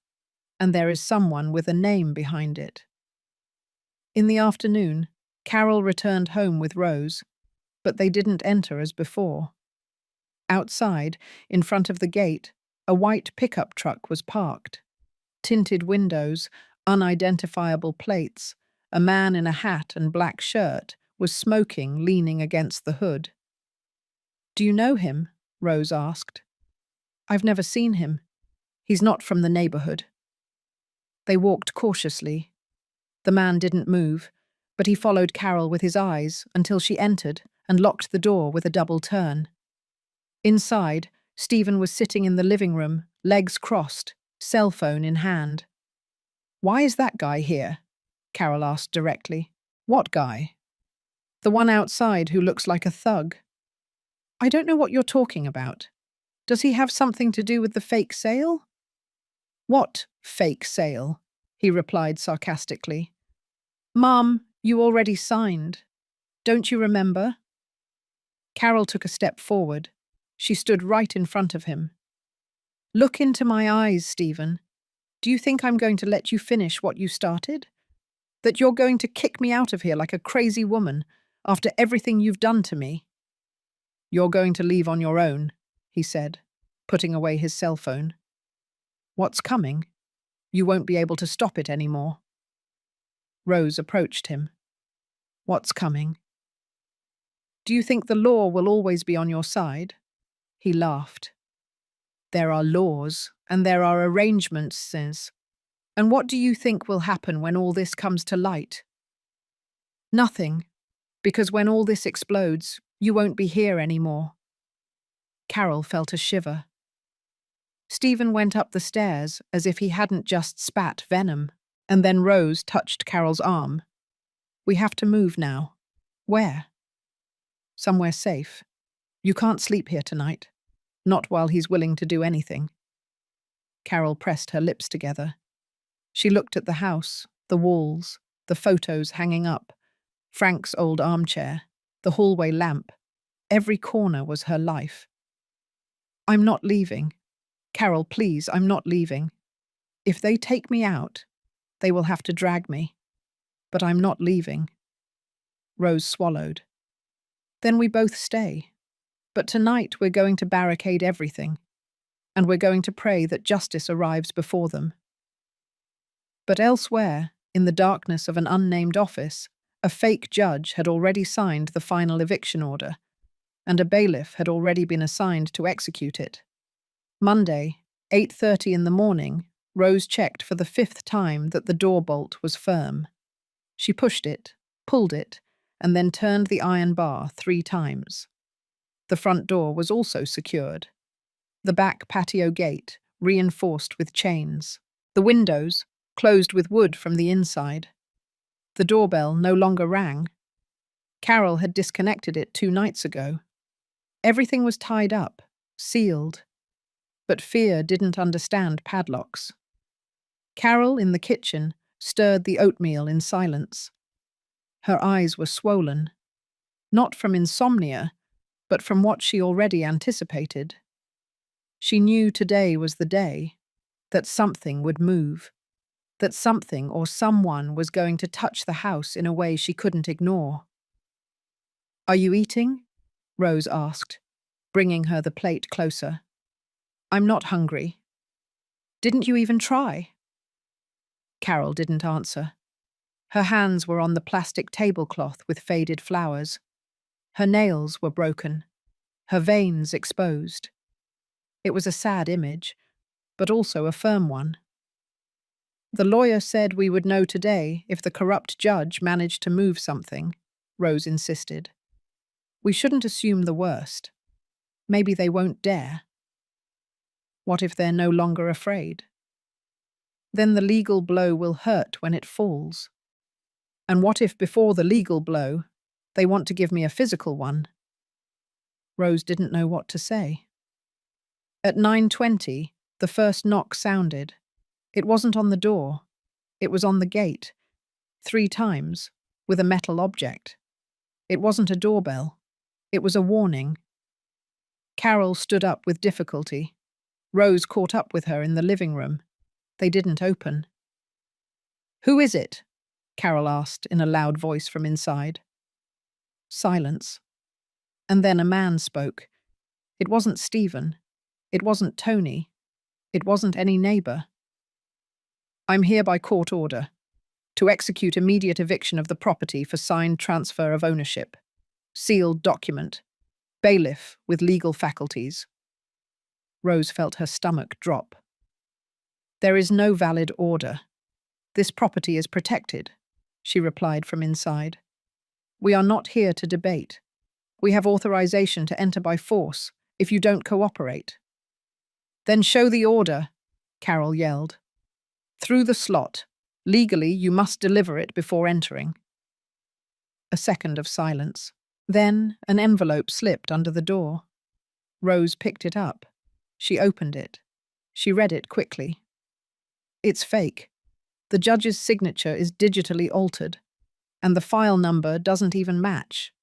and there is someone with a name behind it. In the afternoon, Carol returned home with Rose, but they didn't enter as before. Outside, in front of the gate, a white pickup truck was parked. Tinted windows, unidentifiable plates, a man in a hat and black shirt was smoking, leaning against the hood. "Do you know him?" Rose asked. "I've never seen him. He's not from the neighborhood." They walked cautiously. The man didn't move, but he followed Carol with his eyes until she entered and locked the door with a double turn. Inside, Stephen was sitting in the living room, legs crossed, cell phone in hand. "Why is that guy here?" Carol asked directly. "What guy?" "The one outside who looks like a thug." "I don't know what you're talking about. Does he have something to do with the fake sale?" "What fake sale?" he replied sarcastically. "Mom, you already signed. Don't you remember?" Carol took a step forward. She stood right in front of him. "Look into my eyes, Stephen. Do you think I'm going to let you finish what you started? That you're going to kick me out of here like a crazy woman after everything you've done to me?" "You're going to leave on your own," he said, putting away his cell phone. "What's coming? You won't be able to stop it anymore." Rose approached him. "What's coming?" "Do you think the law will always be on your side?" He laughed. "There are laws, and there are arrangements, sis. And what do you think will happen when all this comes to light?" "Nothing, because when all this explodes, you won't be here anymore." Carol felt a shiver. Stephen went up the stairs as if he hadn't just spat venom, and then Rose touched Carol's arm. "We have to move now." "Where?" "Somewhere safe. You can't sleep here tonight. Not while he's willing to do anything." Carol pressed her lips together. She looked at the house, the walls, the photos hanging up, Frank's old armchair, the hallway lamp. Every corner was her life. "I'm not leaving. Carol, please, I'm not leaving. If they take me out, they will have to drag me. But I'm not leaving." Rose swallowed. "Then we both stay. But tonight we're going to barricade everything, and we're going to pray that justice arrives before them." But elsewhere, in the darkness of an unnamed office, a fake judge had already signed the final eviction order, and a bailiff had already been assigned to execute it. Monday, 8:30 in the morning, Rose checked for the 5th time that the door bolt was firm. She pushed it, pulled it, and then turned the iron bar 3 times. The front door was also secured. The back patio gate, reinforced with chains. The windows, closed with wood from the inside. The doorbell no longer rang. Carol had disconnected it 2 nights ago. Everything was tied up, sealed. But fear didn't understand padlocks. Carol, in the kitchen, stirred the oatmeal in silence. Her eyes were swollen, not from insomnia, but from what she already anticipated. She knew today was the day, that something would move, that something or someone was going to touch the house in a way she couldn't ignore. "Are you eating?" Rose asked, bringing her the plate closer. "I'm not hungry." "Didn't you even try?" Carol didn't answer. Her hands were on the plastic tablecloth with faded flowers. Her nails were broken, her veins exposed. It was a sad image, but also a firm one. The lawyer said we would know today if the corrupt judge managed to move something, Rose insisted. We shouldn't assume the worst. Maybe they won't dare. What if they're no longer afraid? Then the legal blow will hurt when it falls. And what if before the legal blow, they want to give me a physical one? Rose didn't know what to say. At 9:20, the first knock sounded. It wasn't on the door. It was on the gate. 3 times, with a metal object. It wasn't a doorbell. It was a warning. Carol stood up with difficulty. Rose caught up with her in the living room. They didn't open. "Who is it?" Carol asked in a loud voice from inside. Silence. And then a man spoke. It wasn't Stephen. It wasn't Tony. It wasn't any neighbour. "I'm here by court order to execute immediate eviction of the property for signed transfer of ownership. Sealed document. Bailiff with legal faculties." Rose felt her stomach drop. "There is no valid order. This property is protected," she replied from inside. "We are not here to debate. We have authorization to enter by force if you don't cooperate." "Then show the order," Carol yelled. "Through the slot. Legally, you must deliver it before entering." A second of silence. Then an envelope slipped under the door. Rose picked it up. She opened it. She read it quickly. It's fake. The judge's signature is digitally altered, and the file number doesn't even match.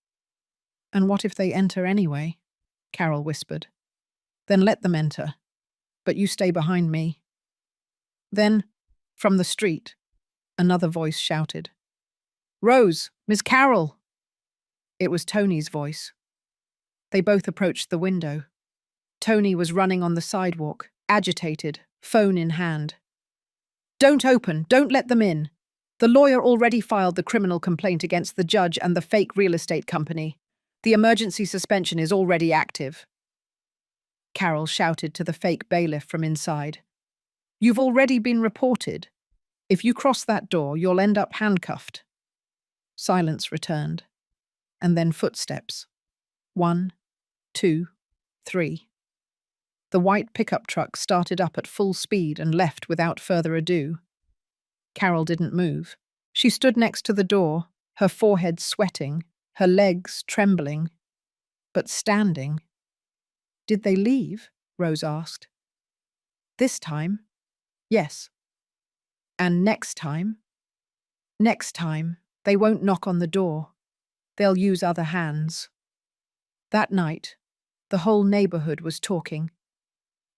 "And what if they enter anyway?" Carol whispered. "Then let them enter. But you stay behind me." Then, from the street, another voice shouted, "Rose, Miss Carol!" It was Tony's voice. They both approached the window. Tony was running on the sidewalk, agitated, phone in hand. "Don't open, don't let them in. The lawyer already filed the criminal complaint against the judge and the fake real estate company. The emergency suspension is already active." Carol shouted to the fake bailiff from inside. "You've already been reported. If you cross that door, you'll end up handcuffed." Silence returned. And then footsteps. 1, 2, 3. The white pickup truck started up at full speed and left without further ado. Carol didn't move. She stood next to the door, her forehead sweating, her legs trembling, but standing. "Did they leave?" Rose asked. "This time?" "Yes." "And next time?" "Next time, they won't knock on the door. They'll use other hands." That night, the whole neighborhood was talking.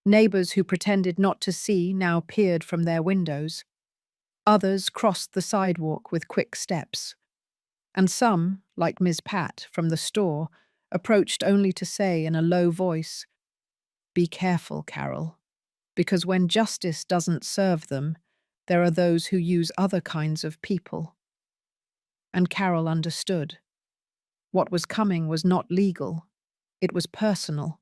Neighbors who pretended not to see now peered from their windows. Others crossed the sidewalk with quick steps. And some, like Ms. Pat from the store, approached only to say in a low voice, "Be careful, Carol, because when justice doesn't serve them, there are those who use other kinds of people." And Carol understood. What was coming was not legal. It was personal.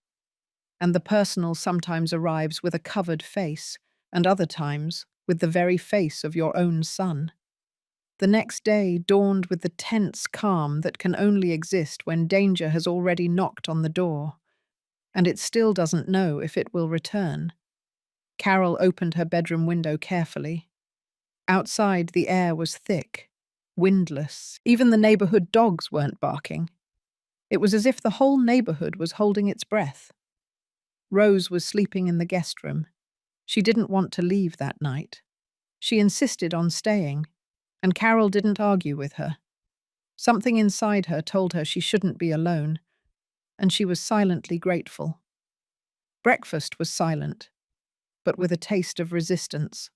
And the personal sometimes arrives with a covered face, and other times with the very face of your own son. The next day dawned with the tense calm that can only exist when danger has already knocked on the door, and it still doesn't know if it will return. Carol opened her bedroom window carefully. Outside, the air was thick, windless. Even the neighborhood dogs weren't barking. It was as if the whole neighborhood was holding its breath. Rose was sleeping in the guest room. She didn't want to leave that night. She insisted on staying, and Carol didn't argue with her. Something inside her told her she shouldn't be alone, and she was silently grateful. Breakfast was silent, but with a taste of resistance.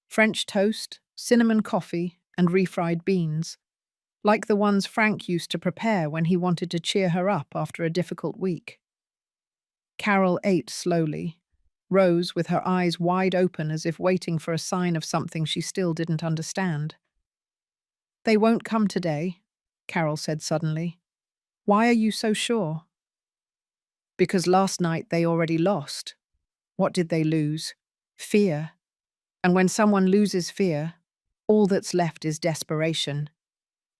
French toast, cinnamon coffee, and refried beans, like the ones Frank used to prepare when he wanted to cheer her up after a difficult week. Carol ate slowly, Rose with her eyes wide open as if waiting for a sign of something she still didn't understand. "They won't come today," Carol said suddenly. "Why are you so sure?" "Because last night they already lost. What did they lose? Fear. And when someone loses fear, all that's left is desperation.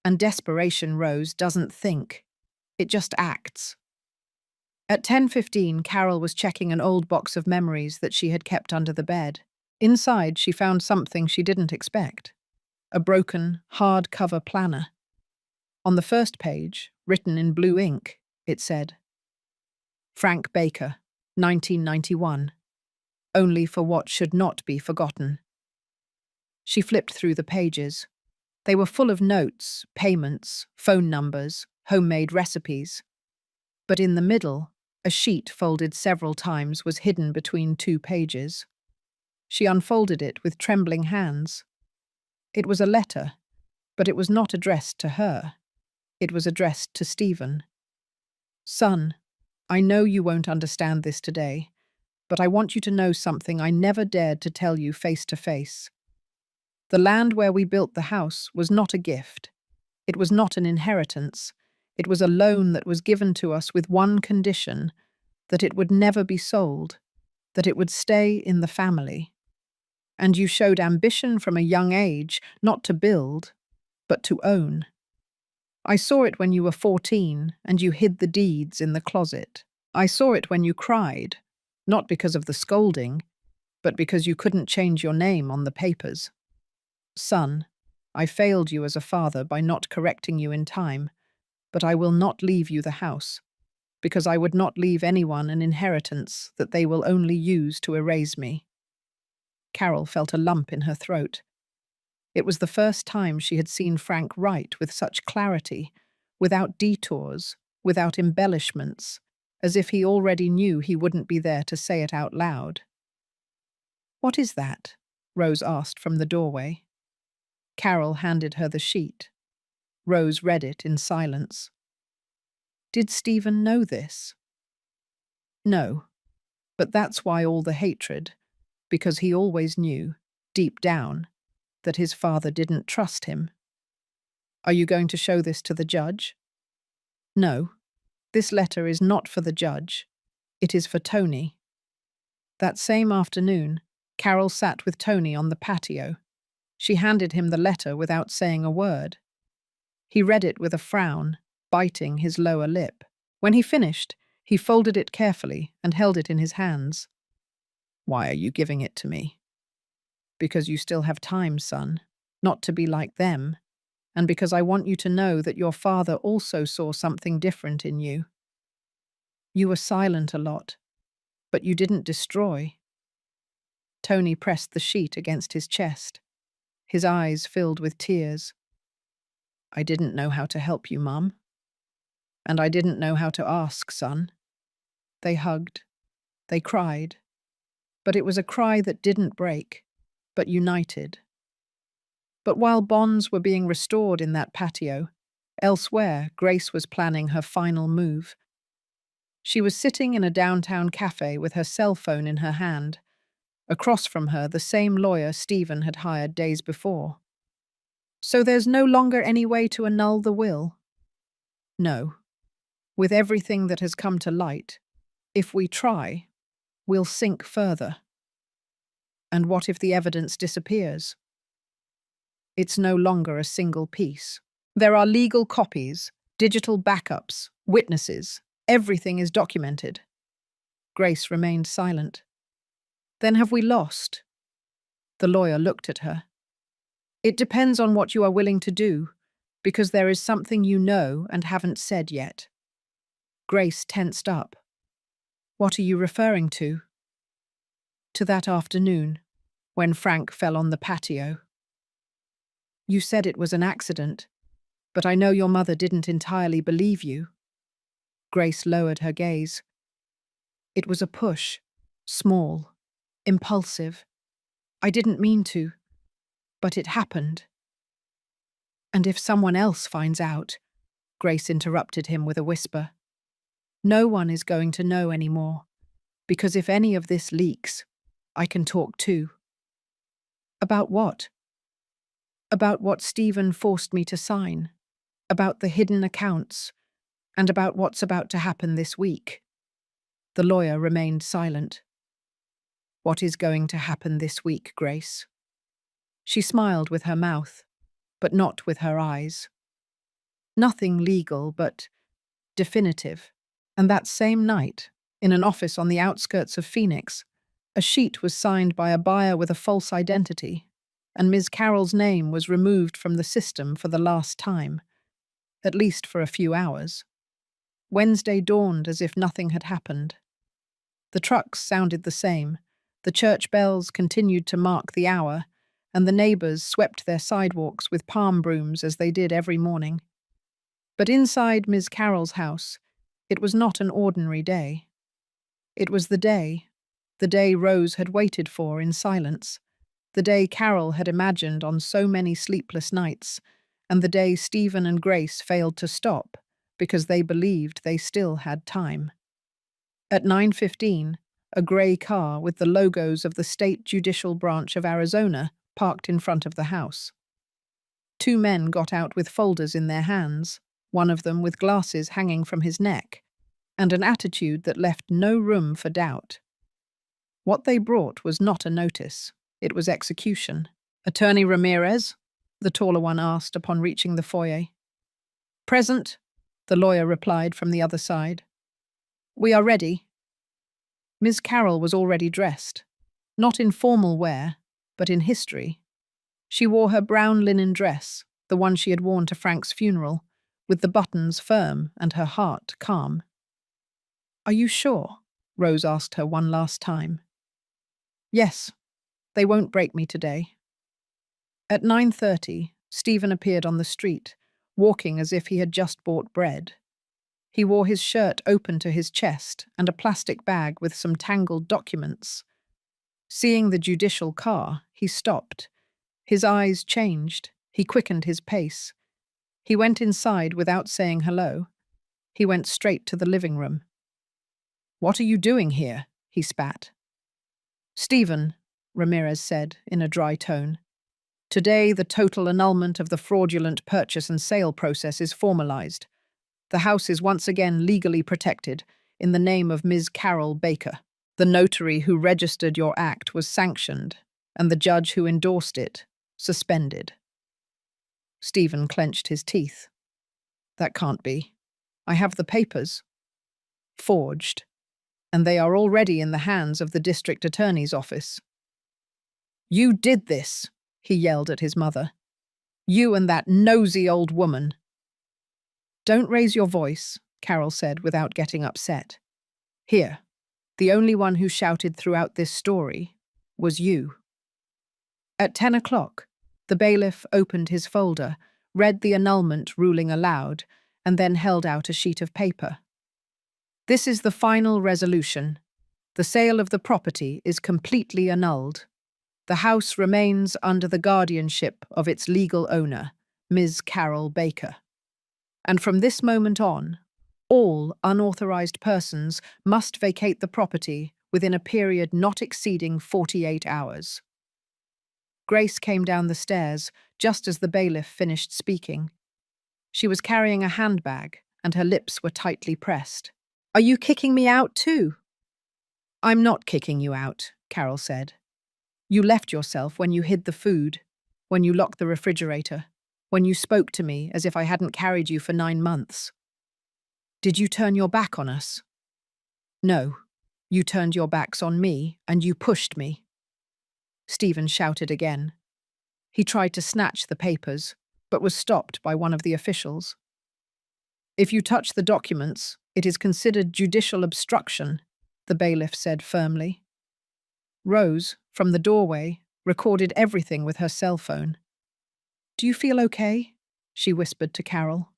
And desperation, Rose, doesn't think. It just acts. At 10:15, Carol was checking an old box of memories that she had kept under the bed. Inside, she found something she didn't expect. A broken, hard-cover planner. On the first page, written in blue ink, it said, Frank Baker, 1991. Only for what should not be forgotten. She flipped through the pages. They were full of notes, payments, phone numbers, homemade recipes. But in the middle, a sheet folded several times was hidden between 2 pages. She unfolded it with trembling hands. It was a letter, but it was not addressed to her. It was addressed to Stephen. Son, I know you won't understand this today, but I want you to know something I never dared to tell you face to face. The land where we built the house was not a gift. It was not an inheritance. It was a loan that was given to us with one condition, that it would never be sold, that it would stay in the family. And you showed ambition from a young age, not to build, but to own. I saw it when you were 14 and you hid the deeds in the closet. I saw it when you cried, not because of the scolding, but because you couldn't change your name on the papers. Son, I failed you as a father by not correcting you in time, but I will not leave you the house, because I would not leave anyone an inheritance that they will only use to erase me. Carol felt a lump in her throat. It was the first time she had seen Frank write with such clarity, without detours, without embellishments, as if he already knew he wouldn't be there to say it out loud. What is that? Rose asked from the doorway. Carol handed her the sheet. Rose read it in silence. Did Stephen know this? No, but that's why all the hatred, because he always knew, deep down, that his father didn't trust him. Are you going to show this to the judge? No, this letter is not for the judge. It is for Tony. That same afternoon, Carol sat with Tony on the patio. She handed him the letter without saying a word. He read it with a frown, biting his lower lip. When he finished, he folded it carefully and held it in his hands. Why are you giving it to me? Because you still have time, son, not to be like them, and because I want you to know that your father also saw something different in you. You were silent a lot, but you didn't destroy. Tony pressed the sheet against his chest. His eyes filled with tears. I didn't know how to help you, Mum. And I didn't know how to ask, son. They hugged. They cried. But it was a cry that didn't break, but united. But while bonds were being restored in that patio, elsewhere Grace was planning her final move. She was sitting in a downtown cafe with her cell phone in her hand. Across from her, the same lawyer Stephen had hired days before. So there's no longer any way to annul the will? No. With everything that has come to light, if we try, we'll sink further. And what if the evidence disappears? It's no longer a single piece. There are legal copies, digital backups, witnesses. Everything is documented. Grace remained silent. Then have we lost? The lawyer looked at her. It depends on what you are willing to do, because there is something you know and haven't said yet. Grace tensed up. What are you referring to? To that afternoon, when Frank fell on the patio. You said it was an accident, but I know your mother didn't entirely believe you. Grace lowered her gaze. It was a push, small, impulsive. I didn't mean to, but it happened. And if someone else finds out, Grace interrupted him with a whisper, no one is going to know anymore, because if any of this leaks, I can talk too. About what? About what Stephen forced me to sign, about the hidden accounts, and about what's about to happen this week. The lawyer remained silent. What is going to happen this week, Grace? She smiled with her mouth, but not with her eyes. Nothing legal, but definitive. And that same night, in an office on the outskirts of Phoenix, a sheet was signed by a buyer with a false identity, and Ms. Carroll's name was removed from the system for the last time, at least for a few hours. Wednesday dawned as if nothing had happened. The trucks sounded the same, the church bells continued to mark the hour, and the neighbors swept their sidewalks with palm brooms as they did every morning. But inside Ms. Carroll's house, it was not an ordinary day. It was the day Rose had waited for in silence, the day Carol had imagined on so many sleepless nights, and the day Stephen and Grace failed to stop because they believed they still had time. At 9:15, a grey car with the logos of the State Judicial Branch of Arizona parked in front of the house. Two men got out with folders in their hands, one of them with glasses hanging from his neck, and an attitude that left no room for doubt. What they brought was not a notice, it was execution. "Attorney Ramirez?" the taller one asked upon reaching the foyer. "Present," the lawyer replied from the other side. "We are ready." Ms. Carroll was already dressed, not in formal wear, but in history. She wore her brown linen dress, the one she had worn to Frank's funeral, with the buttons firm and her heart calm. "Are you sure?" Rose asked her one last time. "Yes, they won't break me today." At 9:30, Stephen appeared on the street, walking as if he had just bought bread. He wore his shirt open to his chest and a plastic bag with some tangled documents. Seeing the judicial car, he stopped. His eyes changed. He quickened his pace. He went inside without saying hello. He went straight to the living room. "What are you doing here?" he spat. "Stephen," Ramirez said in a dry tone, "today the total annulment of the fraudulent purchase and sale process is formalized. The house is once again legally protected in the name of Ms. Carol Baker. The notary who registered your act was sanctioned, and the judge who endorsed it, suspended." Stephen clenched his teeth. "That can't be. I have the papers." "Forged. And they are already in the hands of the district attorney's office." "You did this," he yelled at his mother. "You and that nosy old woman." "Don't raise your voice," Carol said without getting upset. "Here, the only one who shouted throughout this story was you." At 10 o'clock, the bailiff opened his folder, read the annulment ruling aloud, and then held out a sheet of paper. "This is the final resolution. The sale of the property is completely annulled. The house remains under the guardianship of its legal owner, Ms. Carol Baker. And from this moment on, all unauthorized persons must vacate the property within a period not exceeding 48 hours." Grace came down the stairs just as the bailiff finished speaking. She was carrying a handbag, and her lips were tightly pressed. "Are you kicking me out too?" "I'm not kicking you out," Carol said. "You left yourself when you hid the food, when you locked the refrigerator, when you spoke to me as if I hadn't carried you for 9 months. Did you turn your back on us?" "No, you turned your backs on me and you pushed me." Stephen shouted again. He tried to snatch the papers, but was stopped by one of the officials. "If you touch the documents, it is considered judicial obstruction," the bailiff said firmly. Rose, from the doorway, recorded everything with her cell phone. "Do you feel okay?" she whispered to Carol.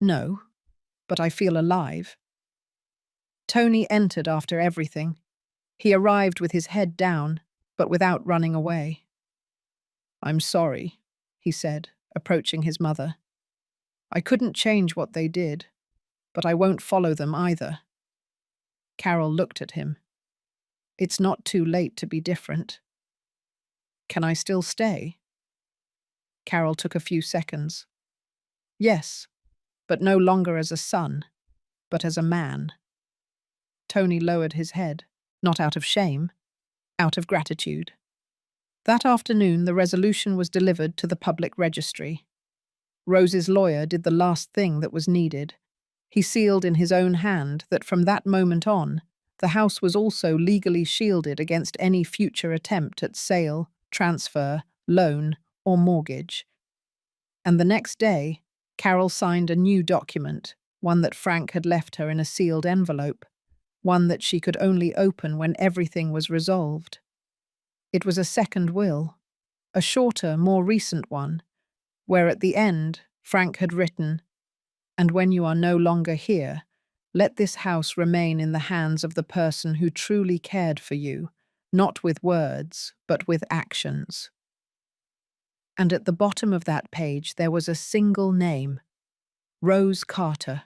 "No, but I feel alive." Tony entered after everything. He arrived with his head down, but without running away. "I'm sorry," he said, approaching his mother. "I couldn't change what they did, but I won't follow them either." Carol looked at him. "It's not too late to be different." "Can I still stay?" Carol took a few seconds. "Yes, but no longer as a son, but as a man." Tony lowered his head, not out of shame, out of gratitude. That afternoon, the resolution was delivered to the public registry. Rose's lawyer did the last thing that was needed. He sealed in his own hand that from that moment on, the house was also legally shielded against any future attempt at sale, transfer, loan, or mortgage. And the next day, Carol signed a new document, one that Frank had left her in a sealed envelope, one that she could only open when everything was resolved. It was a second will, a shorter, more recent one, where at the end Frank had written, "And when you are no longer here, let this house remain in the hands of the person who truly cared for you, not with words, but with actions." And at the bottom of that page there was a single name, Rose Carter.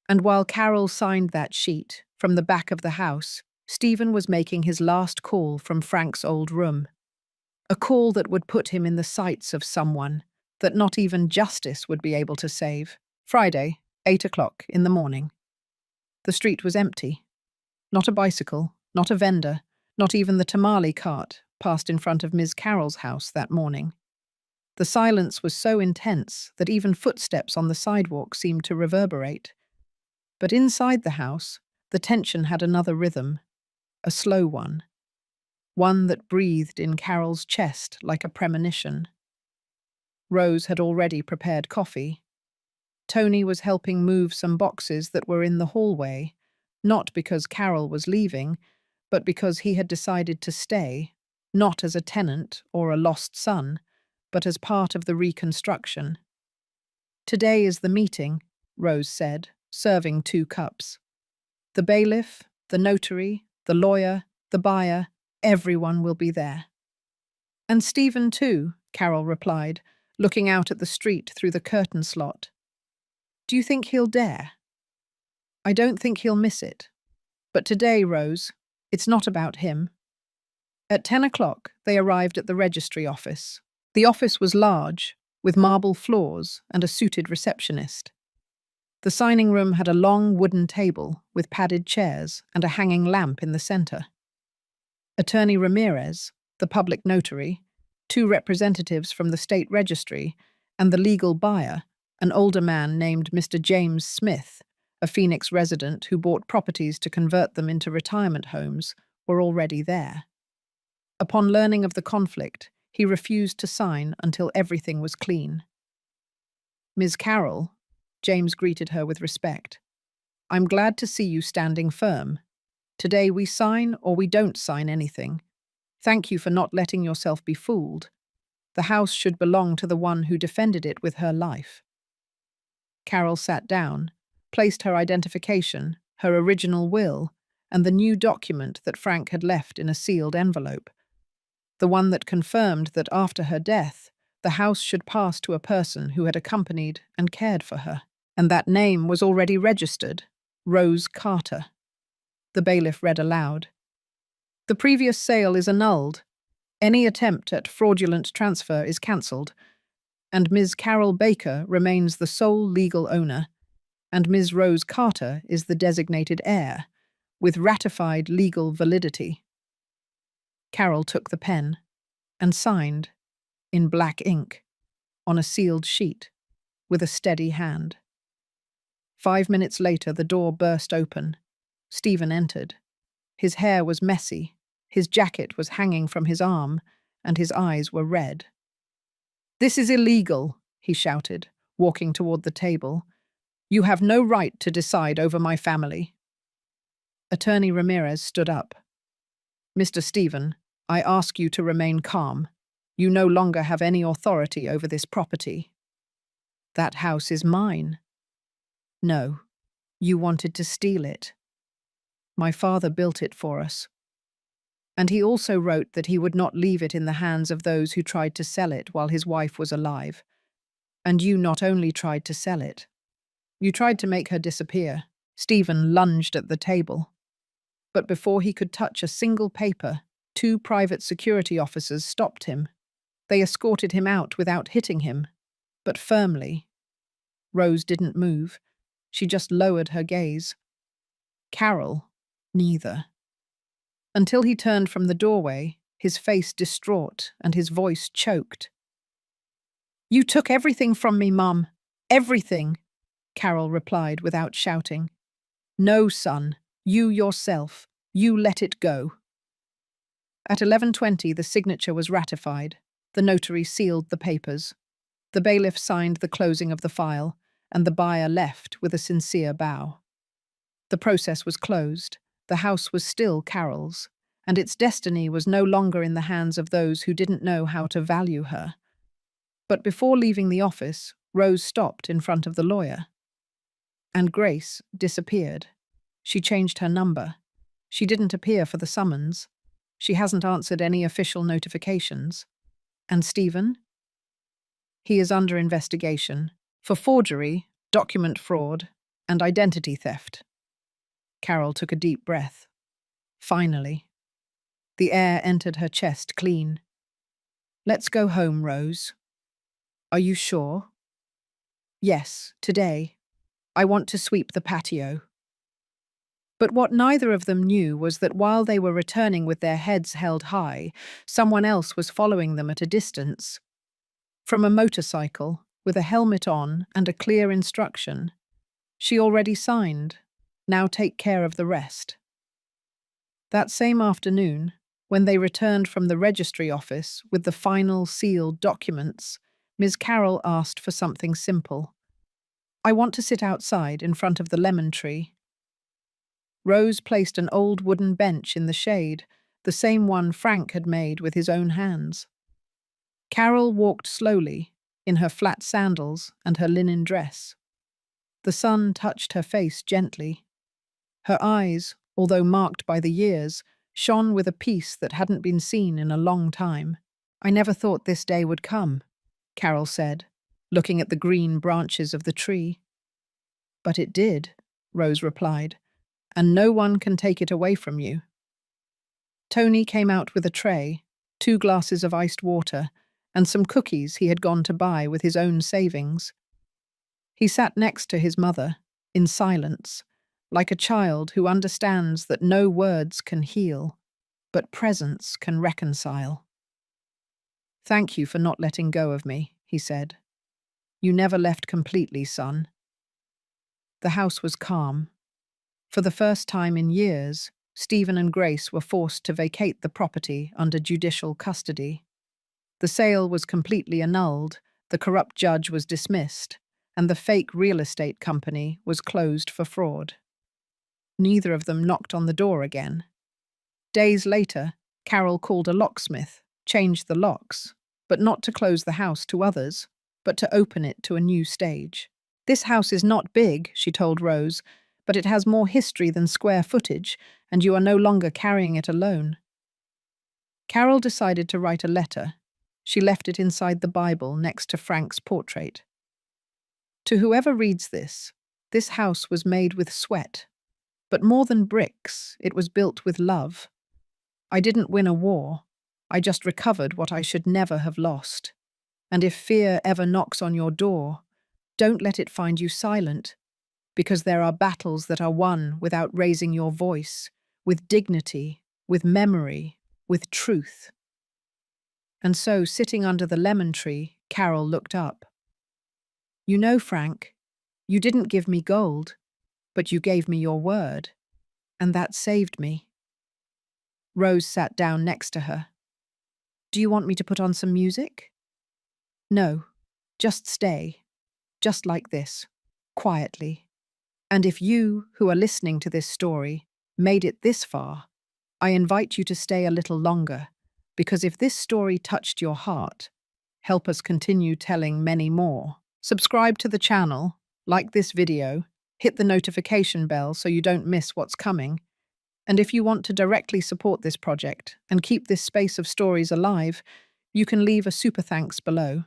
And while Carol signed that sheet, from the back of the house, Stephen was making his last call from Frank's old room. A call that would put him in the sights of someone that not even justice would be able to save. Friday, 8 o'clock in the morning. The street was empty. Not a bicycle, not a vendor, not even the tamale cart passed in front of Ms. Carroll's house that morning. The silence was so intense that even footsteps on the sidewalk seemed to reverberate. But inside the house, the tension had another rhythm, a slow one that breathed in Carol's chest like a premonition. Rose had already prepared coffee. Tony was helping move some boxes that were in the hallway, not because Carol was leaving, but because he had decided to stay, not as a tenant or a lost son, but as part of the reconstruction. "Today is the meeting," Rose said, serving 2 cups. "The bailiff, the notary, the lawyer, the buyer, everyone will be there." "And Stephen too," Carol replied, looking out at the street through the curtain slot. "Do you think he'll dare?" "I don't think he'll miss it. But today, Rose, it's not about him." At 10 o'clock, they arrived at the registry office. The office was large, with marble floors and a suited receptionist. The signing room had a long wooden table with padded chairs and a hanging lamp in the center. Attorney Ramirez, the public notary, 2 representatives from the state registry, and the legal buyer, an older man named Mr. James Smith, a Phoenix resident who bought properties to convert them into retirement homes, were already there. Upon learning of the conflict, he refused to sign until everything was clean. "Ms. Carroll," James greeted her with respect, "I'm glad to see you standing firm. Today we sign or we don't sign anything. Thank you for not letting yourself be fooled. The house should belong to the one who defended it with her life." Carol sat down, placed her identification, her original will, and the new document that Frank had left in a sealed envelope. The one that confirmed that after her death, the house should pass to a person who had accompanied and cared for her. And that name was already registered, Rose Carter. The bailiff read aloud. "The previous sale is annulled. Any attempt at fraudulent transfer is cancelled, and Ms. Carol Baker remains the sole legal owner, and Ms. Rose Carter is the designated heir, with ratified legal validity." Carol took the pen and signed, in black ink, on a sealed sheet, with a steady hand. 5 minutes later, the door burst open. Stephen entered. His hair was messy, his jacket was hanging from his arm, and his eyes were red. "This is illegal," he shouted, walking toward the table. "You have no right to decide over my family." Attorney Ramirez stood up. "Mr. Stephen, I ask you to remain calm. You no longer have any authority over this property." "That house is mine." "No, you wanted to steal it. My father built it for us. And he also wrote that he would not leave it in the hands of those who tried to sell it while his wife was alive. And you not only tried to sell it, you tried to make her disappear." Stephen lunged at the table. But before he could touch a single paper, 2 private security officers stopped him. They escorted him out without hitting him, but firmly. Rose didn't move. She just lowered her gaze. Carol, neither. Until he turned from the doorway, his face distraught and his voice choked. "You took everything from me, Mum. Everything," Carol replied without shouting. "No, son. You yourself. You let it go." At 11:20, the signature was ratified. The notary sealed the papers. The bailiff signed the closing of the file, and the buyer left with a sincere bow. The process was closed. The house was still Carol's, and its destiny was no longer in the hands of those who didn't know how to value her. But before leaving the office, Rose stopped in front of the lawyer. And Grace disappeared. She changed her number. She didn't appear for the summons. She hasn't answered any official notifications. And Stephen? He is under investigation for forgery, document fraud, and identity theft. Carol took a deep breath. Finally. The air entered her chest clean. "Let's go home, Rose." "Are you sure?" "Yes, today. I want to sweep the patio." But what neither of them knew was that while they were returning with their heads held high, someone else was following them at a distance. From a motorcycle, with a helmet on and a clear instruction. She already signed. Now take care of the rest. That same afternoon, when they returned from the registry office with the final sealed documents, Ms. Carroll asked for something simple. "I want to sit outside in front of the lemon tree." Rose placed an old wooden bench in the shade, the same one Frank had made with his own hands. Carol walked slowly, in her flat sandals and her linen dress. The sun touched her face gently. Her eyes, although marked by the years, shone with a peace that hadn't been seen in a long time. "I never thought this day would come," Carol said, looking at the green branches of the tree. "But it did," Rose replied, "and no one can take it away from you." Tony came out with a tray, 2 glasses of iced water, and some cookies he had gone to buy with his own savings. He sat next to his mother, in silence, like a child who understands that no words can heal, but presence can reconcile. "Thank you for not letting go of me," he said. "You never left completely, son." The house was calm. For the first time in years, Stephen and Grace were forced to vacate the property under judicial custody. The sale was completely annulled, the corrupt judge was dismissed, and the fake real estate company was closed for fraud. Neither of them knocked on the door again. Days later, Carol called a locksmith, changed the locks, but not to close the house to others, but to open it to a new stage. "This house is not big," she told Rose, "but it has more history than square footage, and you are no longer carrying it alone." Carol decided to write a letter. She left it inside the Bible next to Frank's portrait. "To whoever reads this house was made with sweat. But more than bricks, it was built with love. I didn't win a war. I just recovered what I should never have lost. And if fear ever knocks on your door, don't let it find you silent, because there are battles that are won without raising your voice, with dignity, with memory, with truth." And so, sitting under the lemon tree, Carol looked up. "You know, Frank, you didn't give me gold, but you gave me your word, and that saved me." Rose sat down next to her. "Do you want me to put on some music?" "No, just stay, just like this, quietly. And if you, who are listening to this story, made it this far, I invite you to stay a little longer, because if this story touched your heart, help us continue telling many more. Subscribe to the channel, like this video, hit the notification bell so you don't miss what's coming. And if you want to directly support this project and keep this space of stories alive, you can leave a super thanks below.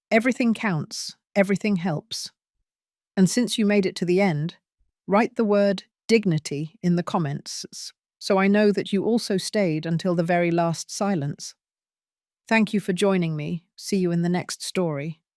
Everything counts, everything helps. And since you made it to the end, write the word dignity in the comments so I know that you also stayed until the very last silence. Thank you for joining me. See you in the next story.